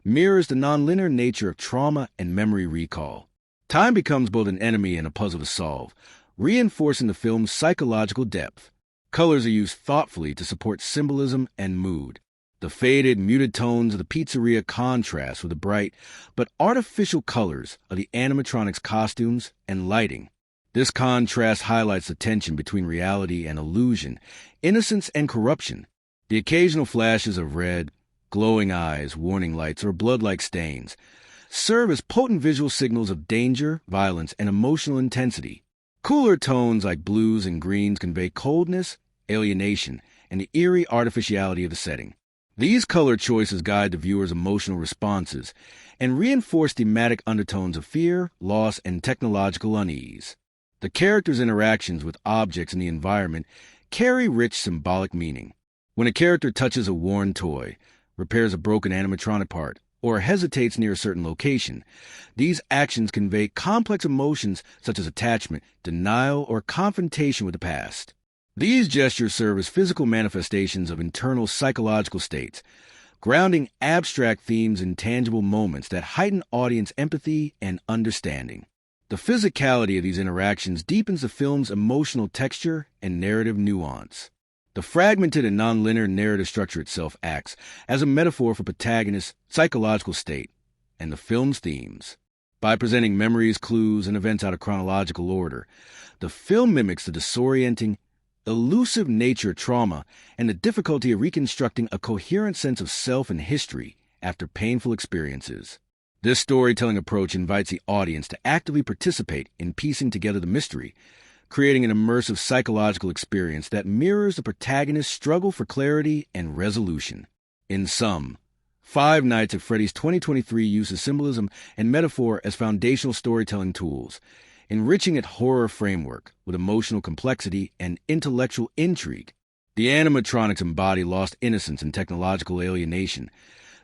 mirrors the nonlinear nature of trauma and memory recall. Time becomes both an enemy and a puzzle to solve, reinforcing the film's psychological depth. Colors are used thoughtfully to support symbolism and mood. The faded, muted tones of the pizzeria contrast with the bright but artificial colors of the animatronics' costumes and lighting. This contrast highlights the tension between reality and illusion, innocence and corruption. The occasional flashes of red, glowing eyes, warning lights, or blood-like stains serve as potent visual signals of danger, violence, and emotional intensity. Cooler tones like blues and greens convey coldness, alienation, and the eerie artificiality of the setting. These color choices guide the viewer's emotional responses and reinforce thematic undertones of fear, loss, and technological unease. The characters' interactions with objects in the environment carry rich symbolic meaning. When a character touches a worn toy, repairs a broken animatronic part, or hesitates near a certain location, these actions convey complex emotions such as attachment, denial, or confrontation with the past. These gestures serve as physical manifestations of internal psychological states, grounding abstract themes in tangible moments that heighten audience empathy and understanding. The physicality of these interactions deepens the film's emotional texture and narrative nuance. The fragmented and nonlinear narrative structure itself acts as a metaphor for protagonist's psychological state and the film's themes. By presenting memories, clues, and events out of chronological order, the film mimics the disorienting, elusive nature of trauma and the difficulty of reconstructing a coherent sense of self and history after painful experiences. This storytelling approach invites the audience to actively participate in piecing together the mystery, creating an immersive psychological experience that mirrors the protagonist's struggle for clarity and resolution. In sum, Five Nights at Freddy's 2023 uses symbolism and metaphor as foundational storytelling tools, enriching its horror framework with emotional complexity and intellectual intrigue. The animatronics embody lost innocence and technological alienation.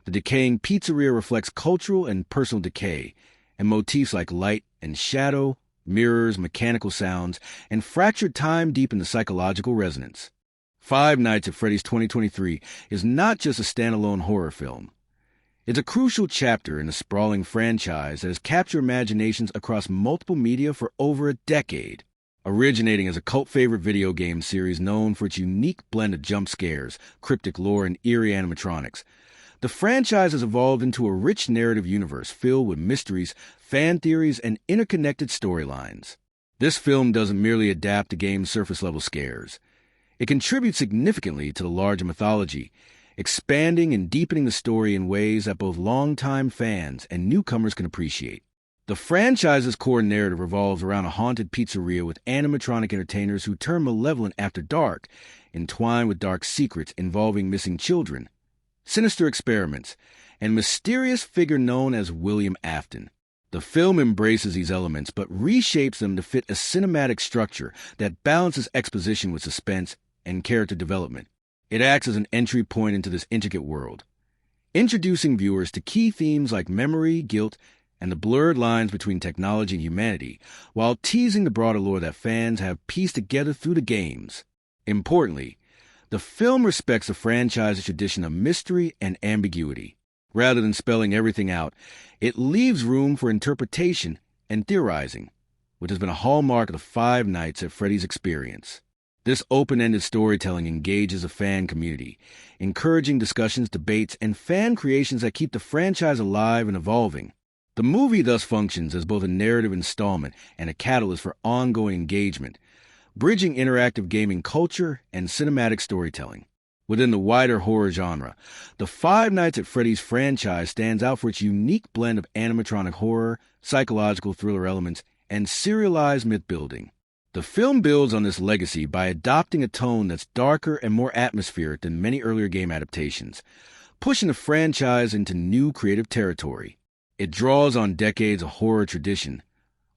The decaying pizzeria reflects cultural and personal decay, and motifs like light and shadow, mirrors, mechanical sounds, and fractured time deepen the psychological resonance. Five Nights at Freddy's 2023 is not just a standalone horror film. It's a crucial chapter in a sprawling franchise that has captured imaginations across multiple media for over a decade. Originating as a cult favorite video game series known for its unique blend of jump scares, cryptic lore, and eerie animatronics, the franchise has evolved into a rich narrative universe filled with mysteries, fan theories, and interconnected storylines. This film doesn't merely adapt the game's surface-level scares. It contributes significantly to the larger mythology, expanding and deepening the story in ways that both longtime fans and newcomers can appreciate. The franchise's core narrative revolves around a haunted pizzeria with animatronic entertainers who turn malevolent after dark entwined with dark secrets involving missing children, sinister experiments, and mysterious figure known as William Afton. The film embraces these elements but reshapes them to fit a cinematic structure that balances exposition with suspense and character development. It acts as an entry point into this intricate world, introducing viewers to key themes like memory, guilt, and the blurred lines between technology and humanity, while teasing the broader lore that fans have pieced together through the games. Importantly, the film respects the franchise's tradition of mystery and ambiguity. Rather than spelling everything out, it leaves room for interpretation and theorizing, which has been a hallmark of the Five Nights at Freddy's experience. This open-ended storytelling engages a fan community, encouraging discussions, debates, and fan creations that keep the franchise alive and evolving. The movie thus functions as both a narrative installment and a catalyst for ongoing engagement, bridging interactive gaming culture and cinematic storytelling. Within the wider horror genre, the Five Nights at Freddy's franchise stands out for its unique blend of animatronic horror, psychological thriller elements, and serialized myth-building. The film builds on this legacy by adopting a tone that's darker and more atmospheric than many earlier game adaptations, pushing the franchise into new creative territory. It draws on decades of horror tradition,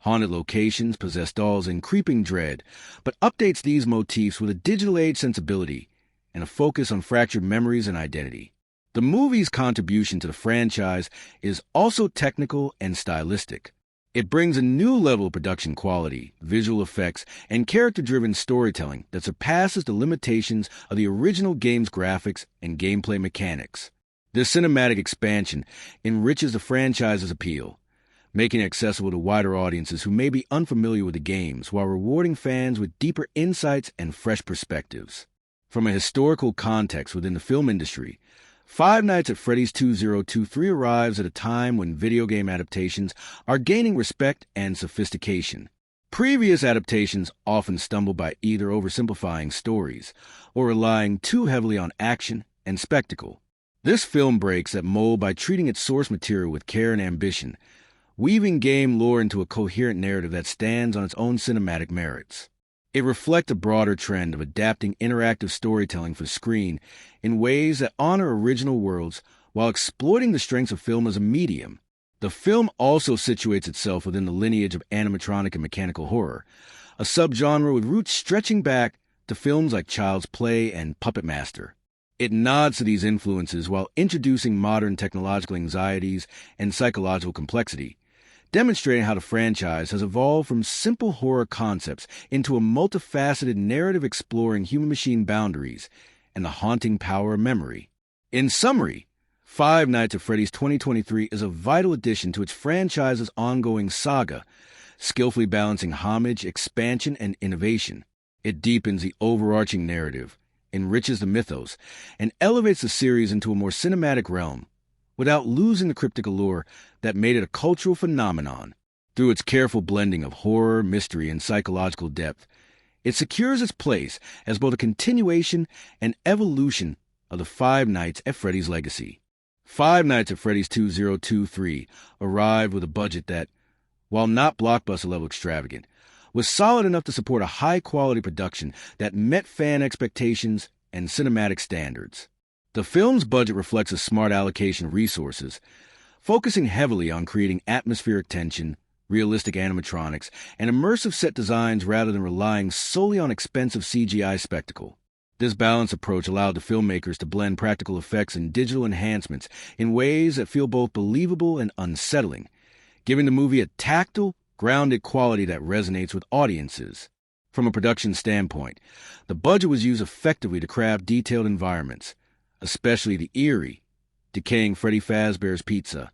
haunted locations, possessed dolls, and creeping dread, but updates these motifs with a digital age sensibility and a focus on fractured memories and identity. The movie's contribution to the franchise is also technical and stylistic. It brings a new level of production quality, visual effects, and character-driven storytelling that surpasses the limitations of the original game's graphics and gameplay mechanics. This cinematic expansion enriches the franchise's appeal, making it accessible to wider audiences who may be unfamiliar with the games while rewarding fans with deeper insights and fresh perspectives. From a historical context within the film industry, Five Nights at Freddy's 2023 arrives at a time when video game adaptations are gaining respect and sophistication. Previous adaptations often stumble by either oversimplifying stories or relying too heavily on action and spectacle. This film breaks that mold by treating its source material with care and ambition, weaving game lore into a coherent narrative that stands on its own cinematic merits. It reflects a broader trend of adapting interactive storytelling for screen in ways that honor original worlds while exploiting the strengths of film as a medium. The film also situates itself within the lineage of animatronic and mechanical horror, a subgenre with roots stretching back to films like Child's Play and Puppet Master. It nods to these influences while introducing modern technological anxieties and psychological complexity, demonstrating how the franchise has evolved from simple horror concepts into a multifaceted narrative exploring human-machine boundaries and the haunting power of memory. In summary, Five Nights at Freddy's 2023 is a vital addition to its franchise's ongoing saga, skillfully balancing homage, expansion, and innovation. It deepens the overarching narrative, enriches the mythos, and elevates the series into a more cinematic realm, without losing the cryptic allure that made it a cultural phenomenon. Through its careful blending of horror, mystery, and psychological depth, it secures its place as both a continuation and evolution of the Five Nights at Freddy's legacy. Five Nights at Freddy's 2023 arrived with a budget that, while not blockbuster-level extravagant, was solid enough to support a high-quality production that met fan expectations and cinematic standards. The film's budget reflects a smart allocation of resources, focusing heavily on creating atmospheric tension, realistic animatronics, and immersive set designs rather than relying solely on expensive CGI spectacle. This balanced approach allowed the filmmakers to blend practical effects and digital enhancements in ways that feel both believable and unsettling, giving the movie a tactile, grounded quality that resonates with audiences. From a production standpoint, the budget was used effectively to craft detailed environments, especially the eerie, decaying Freddy Fazbear's Pizza,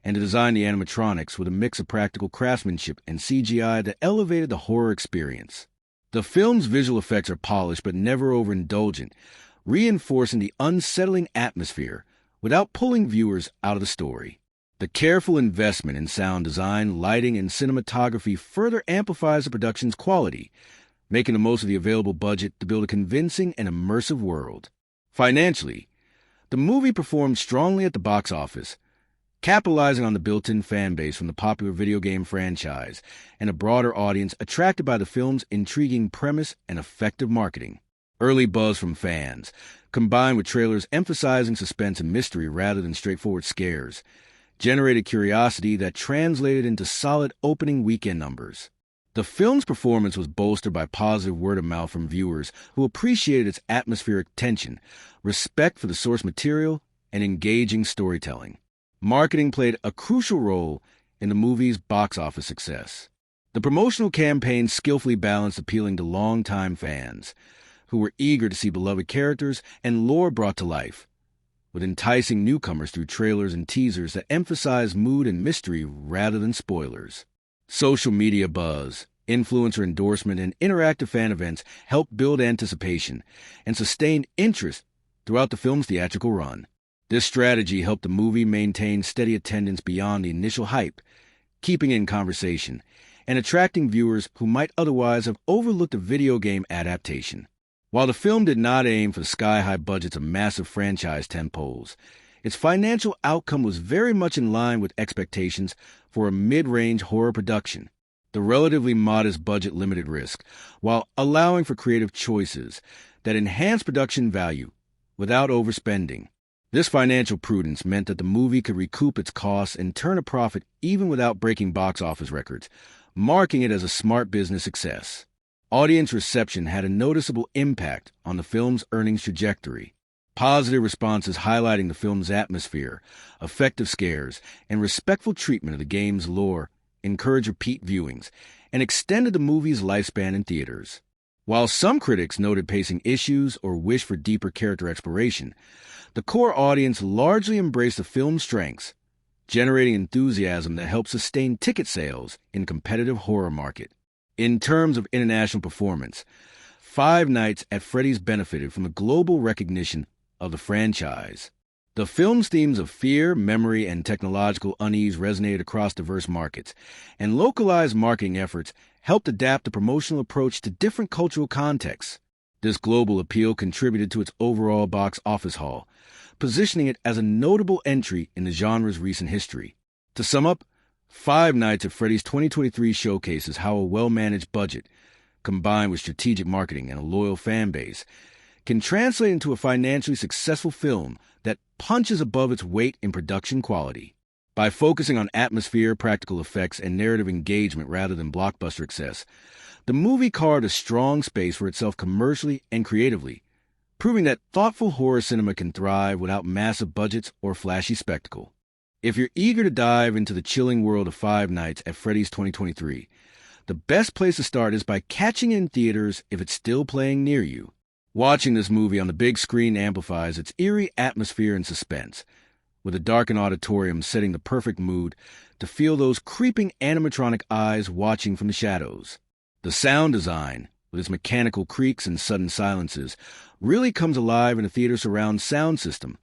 and to design the animatronics with a mix of practical craftsmanship and CGI that elevated the horror experience. The film's visual effects are polished but never overindulgent, reinforcing the unsettling atmosphere without pulling viewers out of the story. The careful investment in sound design, lighting, and cinematography further amplifies the production's quality, making the most of the available budget to build a convincing and immersive world. Financially, the movie performed strongly at the box office, capitalizing on the built-in fan base from the popular video game franchise and a broader audience attracted by the film's intriguing premise and effective marketing. Early buzz from fans, combined with trailers emphasizing suspense and mystery rather than straightforward scares, generated curiosity that translated into solid opening weekend numbers. The film's performance was bolstered by positive word of mouth from viewers who appreciated its atmospheric tension, respect for the source material, and engaging storytelling. Marketing played a crucial role in the movie's box office success. The promotional campaign skillfully balanced appealing to longtime fans, who were eager to see beloved characters and lore brought to life, with enticing newcomers through trailers and teasers that emphasized mood and mystery rather than spoilers. Social media buzz, influencer endorsement, and interactive fan events helped build anticipation and sustained interest throughout the film's theatrical run. This strategy helped the movie maintain steady attendance beyond the initial hype, keeping in conversation and attracting viewers who might otherwise have overlooked a video game adaptation. While the film did not aim for the sky-high budgets of massive franchise tentpoles, its financial outcome was very much in line with expectations for a mid-range horror production. The relatively modest budget limited risk, while allowing for creative choices that enhanced production value without overspending. This financial prudence meant that the movie could recoup its costs and turn a profit even without breaking box office records, marking it as a smart business success. Audience reception had a noticeable impact on the film's earnings trajectory. Positive responses highlighting the film's atmosphere, effective scares, and respectful treatment of the game's lore encouraged repeat viewings and extended the movie's lifespan in theaters. While some critics noted pacing issues or wished for deeper character exploration, the core audience largely embraced the film's strengths, generating enthusiasm that helped sustain ticket sales in a competitive horror market. In terms of international performance, Five Nights at Freddy's benefited from the global recognition of the franchise. The film's themes of fear, memory, and technological unease resonated across diverse markets, and localized marketing efforts helped adapt the promotional approach to different cultural contexts. This global appeal contributed to its overall box office haul, positioning it as a notable entry in the genre's recent history. To sum up, Five Nights at Freddy's 2023 showcases how a well-managed budget, combined with strategic marketing and a loyal fan base, can translate into a financially successful film that punches above its weight in production quality. By focusing on atmosphere, practical effects, and narrative engagement rather than blockbuster excess, the movie carved a strong space for itself commercially and creatively, proving that thoughtful horror cinema can thrive without massive budgets or flashy spectacle. If you're eager to dive into the chilling world of Five Nights at Freddy's 2023, the best place to start is by catching it in theaters if it's still playing near you. Watching this movie on the big screen amplifies its eerie atmosphere and suspense, with a darkened auditorium setting the perfect mood to feel those creeping animatronic eyes watching from the shadows. The sound design, with its mechanical creaks and sudden silences, really comes alive in the theater's surround sound system,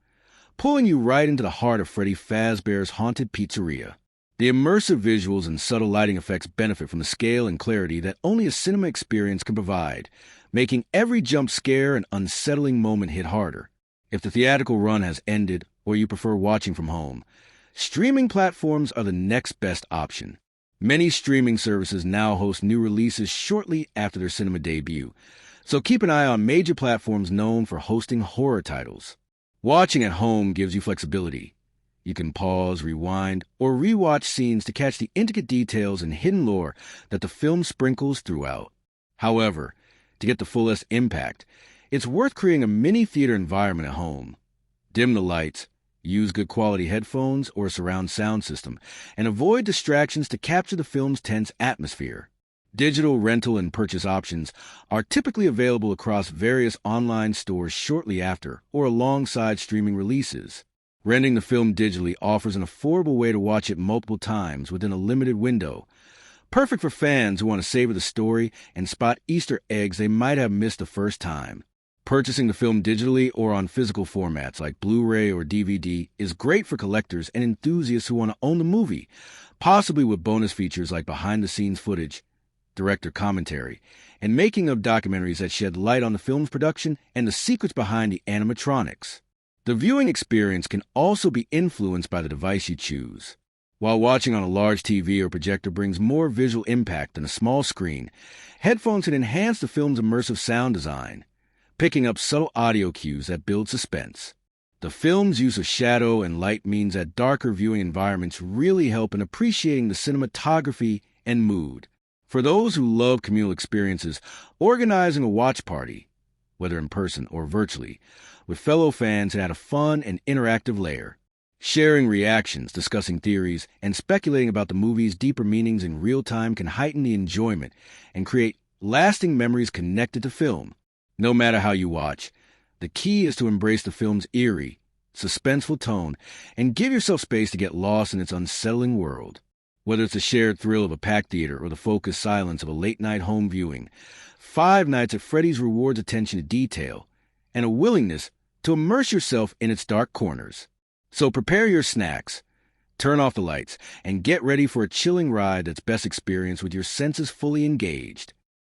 pulling you right into the heart of Freddy Fazbear's haunted pizzeria. The immersive visuals and subtle lighting effects benefit from the scale and clarity that only a cinema experience can provide, making every jump scare and unsettling moment hit harder. If the theatrical run has ended or you prefer watching from home, streaming platforms are the next best option. Many streaming services now host new releases shortly after their cinema debut, so keep an eye on major platforms known for hosting horror titles. Watching at home gives you flexibility. You can pause, rewind, or rewatch scenes to catch the intricate details and hidden lore that the film sprinkles throughout. However, to get the fullest impact, it's worth creating a mini theater environment at home. Dim the lights, use good quality headphones or a surround sound system, and avoid distractions to capture the film's tense atmosphere. Digital rental and purchase options are typically available across various online stores shortly after or alongside streaming releases. Renting the film digitally offers an affordable way to watch it multiple times within a limited window, perfect for fans who want to savor the story and spot Easter eggs they might have missed the first time. Purchasing the film digitally or on physical formats like Blu-ray or DVD is great for collectors and enthusiasts who want to own the movie, possibly with bonus features like behind-the-scenes footage, director commentary, and making of documentaries that shed light on the film's production and the secrets behind the animatronics. The viewing experience can also be influenced by the device you choose. While watching on a large TV or projector brings more visual impact than a small screen, headphones can enhance the film's immersive sound design, picking up subtle audio cues that build suspense. The film's use of shadow and light means that darker viewing environments really help in appreciating the cinematography and mood. For those who love communal experiences, organizing a watch party, whether in person or virtually, with fellow fans can add a fun and interactive layer. Sharing reactions, discussing theories, and speculating about the movie's deeper meanings in real time can heighten the enjoyment and create lasting memories connected to film. No matter how you watch, the key is to embrace the film's eerie, suspenseful tone and give yourself space to get lost in its unsettling world. Whether it's the shared thrill of a packed theater or the focused silence of a late-night home viewing, Five Nights at Freddy's rewards attention to detail and a willingness to immerse yourself in its dark corners. So prepare your snacks, turn off the lights, and get ready for a chilling ride that's best experienced with your senses fully engaged.